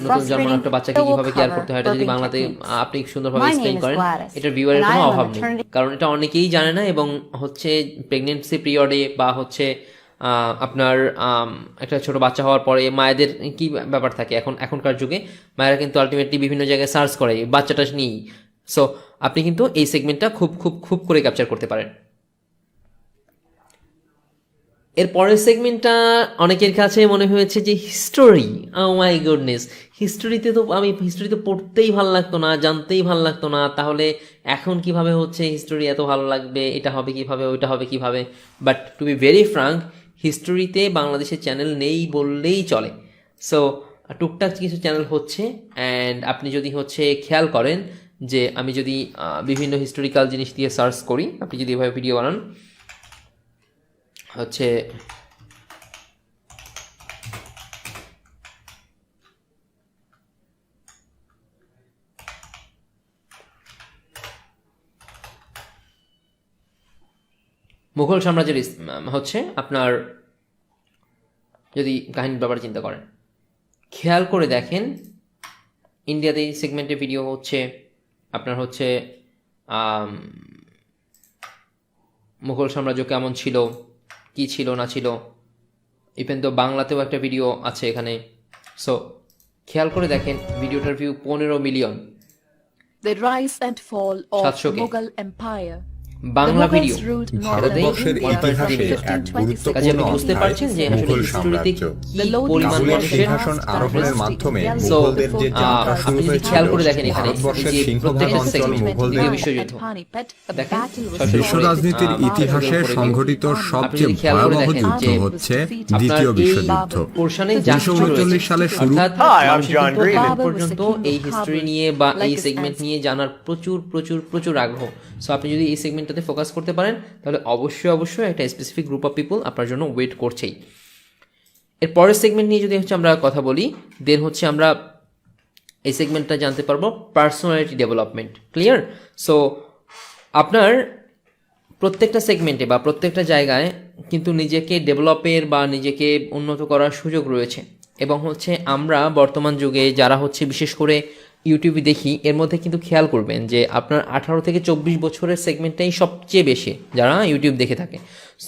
নতুন জন্ম একটা বাচ্চাকে কিভাবে কেয়ার করতে হয়, এটা যদি বাংলাতে আপনি সুন্দরভাবে এক্সপ্লেইন করেন, এটার ভিউয়ারের কোনো অভাব নেই, কারণ এটা অনেকেই জানে না। এবং হচ্ছে প্রেগনেন্সি পিরিয়ডে বা হচ্ছে আপনার একটা ছোট বাচ্চা হওয়ার পরে মায়েদের কি ব্যাপার থাকে, এখনকার যুগে মায়েরা কিন্তু আলটিমেটলি বিভিন্ন জায়গায় সার্চ করে বাচ্চাটা নিয়েই। সো আপনি কিন্তু এই সেগমেন্টটা খুব করে ক্যাপচার করতে পারেন। এর পরের সেগমেন্টটা অনেকের কাছে মনে হয়েছে যে হিস্টোরি, ও মাই গুডনেস, হিস্টোরিতে তো পড়তেই ভালো লাগতো না, জানতেই ভালো লাগতো না, তাহলে এখন কিভাবে হচ্ছে হিস্টোরি এত ভালো লাগবে, এটা হবে কিভাবে, ওইটা হবে কিভাবে। But to be very frank, হিস্টোরিতে বাংলাদেশের চ্যানেল নেই বললেই চলে। সো টুকটাক কিছু চ্যানেল হচ্ছে, অ্যান্ড আপনি যদি হচ্ছে খেয়াল করেন যে আমি যদি বিভিন্ন হিস্টোরিক্যাল জিনিস দিয়ে সার্চ করি, আপনি যদি এভাবে ভিডিও বানান, হচ্ছে মুঘল সাম্রাজ্যের হচ্ছে আপনার যদি কাহিনীর ব্যাপারে চিন্তা করেন, খেয়াল করে দেখেন ইন্ডিয়াতে এই সেগমেন্টে ভিডিও হচ্ছে আপনার হচ্ছে মুঘল সাম্রাজ্য কেমন ছিল, কি ছিল না ছিল, ইভেন তো বাংলাতেও একটা ভিডিও আছে এখানে। সো খেয়াল করে দেখেন ভিডিওটার view 15 million, The rise and fall of 700K Mughal Empire. Bangla The video. Mughals ruled North ভারতবর্ষের India ইতিহাসে from এক 1526 কাজে আপনি বুঝতে গুরুত্বপূর্ণ পারছেন যে আসলে মুঘল হিস্টোরিতে সাম্রাজ্য। কি পরিমাণ কাবুলের মানুষের সিংহাসন আরোহণের মাধ্যমে So, মুঘলদের যে যাত্রা আপনি শুরু যদি হয়েছিল খেয়াল করে দেখেন এখানে ভারতবর্ষের এই যে সিংহভাগ প্রত্যেকটা অঞ্চল segment, মুঘলদের দ্বিতীয় বিশ্বযুদ্ধ দেখেন বিশ্ব রাজনীতির ইতিহাসে সংঘটিত সবচেয়ে ভয়াবহ যুদ্ধ হচ্ছে দ্বিতীয় বিশ্বযুদ্ধ। পোর্শনে 1939 সালে শুরু। Hi, I'm John Green. পর্যন্ত এই হিস্টরি নিয়ে বা এই সেগমেন্ট নিয়ে জানার প্রচুর প্রচুর প্রচুর আগ্রহ। সো আপনি যদি এই সেগমেন্টটাতে ফোকাস করতে পারেন তাহলে অবশ্যই একটা স্পেসিফিক গ্রুপ অফ পিপল আপনার জন্য ওয়েট করছেই। এর পরের সেগমেন্ট নিয়ে যদি হচ্ছে আমরা কথা বলি, দেন হচ্ছে আমরা এই সেগমেন্টটা জানতে পারবো পার্সোনালিটি ডেভেলপমেন্ট। ক্লিয়ার? সো আপনার প্রত্যেকটা সেগমেন্টে বা প্রত্যেকটা জায়গায় কিন্তু নিজেকে ডেভেলপের বা নিজেকে উন্নত করার সুযোগ রয়েছে। এবং হচ্ছে আমরা বর্তমান যুগে যারা হচ্ছে বিশেষ করে ইউটিউবে দেখি, এর মধ্যে কিন্তু খেয়াল করবেন যে আপনার 18 থেকে 24 বছরের সেগমেন্টটাই সবচেয়ে বেশি যারা ইউটিউব দেখে থাকে।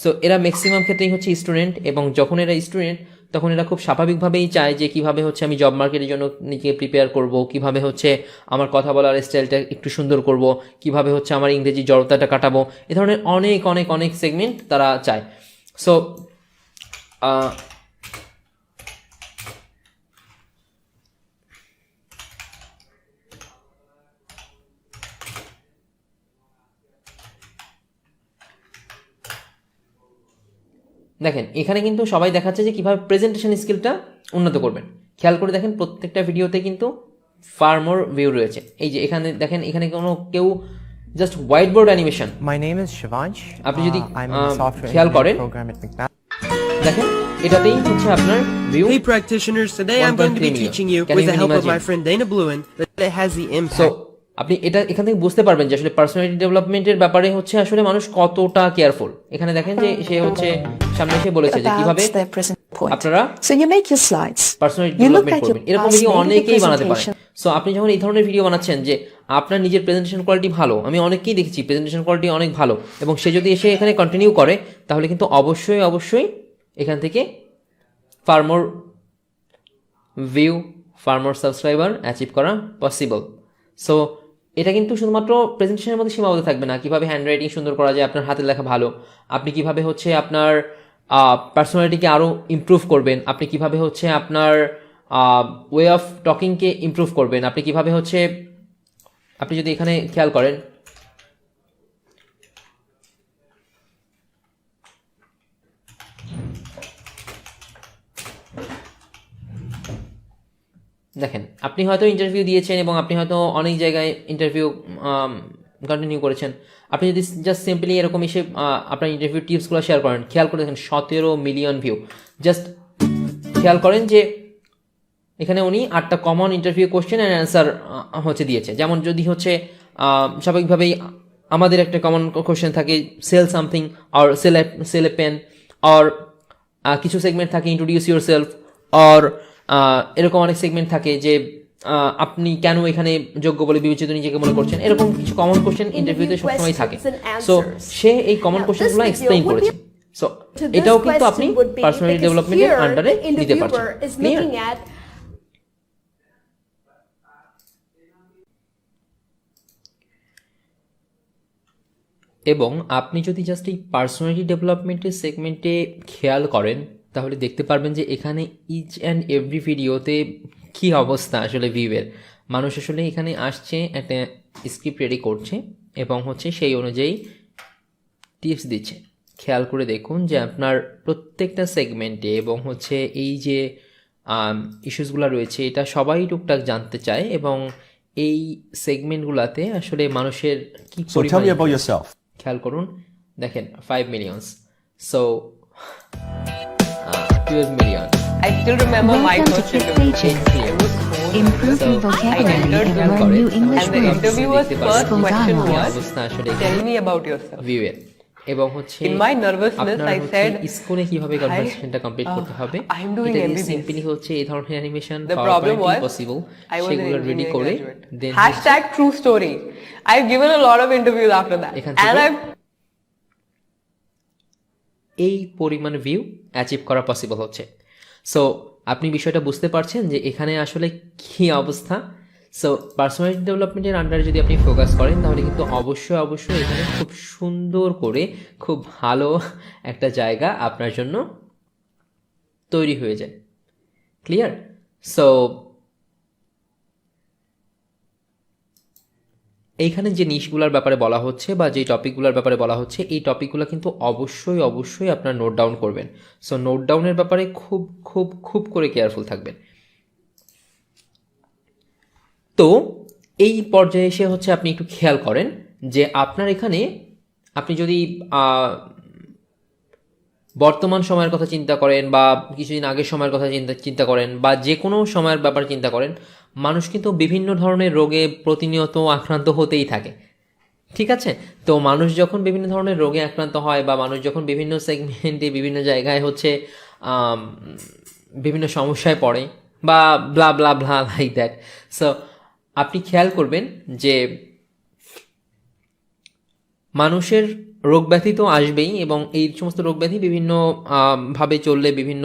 সো এরা ম্যাক্সিমাম ক্ষেত্রেই হচ্ছে স্টুডেন্ট, এবং যখন এরা স্টুডেন্ট তখন এরা খুব স্বাভাবিকভাবেই চায় যে কীভাবে হচ্ছে আমি জব মার্কেটের জন্য নিজেকে প্রিপেয়ার করব, কীভাবে হচ্ছে আমার কথা বলার স্টাইলটা একটু সুন্দর করব, কীভাবে হচ্ছে আমার ইংরেজি জড়তাটা কাটাবো, এ ধরনের অনেক অনেক অনেক সেগমেন্ট তারা চায়। সো দেখেন এখানে কিন্তু সবাই দেখাচ্ছে যে কীভাবে প্রেজেন্টেশন স্কিলটা উন্নত করবেন। খেয়াল করে দেখেন প্রত্যেকটা ভিডিওতে কিন্তু ফার মোর ভিউ রয়েছে। এই যে এখানে দেখেন, এখানে কোনো কেউ just white board animation. My name is Shivansh. আপনি যদি I'm in the software খেয়াল করেন engineering program at McMaster. দেখেন এটাতেই হচ্ছে আপনার view. Hey practitioners, today I'm going to be 1.3 million. teaching you, Can with you the help of imagine? my friend Dana Bluen, that it has the so impact. আপনি এটা এখান থেকে বুঝতে পারবেন যে আসলে পার্সোনালিটি ডেভেলপমেন্টের ব্যাপারে হচ্ছে আসলে মানুষ কতটা কেয়ারফুল। এখানে দেখেন যে সে হচ্ছে সামনে এসে বলেছে যে কিভাবে about their present point. আপনারা So you make your slides. Personality You look development at your করবেন। এরকম past, ভিডিও maybe the অনেকেই বানাতে পারে। presentation. সো আপনি যখন এই ধরনের ভিডিও বানাচ্ছেন যে আপনার নিজের প্রেজেন্টেশন কোয়ালিটি ভালো, আমি অনেককেই দেখেছি প্রেজেন্টেশন কোয়ালিটি অনেক ভালো, এবং সে যদি এসে এখানে কন্টিনিউ করে তাহলে কিন্তু অবশ্যই এখান থেকে ফার মোর ভিউ, ফার মোর সাবস্ক্রাইবার অ্যাচিভ করা পসিবল। সো এটা কিন্তু শুধুমাত্র প্রেজেন্টেশনের মধ্যে সীমাবদ্ধ থাকবে না। কীভাবে হ্যান্ড রাইটিং সুন্দর করা যায়, আপনার হাতের লেখা ভালো, আপনি কিভাবে হচ্ছে আপনার পার্সোনালিটিকে আরও ইমপ্রুভ করবেন, আপনি কিভাবে হচ্ছে আপনার ওয়ে অফ টকিংকে ইমপ্রুভ করবেন, আপনি কিভাবে হচ্ছে, আপনি যদি এখানে খেয়াল করেন দেখেন আপনি হয়তো ইন্টারভিউ দিয়েছেন এবং আপনি হয়তো অনেক জায়গায় ইন্টারভিউ কন্টিনিউ করেছেন। আপনি যদি জাস্ট সিম্পলি এরকম এসে আপনার ইন্টারভিউ টিপসগুলো শেয়ার করেন, খেয়াল করে দেখেন 17 মিলিয়ন ভিউ। জাস্ট খেয়াল করেন যে এখানে উনি 8টা common interview question and answer হচ্ছে দিয়েছে। যেমন যদি হচ্ছে স্বাভাবিকভাবেই আমাদের একটা কমন কোশ্চেন থাকে sell something or sell a pen, or কিছু সেগমেন্ট থাকে ইন্ট্রোডিউস ইউর সেলফ, অর এরকম অনেক সেগমেন্ট থাকে যে আপনি কেন এখানে যোগ্য বলে বিবেচিত নিজেকে মনে করছেন। এরকম কিছু কমন কোশ্চেন ইন্টারভিউতে সবসময় থাকে। সো সে এই কমন কোশ্চেনগুলো এক্সপ্লেইন করেছে। সো এটাও কিন্তু আপনি পার্সোনালিটি ডেভেলপমেন্টের আন্ডারে নিতে পারছেন। ক্লিয়ার? এবং আপনি যদি জাস্ট এই পার্সোনালিটি ডেভেলপমেন্টের সেগমেন্টে খেয়াল করেন তাহলে দেখতে পারবেন যে এখানে ইচ অ্যান্ড এভরি ভিডিওতে কী অবস্থা আসলে ভিউয়ের। মানুষ আসলে এখানে আসছে, একটা স্ক্রিপ্ট রেডি করছে এবং হচ্ছে সেই অনুযায়ী টিপস দিচ্ছে। খেয়াল করে দেখুন যে আপনার প্রত্যেকটা সেগমেন্টে এবং হচ্ছে এই যে ইস্যুসগুলো রয়েছে এটা সবাই টুকটাক জানতে চায়, এবং এই সেগমেন্টগুলোতে আসলে মানুষের কি পরিমাণ খেয়াল করুন। দেখেন 5 millions, so 12 million. I still remember my first interview. Improving vocabulary and learn new English And the words. interviewer's first question was, অবস্থা আসলে tell me about yourself. ভিউয়ের। এবং হচ্ছে In my nervousness, আপনার I হচ্ছে said, স্কুলে কিভাবে কনভারসেশনটা complete করতে হবে I'm doing এটা MBBS. সিম্পলি হচ্ছে এই ধরনের animation The problem was, possible I was an সেগুলো রেডি engineering করে graduate. Then Hashtag true story. I've given a lot of interviews after that. এখান And থেকে I've এই পরিমাণ ভিউ অ্যাচিভ করা পসিবল হচ্ছে। সো আপনি বিষয়টা বুঝতে পারছেন যে এখানে আসলে কী অবস্থা। সো পার্সোনালিটি ডেভেলপমেন্টের আন্ডারে যদি আপনি ফোকাস করেন তাহলে কিন্তু অবশ্যই এখানে খুব সুন্দর করে খুব ভালো একটা জায়গা আপনার জন্য তৈরি হয়ে যায়। ক্লিয়ার? সো এইখানে যে নিশগুলোর ব্যাপারে বলা হচ্ছে বা যে টপিকগুলোর ব্যাপারে বলা হচ্ছে এই টপিকগুলো কিন্তু অবশ্যই আপনার নোট ডাউন করবেন। সো নোট ডাউনের ব্যাপারে খুব করে কেয়ারফুল থাকবেন। তো এই পর্যায়ে এসে হচ্ছে আপনি একটু খেয়াল করেন যে আপনার এখানে আপনি যদি বর্তমান সময়ের কথা চিন্তা করেন বা কিছুদিন আগের সময়ের কথা চিন্তা করেন বা যে কোনো সময়ের ব্যাপার চিন্তা করেন, মানুষ কিন্তু বিভিন্ন ধরনের রোগে প্রতিনিয়ত আক্রান্ত হতেই থাকে। ঠিক আছে? তো মানুষ যখন বিভিন্ন ধরনের রোগে আক্রান্ত হয় বা মানুষ যখন বিভিন্ন সেগমেন্টে বিভিন্ন জায়গায় হচ্ছে বিভিন্ন সমস্যায় পড়ে বা ব্লা ব্লা ব্লা লাইক দ্যাট, সো আপনি খেয়াল করবেন যে মানুষের রোগ ব্যাধি তো আসবেই এবং এই সমস্ত রোগ ব্যাধি বিভিন্ন ভাবে চললে, বিভিন্ন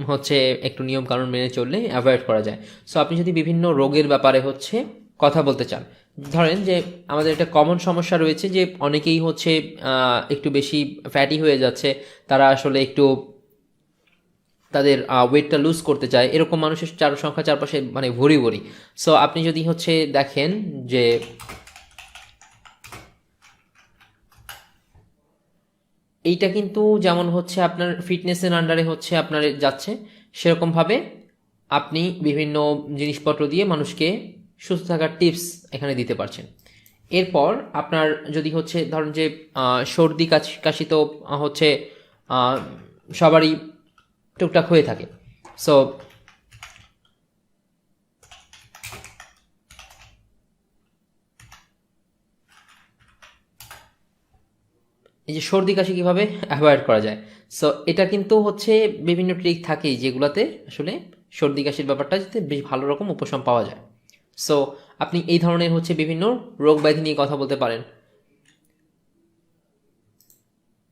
হচ্ছে একটু নিয়ম কানুন মেনে চললে অ্যাভয়েড করা যায়। সো আপনি যদি বিভিন্ন রোগের ব্যাপারে হচ্ছে কথা বলতে চান, ধরেন যে আমাদের একটা কমন সমস্যা রয়েছে যে অনেকেই হচ্ছে একটু বেশি ফ্যাটি হয়ে যাচ্ছে, তারা আসলে একটু তাদের ওয়েটটা লুজ করতে চায়, এরকম মানুষের সংখ্যা চারপাশে মানে ভরি। সো আপনি যদি হচ্ছে দেখেন যে এইটা কিন্তু যেমন হচ্ছে আপনার ফিটনেসের আন্ডারে হচ্ছে আপনার যাচ্ছে, সেরকমভাবে আপনি বিভিন্ন জিনিসপত্র দিয়ে মানুষকে সুস্থ থাকার টিপস এখানে দিতে পারছেন। এরপর আপনার যদি হচ্ছে ধরেন যে সর্দি কাশি তো হচ্ছে সবারই টুকটাক হয়ে থাকে। সো এই যে সর্দি কাশি কীভাবে অ্যাভয়েড করা যায়, সো এটা কিন্তু হচ্ছে বিভিন্ন ট্রিক থাকেই যেগুলোতে আসলে সর্দি কাশির ব্যাপারটা যাতে বেশ ভালো রকম উপশম পাওয়া যায়। সো আপনি এই ধরনের হচ্ছে বিভিন্ন রোগ ব্যাধি নিয়ে কথা বলতে পারেন।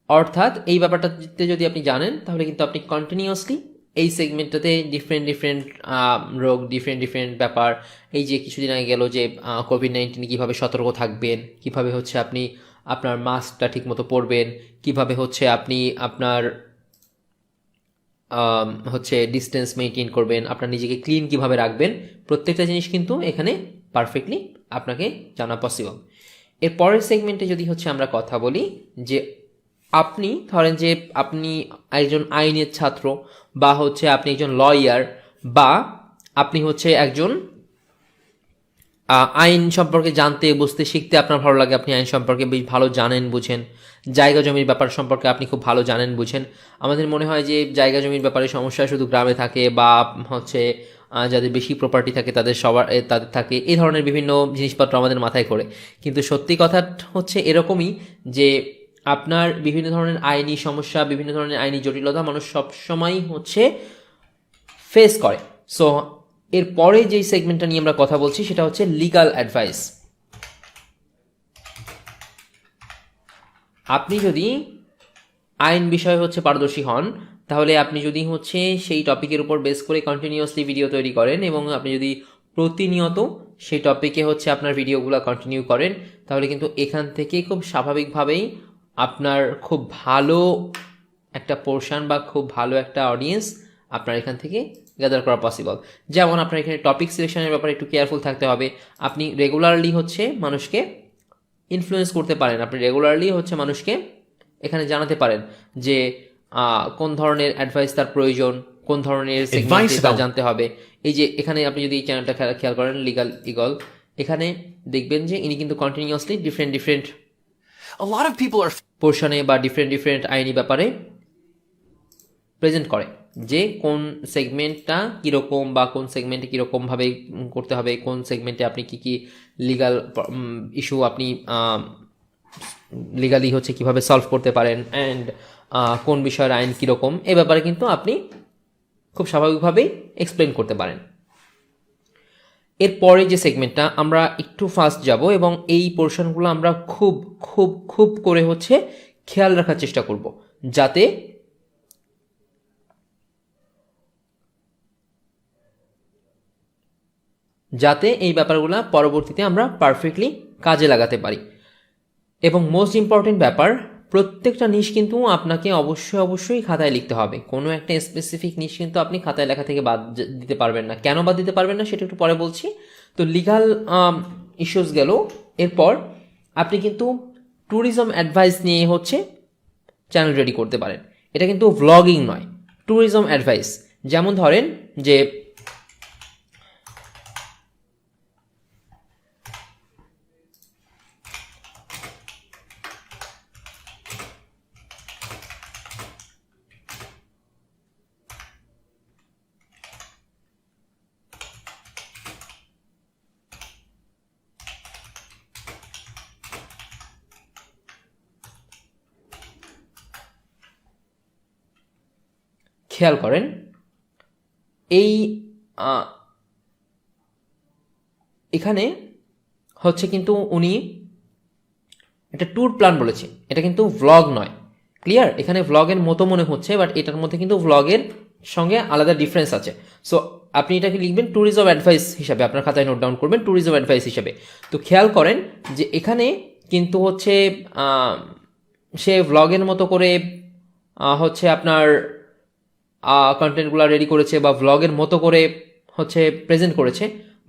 অর্থাৎ এই ব্যাপারটাতে যদি আপনি জানেন তাহলে কিন্তু আপনি কন্টিনিউয়াসলি এই সেগমেন্টটাতে ডিফারেন্ট রোগ, ডিফারেন্ট ব্যাপার, এই যে কিছুদিন আগে গেল যে কোভিড-19 কীভাবে সতর্ক থাকবেন, কীভাবে হচ্ছে আপনি আপনার মাস্কটা ঠিকমতো পরবেন, কিভাবে হচ্ছে আপনি আপনার হচ্ছে ডিস্টেন্স মেনটেন করবেন, আপনার নিজেকে ক্লিন কিভাবে রাখবেন, প্রত্যেকটা জিনিস কিন্তু এখানে পারফেক্টলি আপনাকে জানা পসিবল। এর পরের সেগমেন্টে যদি হচ্ছে আমরা কথা বলি যে আপনি ধরেন যে আপনি একজন আইনের ছাত্র বা হচ্ছে আপনি একজন লয়ার বা আপনি হচ্ছে একজন আইন সম্পর্কে জানতে বুঝতে শিখতে আপনার ভালো লাগে, আপনি আইন সম্পর্কে বেশ ভালো জানেন বুঝেন, জায়গা জমির ব্যাপার সম্পর্কে আপনি খুব ভালো জানেন বুঝেন। আমাদের মনে হয় যে জায়গা জমির ব্যাপারে সমস্যা শুধু গ্রামে থাকে বা হচ্ছে যাদের বেশি প্রপার্টি থাকে তাদের থাকে, এই ধরনের বিভিন্ন জিনিসপত্র আমাদের মাথায় করে। কিন্তু সত্যি কথা হচ্ছে এরকমই যে আপনার বিভিন্ন ধরনের আইনি সমস্যা, বিভিন্ন ধরনের আইনি জটিলতা মানুষ সবসময়ই হচ্ছে ফেস করে। সো এরপরে যেই সেগমেন্টটা নিয়ে আমরা কথা বলছি সেটা হচ্ছে লিগ্যাল অ্যাডভাইস। আপনি যদি আইন বিষয়ে হচ্ছে পারদর্শী হন তাহলে আপনি যদি হচ্ছে সেই টপিকের উপর বেস করে কন্টিনিউয়াসলি ভিডিও তৈরি করেন এবং আপনি যদি প্রতিনিয়ত সেই টপিকে হচ্ছে আপনার ভিডিওগুলো কন্টিনিউ করেন তাহলে কিন্তু এখান থেকে খুব স্বাভাবিকভাবেই আপনার খুব ভালো একটা পোর্শন বা খুব ভালো একটা অডিয়েন্স আপনার এখান থেকে গ্যাদার করা পসিবল। যেমন আপনার এখানে টপিক সিলেকশনের ব্যাপারে একটু কেয়ারফুল থাকতে হবে। আপনি রেগুলারলি হচ্ছে মানুষকে ইনফ্লুয়েন্স করতে পারেন, আপনি রেগুলারলি হচ্ছে মানুষকে এখানে জানাতে পারেন যে কোন ধরনের অ্যাডভাইস তার প্রয়োজন, কোন ধরনের সেগমেন্ট তার জানতে হবে। এই যে এখানে আপনি যদি এই চ্যানেলটা খেয়াল করেন লিগ্যাল ইগল, এখানে দেখবেন যে ইনি কিন্তু কন্টিনিউয়াসলি ডিফারেন্ট পোর্শনে বা ডিফারেন্ট আইনি ব্যাপারে প্রেজেন্ট করে যে কোন সেগমেন্টটা কীরকম বা কোন সেগমেন্টে কীরকমভাবে করতে হবে, কোন সেগমেন্টে আপনি কী লিগ্যাল ইস্যু আপনি লিগালি হচ্ছে কিভাবে সলভ করতে পারেন অ্যান্ড কোন বিষয়ের আইন কীরকম এ ব্যাপারে কিন্তু আপনি খুব স্বাভাবিকভাবেই এক্সপ্লেন করতে পারেন। এরপরে যে সেগমেন্টটা আমরা একটু ফাস্ট যাব এবং এই পোর্শনগুলো আমরা খুব খুব খুব করে হচ্ছে খেয়াল রাখার চেষ্টা করব যাতে এই ব্যাপারগুলো পরবর্তীতে আমরা পারফেক্টলি কাজে লাগাতে পারি। এবং মোস্ট ইম্পর্টেন্ট ব্যাপার, প্রত্যেকটা নিশ কিন্তু আপনাকে অবশ্যই খাতায় লিখতে হবে। কোনো একটা স্পেসিফিক নিশ কিন্তু আপনি খাতায় লেখা থেকে বাদ দিতে পারবেন না। কেন বাদ দিতে পারবেন না সেটা একটু পরে বলছি। তো লিগাল ইস্যুস গেল। এরপর আপনি কিন্তু ট্যুরিজম অ্যাডভাইস নিয়ে হচ্ছে চ্যানেল রেডি করতে পারেন। এটা কিন্তু ভ্লগিং নয়, ট্যুরিজম অ্যাডভাইস। যেমন ধরেন যে খেয়াল করেন এই এখানে হচ্ছে কিন্তু উনি একটা ট্যুর প্ল্যান বলেছে, এটা কিন্তু ভ্লগ নয়। ক্লিয়ার? এখানে ভ্লগের মতো মনে হচ্ছে, বাট এটার মধ্যে কিন্তু ভ্লগের সঙ্গে আলাদা ডিফারেন্স আছে। সো আপনি এটাকে লিখবেন ট্যুরিজম অ্যাডভাইস হিসাবে, আপনার খাতায় নোট ডাউন করবেন ট্যুরিজম অ্যাডভাইস হিসাবে। তো খেয়াল করেন যে এখানে কিন্তু হচ্ছে সে ভ্লগের মতো করে হচ্ছে আপনার কন্টেন্টগুলো রেডি করেছে বা ভ্লগের মতো করে হচ্ছে প্রেজেন্ট করেছে,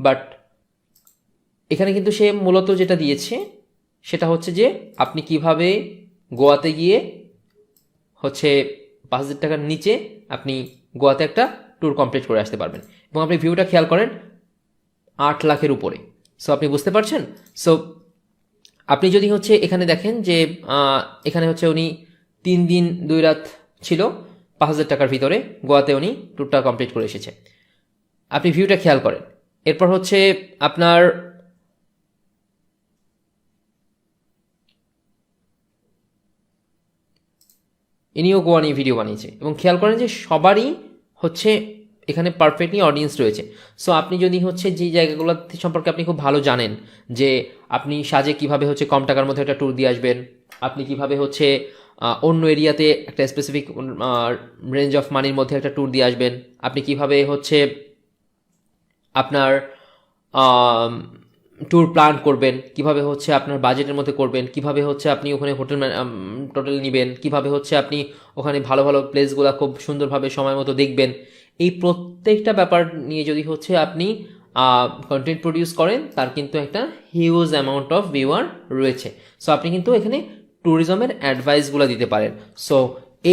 বাট এখানে কিন্তু সে মূলত যেটা দিয়েছে সেটা হচ্ছে যে আপনি কিভাবে গোয়াতে গিয়ে হচ্ছে 5,000 টাকার নিচে আপনি গোয়াতে একটা ট্যুর কমপ্লিট করে আসতে পারবেন। এবং আপনি ভিউটা খেয়াল করেন 8 লাখের উপরে। সো আপনি বুঝতে পারছেন? সো আপনি যদি হচ্ছে এখানে দেখেন যে এখানে হচ্ছে উনি 3 দিন 2 রাত ছিল, 5,000 টাকার ভিতরে গোয়াতে উনি ট্যুরটা কমপ্লিট করে এসেছে। আপনি ভিউটা খেয়াল করেন। এরপর হচ্ছে আপনার ইনিও গোয়া নিয়ে ভিডিও বানিয়েছে এবং খেয়াল করেন যে সবারই হচ্ছে এখানে পারফেক্টলি অডিয়েন্স রয়েছে। সো আপনি যদি হচ্ছে যে জায়গাগুলো সম্পর্কে আপনি খুব ভালো জানেন যে আপনি সাজে কিভাবে হচ্ছে কম টাকার মধ্যে একটা ট্যুর দিয়ে আসবেন, আপনি কিভাবে হচ্ছে অন্য এরিয়াতে একটা স্পেসিফিক রেঞ্জ অফ মানির মধ্যে একটা ট্যুর দিয়ে আসবেন, আপনি কিভাবে হচ্ছে আপনার ট্যুর প্ল্যান করবেন, কিভাবে হচ্ছে আপনার বাজেটের মধ্যে করবেন, কিভাবে হচ্ছে আপনি ওখানে হোটেল নেবেন, কিভাবে হচ্ছে আপনি ওখানে ভালো ভালো প্লেসগুলো খুব সুন্দরভাবে সময় মতো দেখবেন, এই প্রত্যেকটা ব্যাপার নিয়ে যদি হচ্ছে আপনি কন্টেন্ট প্রডিউস করেন তার কিন্তু একটা হিউজ অ্যামাউন্ট অফ ভিউয়ার রয়েছে। সো আপনি কিন্তু এখানে ট্যুরিজমের অ্যাডভাইসগুলো দিতে পারেন। সো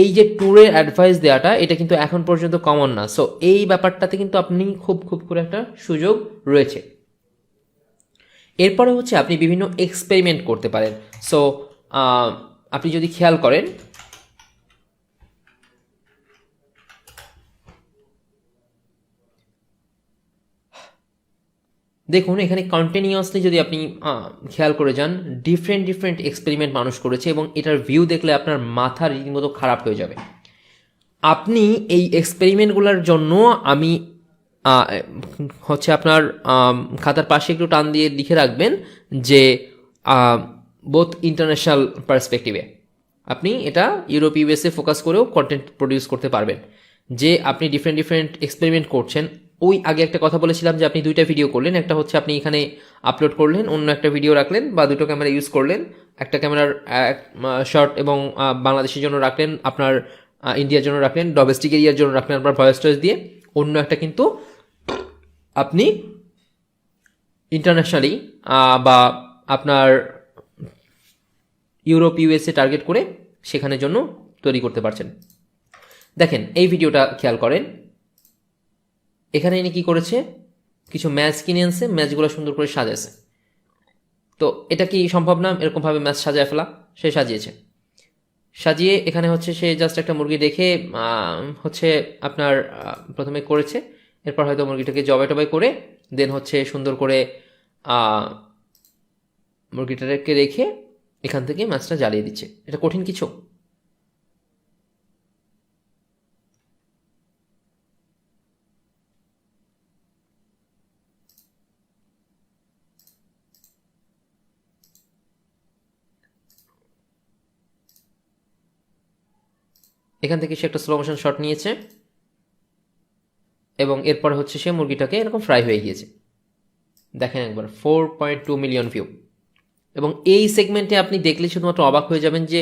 এই যে ট্যুরের অ্যাডভাইস দেওয়াটা এটা কিন্তু এখন পর্যন্ত কমন না। সো এই ব্যাপারটাতে কিন্তু আপনি খুব করে একটা সুযোগ রয়েছে। এরপরে হচ্ছে আপনি বিভিন্ন এক্সপেরিমেন্ট করতে পারেন। সো আপনি যদি খেয়াল করেন দেখুন এখানে কন্টিনিউয়াসলি যদি আপনি খেয়াল করে যান ডিফারেন্ট এক্সপেরিমেন্ট মানুষ করেছে এবং এটার ভিউ দেখলে আপনার মাথা রীতিমতো খারাপ হয়ে যাবে। আপনি এই এক্সপেরিমেন্টগুলোর জন্য আমি হচ্ছে আপনার খাতার পাশে একটু টান দিয়ে লিখে রাখবেন যে বোথ ইন্টারন্যাশনাল পার্সপেক্টিভে আপনি এটা ইউরোপ ইউএসএ ফোকাস করেও কন্টেন্ট প্রডিউস করতে পারবেন। যে আপনি ডিফারেন্ট এক্সপেরিমেন্ট করছেন, ওই আগে একটা কথা বলেছিলাম যে আপনি 2টা ভিডিও করলেন, একটা হচ্ছে আপনি এখানে আপলোড করলেন, অন্য একটা ভিডিও রাখলেন বা 2টো ক্যামেরা ইউজ করলেন, একটা ক্যামেরার শর্ট এবং বাংলাদেশের জন্য রাখলেন, আপনার ইন্ডিয়ার জন্য রাখলেন, ডোমেস্টিক এরিয়ার জন্য রাখলেন আপনার ভয়েস টয়েস দিয়ে, অন্য একটা কিন্তু আপনি ইন্টারন্যাশনালি বা আপনার ইউরোপ ইউএসএ টার্গেট করে সেখানের জন্য তৈরি করতে পারছেন। দেখেন এই ভিডিওটা খেয়াল করেন, এখানে ইনি কি করেছে, কিছু ম্যাচ কিনে আনছে, ম্যাচগুলো সুন্দর করে সাজাইছে। তো এটা কি সম্ভব না এরকমভাবে ম্যাচ সাজায় ফেলা? সে সাজিয়েছে, সাজিয়ে এখানে হচ্ছে সে জাস্ট একটা মুরগি দেখে হচ্ছে আপনার প্রথমে করেছে, এরপর হয়তো মুরগিটাকে জবাই টবাই করে দেন হচ্ছে সুন্দর করে মুরগিটাকে রেখে এখান থেকে মাছটা জ্বালিয়ে দিচ্ছে। এটা কঠিন কিছু? এখান থেকে সে একটা স্লো মোশন শট নিয়েছে এবং এরপর হচ্ছে সে মুরগিটাকে এরকম ফ্রাই হয়ে গিয়েছে। দেখেন একবার 4.2 মিলিয়ন ভিউ। এবং এই সেগমেন্টে আপনি দেখলে শুধুমাত্র অবাক হয়ে যাবেন যে